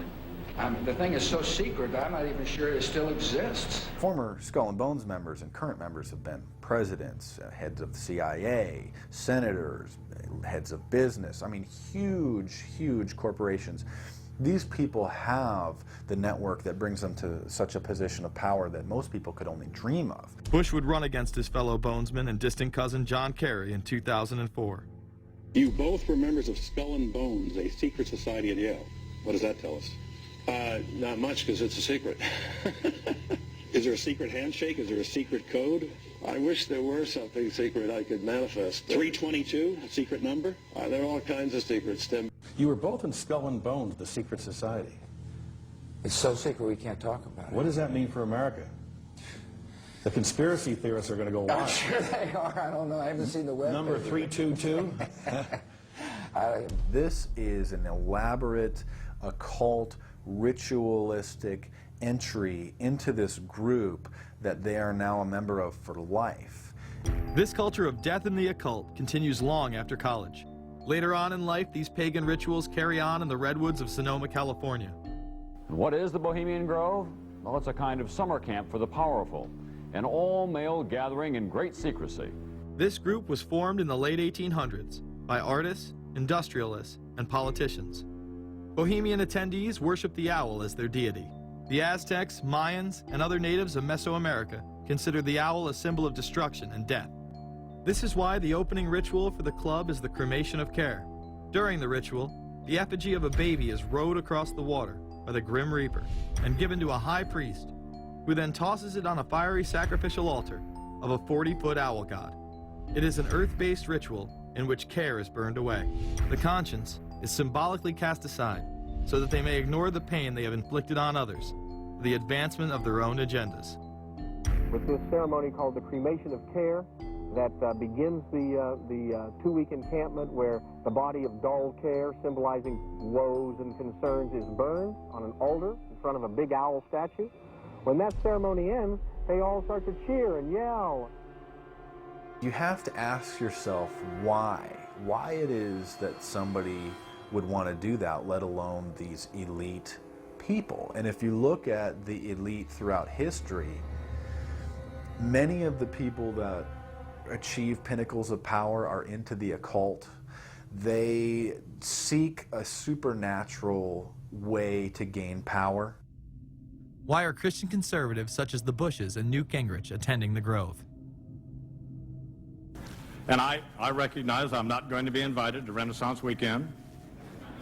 The thing is so secret, I'm not even sure it still exists. Former Skull and Bones members and current members have been presidents, heads of the CIA, senators, heads of business. I mean, huge, huge corporations. These people have the network that brings them to such a position of power that most people could only dream of. Bush would run against his fellow Bonesman and distant cousin John Kerry in 2004. You both were members of Skull and Bones, a secret society at Yale. What does that tell us? Not much, because it's a secret. Is there a secret handshake? Is there a secret code? I wish there were something secret I could manifest. 322, a secret number? There are all kinds of secrets, Tim. You were both in Skull and Bones, the secret society. It's so secret we can't talk about it. What does that mean for America? The conspiracy theorists are going to go wild. I'm sure they are. I don't know. I haven't seen the web. Number 322? This is an elaborate, occult, ritualistic entry into this group that they are now a member of for life. This culture of death and the occult continues long after college. Later on in life, these pagan rituals carry on in the redwoods of Sonoma, California. What is the Bohemian Grove? Well, it's a kind of summer camp for the powerful, an all-male gathering in great secrecy. This group was formed in the late 1800s by artists, industrialists, and politicians. Bohemian attendees worship the owl as their deity. The Aztecs, Mayans, and other natives of Mesoamerica considered the owl a symbol of destruction and death. This is why the opening ritual for the club is the cremation of care. During the ritual, the effigy of a baby is rowed across the water by the Grim Reaper and given to a high priest, who then tosses it on a fiery sacrificial altar of a 40-foot owl god. It is an earth-based ritual in which care is burned away. The conscience is symbolically cast aside so that they may ignore the pain they have inflicted on others for the advancement of their own agendas. With this ceremony called the cremation of care, that begins the 2-week encampment where the body of dull care, symbolizing woes and concerns, is burned on an altar in front of a big owl statue. When that ceremony ends, they all start to cheer and yell. You have to ask yourself why it is that somebody would want to do that, let alone these elite people. And if you look at the elite throughout history, many of the people that achieve pinnacles of power are into the occult. They seek a supernatural way to gain power. Why are Christian conservatives such as the Bushes and Newt Gingrich attending the Grove? And I recognize I'm not going to be invited to Renaissance Weekend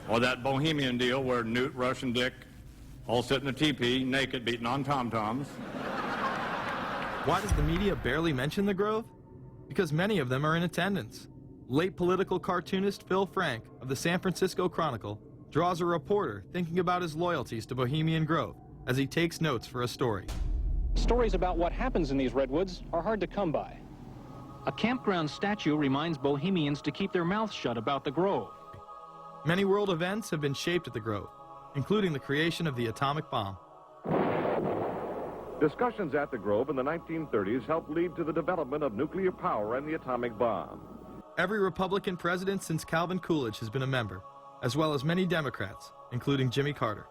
or that Bohemian deal where Newt, Rush, and Dick all sit in a teepee naked beating on tom-toms. Why does the media barely mention the Grove? Because many of them are in attendance. Late political cartoonist Phil Frank of the San Francisco Chronicle draws a reporter thinking about his loyalties to Bohemian Grove as he takes notes for a story. Stories about what happens in these redwoods are hard to come by. A campground statue reminds Bohemians to keep their mouths shut about the Grove. Many world events have been shaped at the Grove, including the creation of the atomic bomb. Discussions at the Grove in the 1930s helped lead to the development of nuclear power and the atomic bomb. Every Republican president since Calvin Coolidge has been a member, as well as many Democrats, including Jimmy Carter.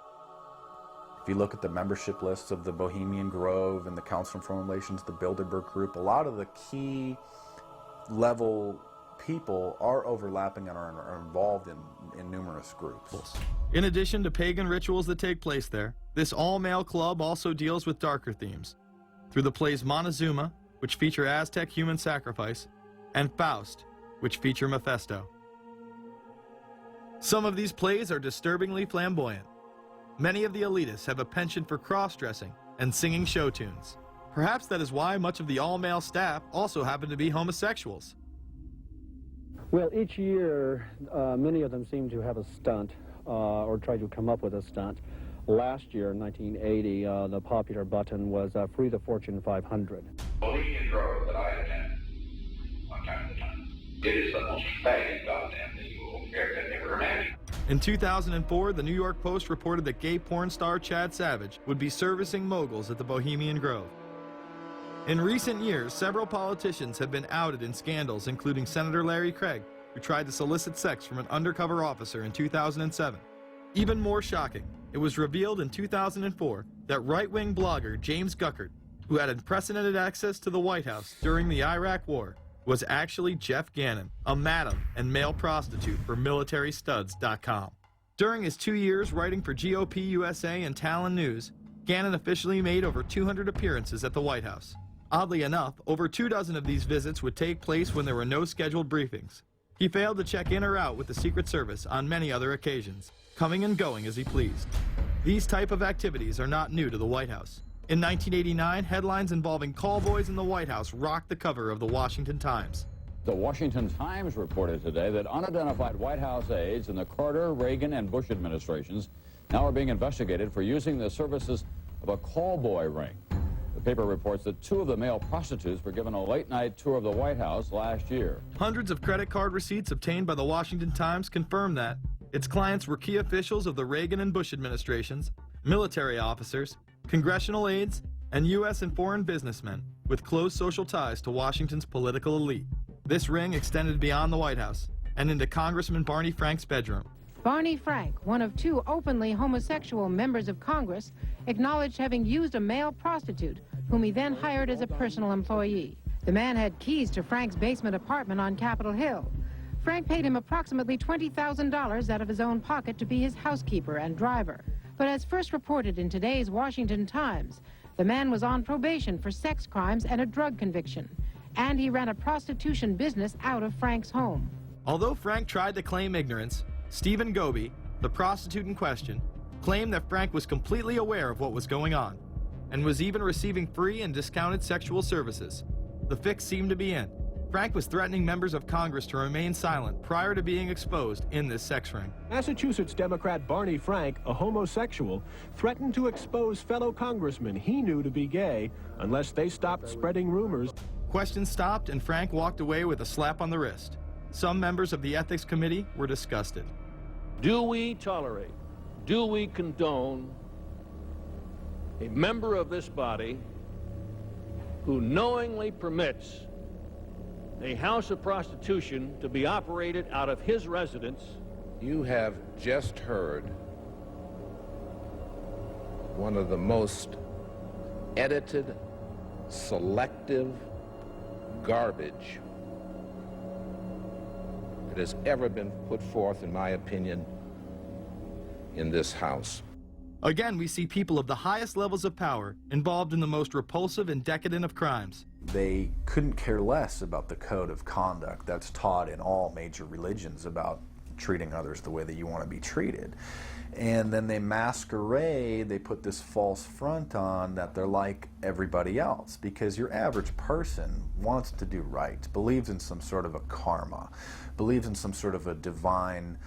If you look at the membership lists of the Bohemian Grove and the Council on Foreign Relations, the Bilderberg Group, a lot of the key level people are overlapping and are involved in numerous groups. In addition to pagan rituals that take place there, this all-male club also deals with darker themes through the plays Montezuma, which feature Aztec human sacrifice, and Faust, which feature Mephisto. Some of these plays are disturbingly flamboyant. Many of the elitists have a penchant for cross-dressing and singing show tunes. Perhaps that is why much of the all-male staff also happen to be homosexuals. Well, each year, many of them seem to have a stunt or try to come up with a stunt. Last year, in 1980, the popular button was Free the Fortune 500. Bohemian Grove that I attend one time at a time. It is the most faggot goddamn thing you will ever imagine. In 2004, the New York Post reported that gay porn star Chad Savage would be servicing moguls at the Bohemian Grove. In recent years, several politicians have been outed in scandals, including Senator Larry Craig, who tried to solicit sex from an undercover officer in 2007. Even more shocking, it was revealed in 2004 that right-wing blogger James Guckert, who had unprecedented access to the White House during the Iraq War, was actually Jeff Gannon, a madam and male prostitute for militarystuds.com. During his 2 years writing for GOP USA and Talon News, Gannon officially made over 200 appearances at the White House. Oddly enough, over 24 of these visits would take place when there were no scheduled briefings. He failed to check in or out with the Secret Service on many other occasions, coming and going as he pleased. These type of activities are not new to the White House. In 1989, headlines involving callboys in the White House rocked the cover of the Washington Times. The Washington Times reported today that unidentified White House aides in the Carter, Reagan, and Bush administrations now are being investigated for using the services of a callboy ring. The paper reports that 2 of the male prostitutes were given a late-night tour of the White House last year. Hundreds of credit card receipts obtained by the Washington Times confirm that its clients were key officials of the Reagan and Bush administrations, military officers, congressional aides, and U.S. and foreign businessmen with close social ties to Washington's political elite. This ring extended beyond the White House and into Congressman Barney Frank's bedroom. Barney Frank, one of 2 openly homosexual members of Congress, acknowledged having used a male prostitute, whom he then hired as a personal employee. The man had keys to Frank's basement apartment on Capitol Hill. Frank paid him approximately $20,000 out of his own pocket to be his housekeeper and driver. But as first reported in today's Washington Times, the man was on probation for sex crimes and a drug conviction, and he ran a prostitution business out of Frank's home. Although Frank tried to claim ignorance, Stephen Goby, the prostitute in question, claimed that Frank was completely aware of what was going on and was even receiving free and discounted sexual services. The fix seemed to be in. Frank was threatening members of Congress to remain silent prior to being exposed in this sex ring. Massachusetts Democrat Barney Frank, a homosexual, threatened to expose fellow congressmen he knew to be gay unless they stopped spreading rumors. Questions stopped and Frank walked away with a slap on the wrist. Some members of the Ethics Committee were disgusted. Do we tolerate, do we condone a member of this body who knowingly permits a house of prostitution to be operated out of his residence? You have just heard one of the most edited, selective garbage that has ever been put forth, in my opinion, in this House. Again, we see people of the highest levels of power involved in the most repulsive and decadent of crimes. They couldn't care less about the code of conduct that's taught in all major religions about treating others the way that you want to be treated. And then they masquerade, they put this false front on that they're like everybody else, because your average person wants to do right, believes in some sort of a karma, believes in some sort of a divine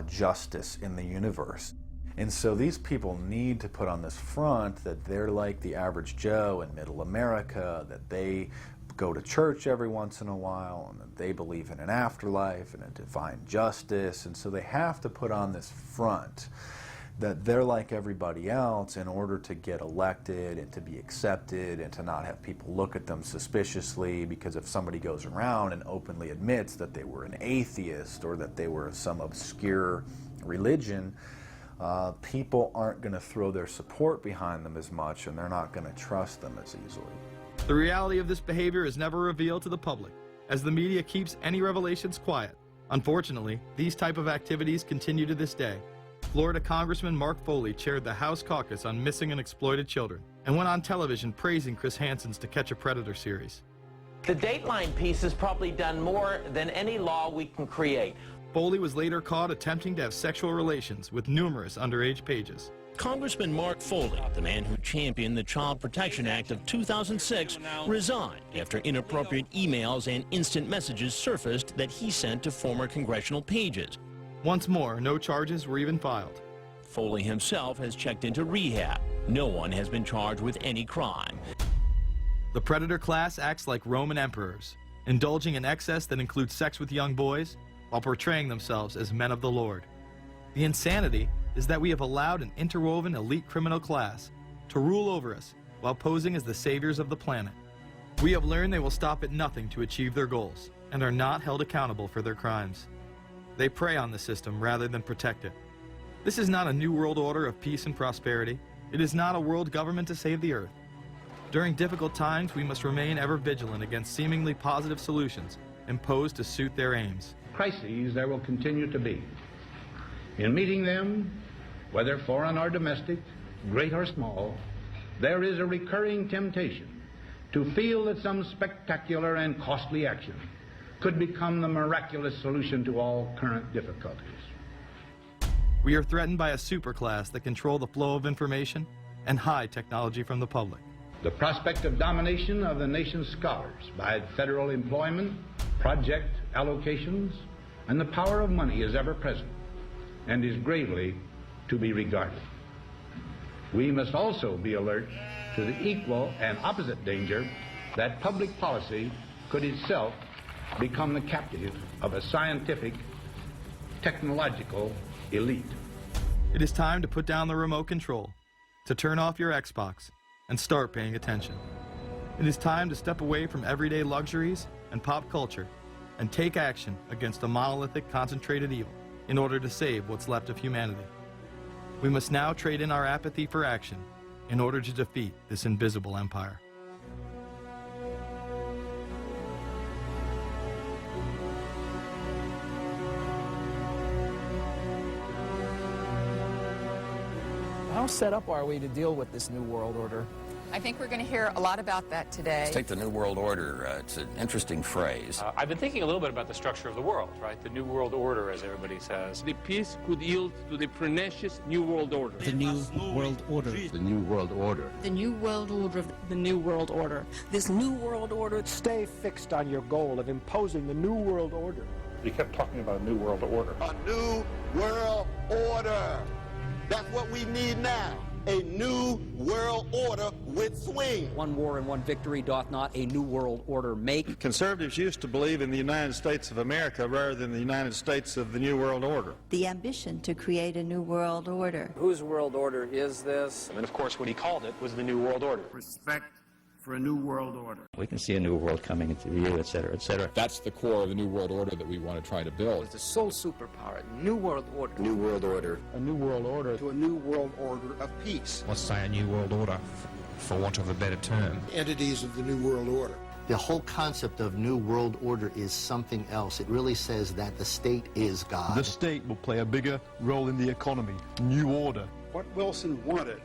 justice in the universe. And so these people need to put on this front that they're like the average Joe in middle America, that they go to church every once in a while, and that they believe in an afterlife and a divine justice. And so they have to put on this front that they're like everybody else in order to get elected and to be accepted and to not have people look at them suspiciously, because if somebody goes around and openly admits that they were an atheist or that they were some obscure religion, people aren't going to throw their support behind them as much, and they're not going to trust them as easily. The reality of this behavior is never revealed to the public, as the media keeps any revelations quiet. Unfortunately, these type of activities continue to this day. Florida Congressman Mark Foley chaired the House caucus on missing and exploited children and went on television praising Chris Hansen's To Catch a Predator series. The Dateline piece has probably done more than any law we can create. Foley was later caught attempting to have sexual relations with numerous underage pages. Congressman Mark Foley, the man who championed the Child Protection Act of 2006, resigned after inappropriate emails and instant messages surfaced that he sent to former congressional pages. Once more, no charges were even filed. Foley himself has checked into rehab. No one has been charged with any crime. The predator class acts like Roman emperors, indulging in excess that includes sex with young boys while portraying themselves as men of the Lord. The insanity is that we have allowed an interwoven elite criminal class to rule over us while posing as the saviors of the planet. We have learned they will stop at nothing to achieve their goals and are not held accountable for their crimes. They prey on the system rather than protect it. This is not a new world order of peace and prosperity. It is not a world government to save the earth. During difficult times, we must remain ever vigilant against seemingly positive solutions imposed to suit their aims. Crises there will continue to be. In meeting them, whether foreign or domestic, great or small, there is a recurring temptation to feel that some spectacular and costly action could become the miraculous solution to all current difficulties. We are threatened by a superclass that control the flow of information and hide technology from the public. The prospect of domination of the nation's scholars by federal employment, project allocations, and the power of money is ever present and is gravely to be regarded. We must also be alert to the equal and opposite danger that public policy could itself become the captive of a scientific, technological elite. It is time to put down the remote control, to turn off your Xbox, and start paying attention. It is time to step away from everyday luxuries and pop culture and take action against a monolithic, concentrated evil in order to save what's left of humanity. We must now trade in our apathy for action in order to defeat this invisible empire. How set up are we to deal with this new world order? I think we're going to hear a lot about that today. Let's take the New World Order. It's an interesting phrase. I've been thinking a little bit about the structure of the world, right? The New World Order, as everybody says. The peace could yield to the pernicious New World Order. The New World Order. The New World Order. The New World Order. The New World Order. This New World Order. Stay fixed on your goal of imposing the New World Order. You kept talking about a New World Order. A New World Order. That's what we need now. A new world order with swing. One war and one victory doth not a new world order make. Conservatives used to believe in the United States of America rather than the United States of the New World Order. The ambition to create a new world order. Whose world order is this? And of course what he called it was the New World Order. Respect for a new world order. We can see a new world coming into view, et cetera, et cetera. That's the core of the New World Order that we want to try to build. It's the sole superpower, New World Order. New World Order. A new world order. To a new world order of peace. Let's say a new world order, for want of a better term. Entities of the new world order. The whole concept of New World Order is something else. It really says that the state is God. The state will play a bigger role in the economy. New order. What Wilson wanted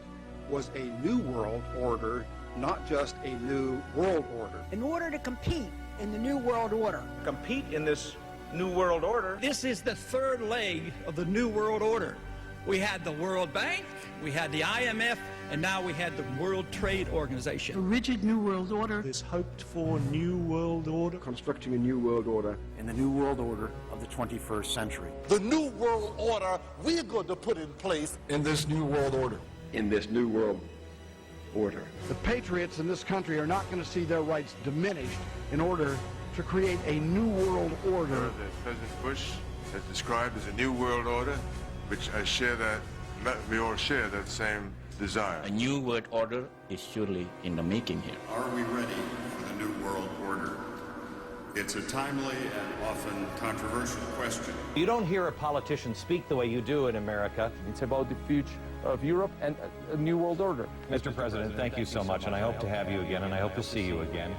was a new world order, not just a new world order. In order to compete in the New World Order. Compete in this New World Order. This is the third leg of the New World Order. We had the World Bank, we had the IMF, and now we had the World Trade Organization. A rigid New World Order. This hoped-for New World Order. Constructing a new world order. In the New World Order of the 21st century. The new world order we're going to put in place in this New World Order. In this new world order. The patriots in this country are not going to see their rights diminished in order to create a new world order. That President Bush has described as a new world order, which I share that, we all share that same desire. A new world order is surely in the making here. Are we ready for the new world order? It's a timely and often controversial question. You don't hear a politician speak the way you do in America. It's about the future of Europe and a new world order. Mr. President, thank you so much, and I hope to have you again, and I hope to see you again.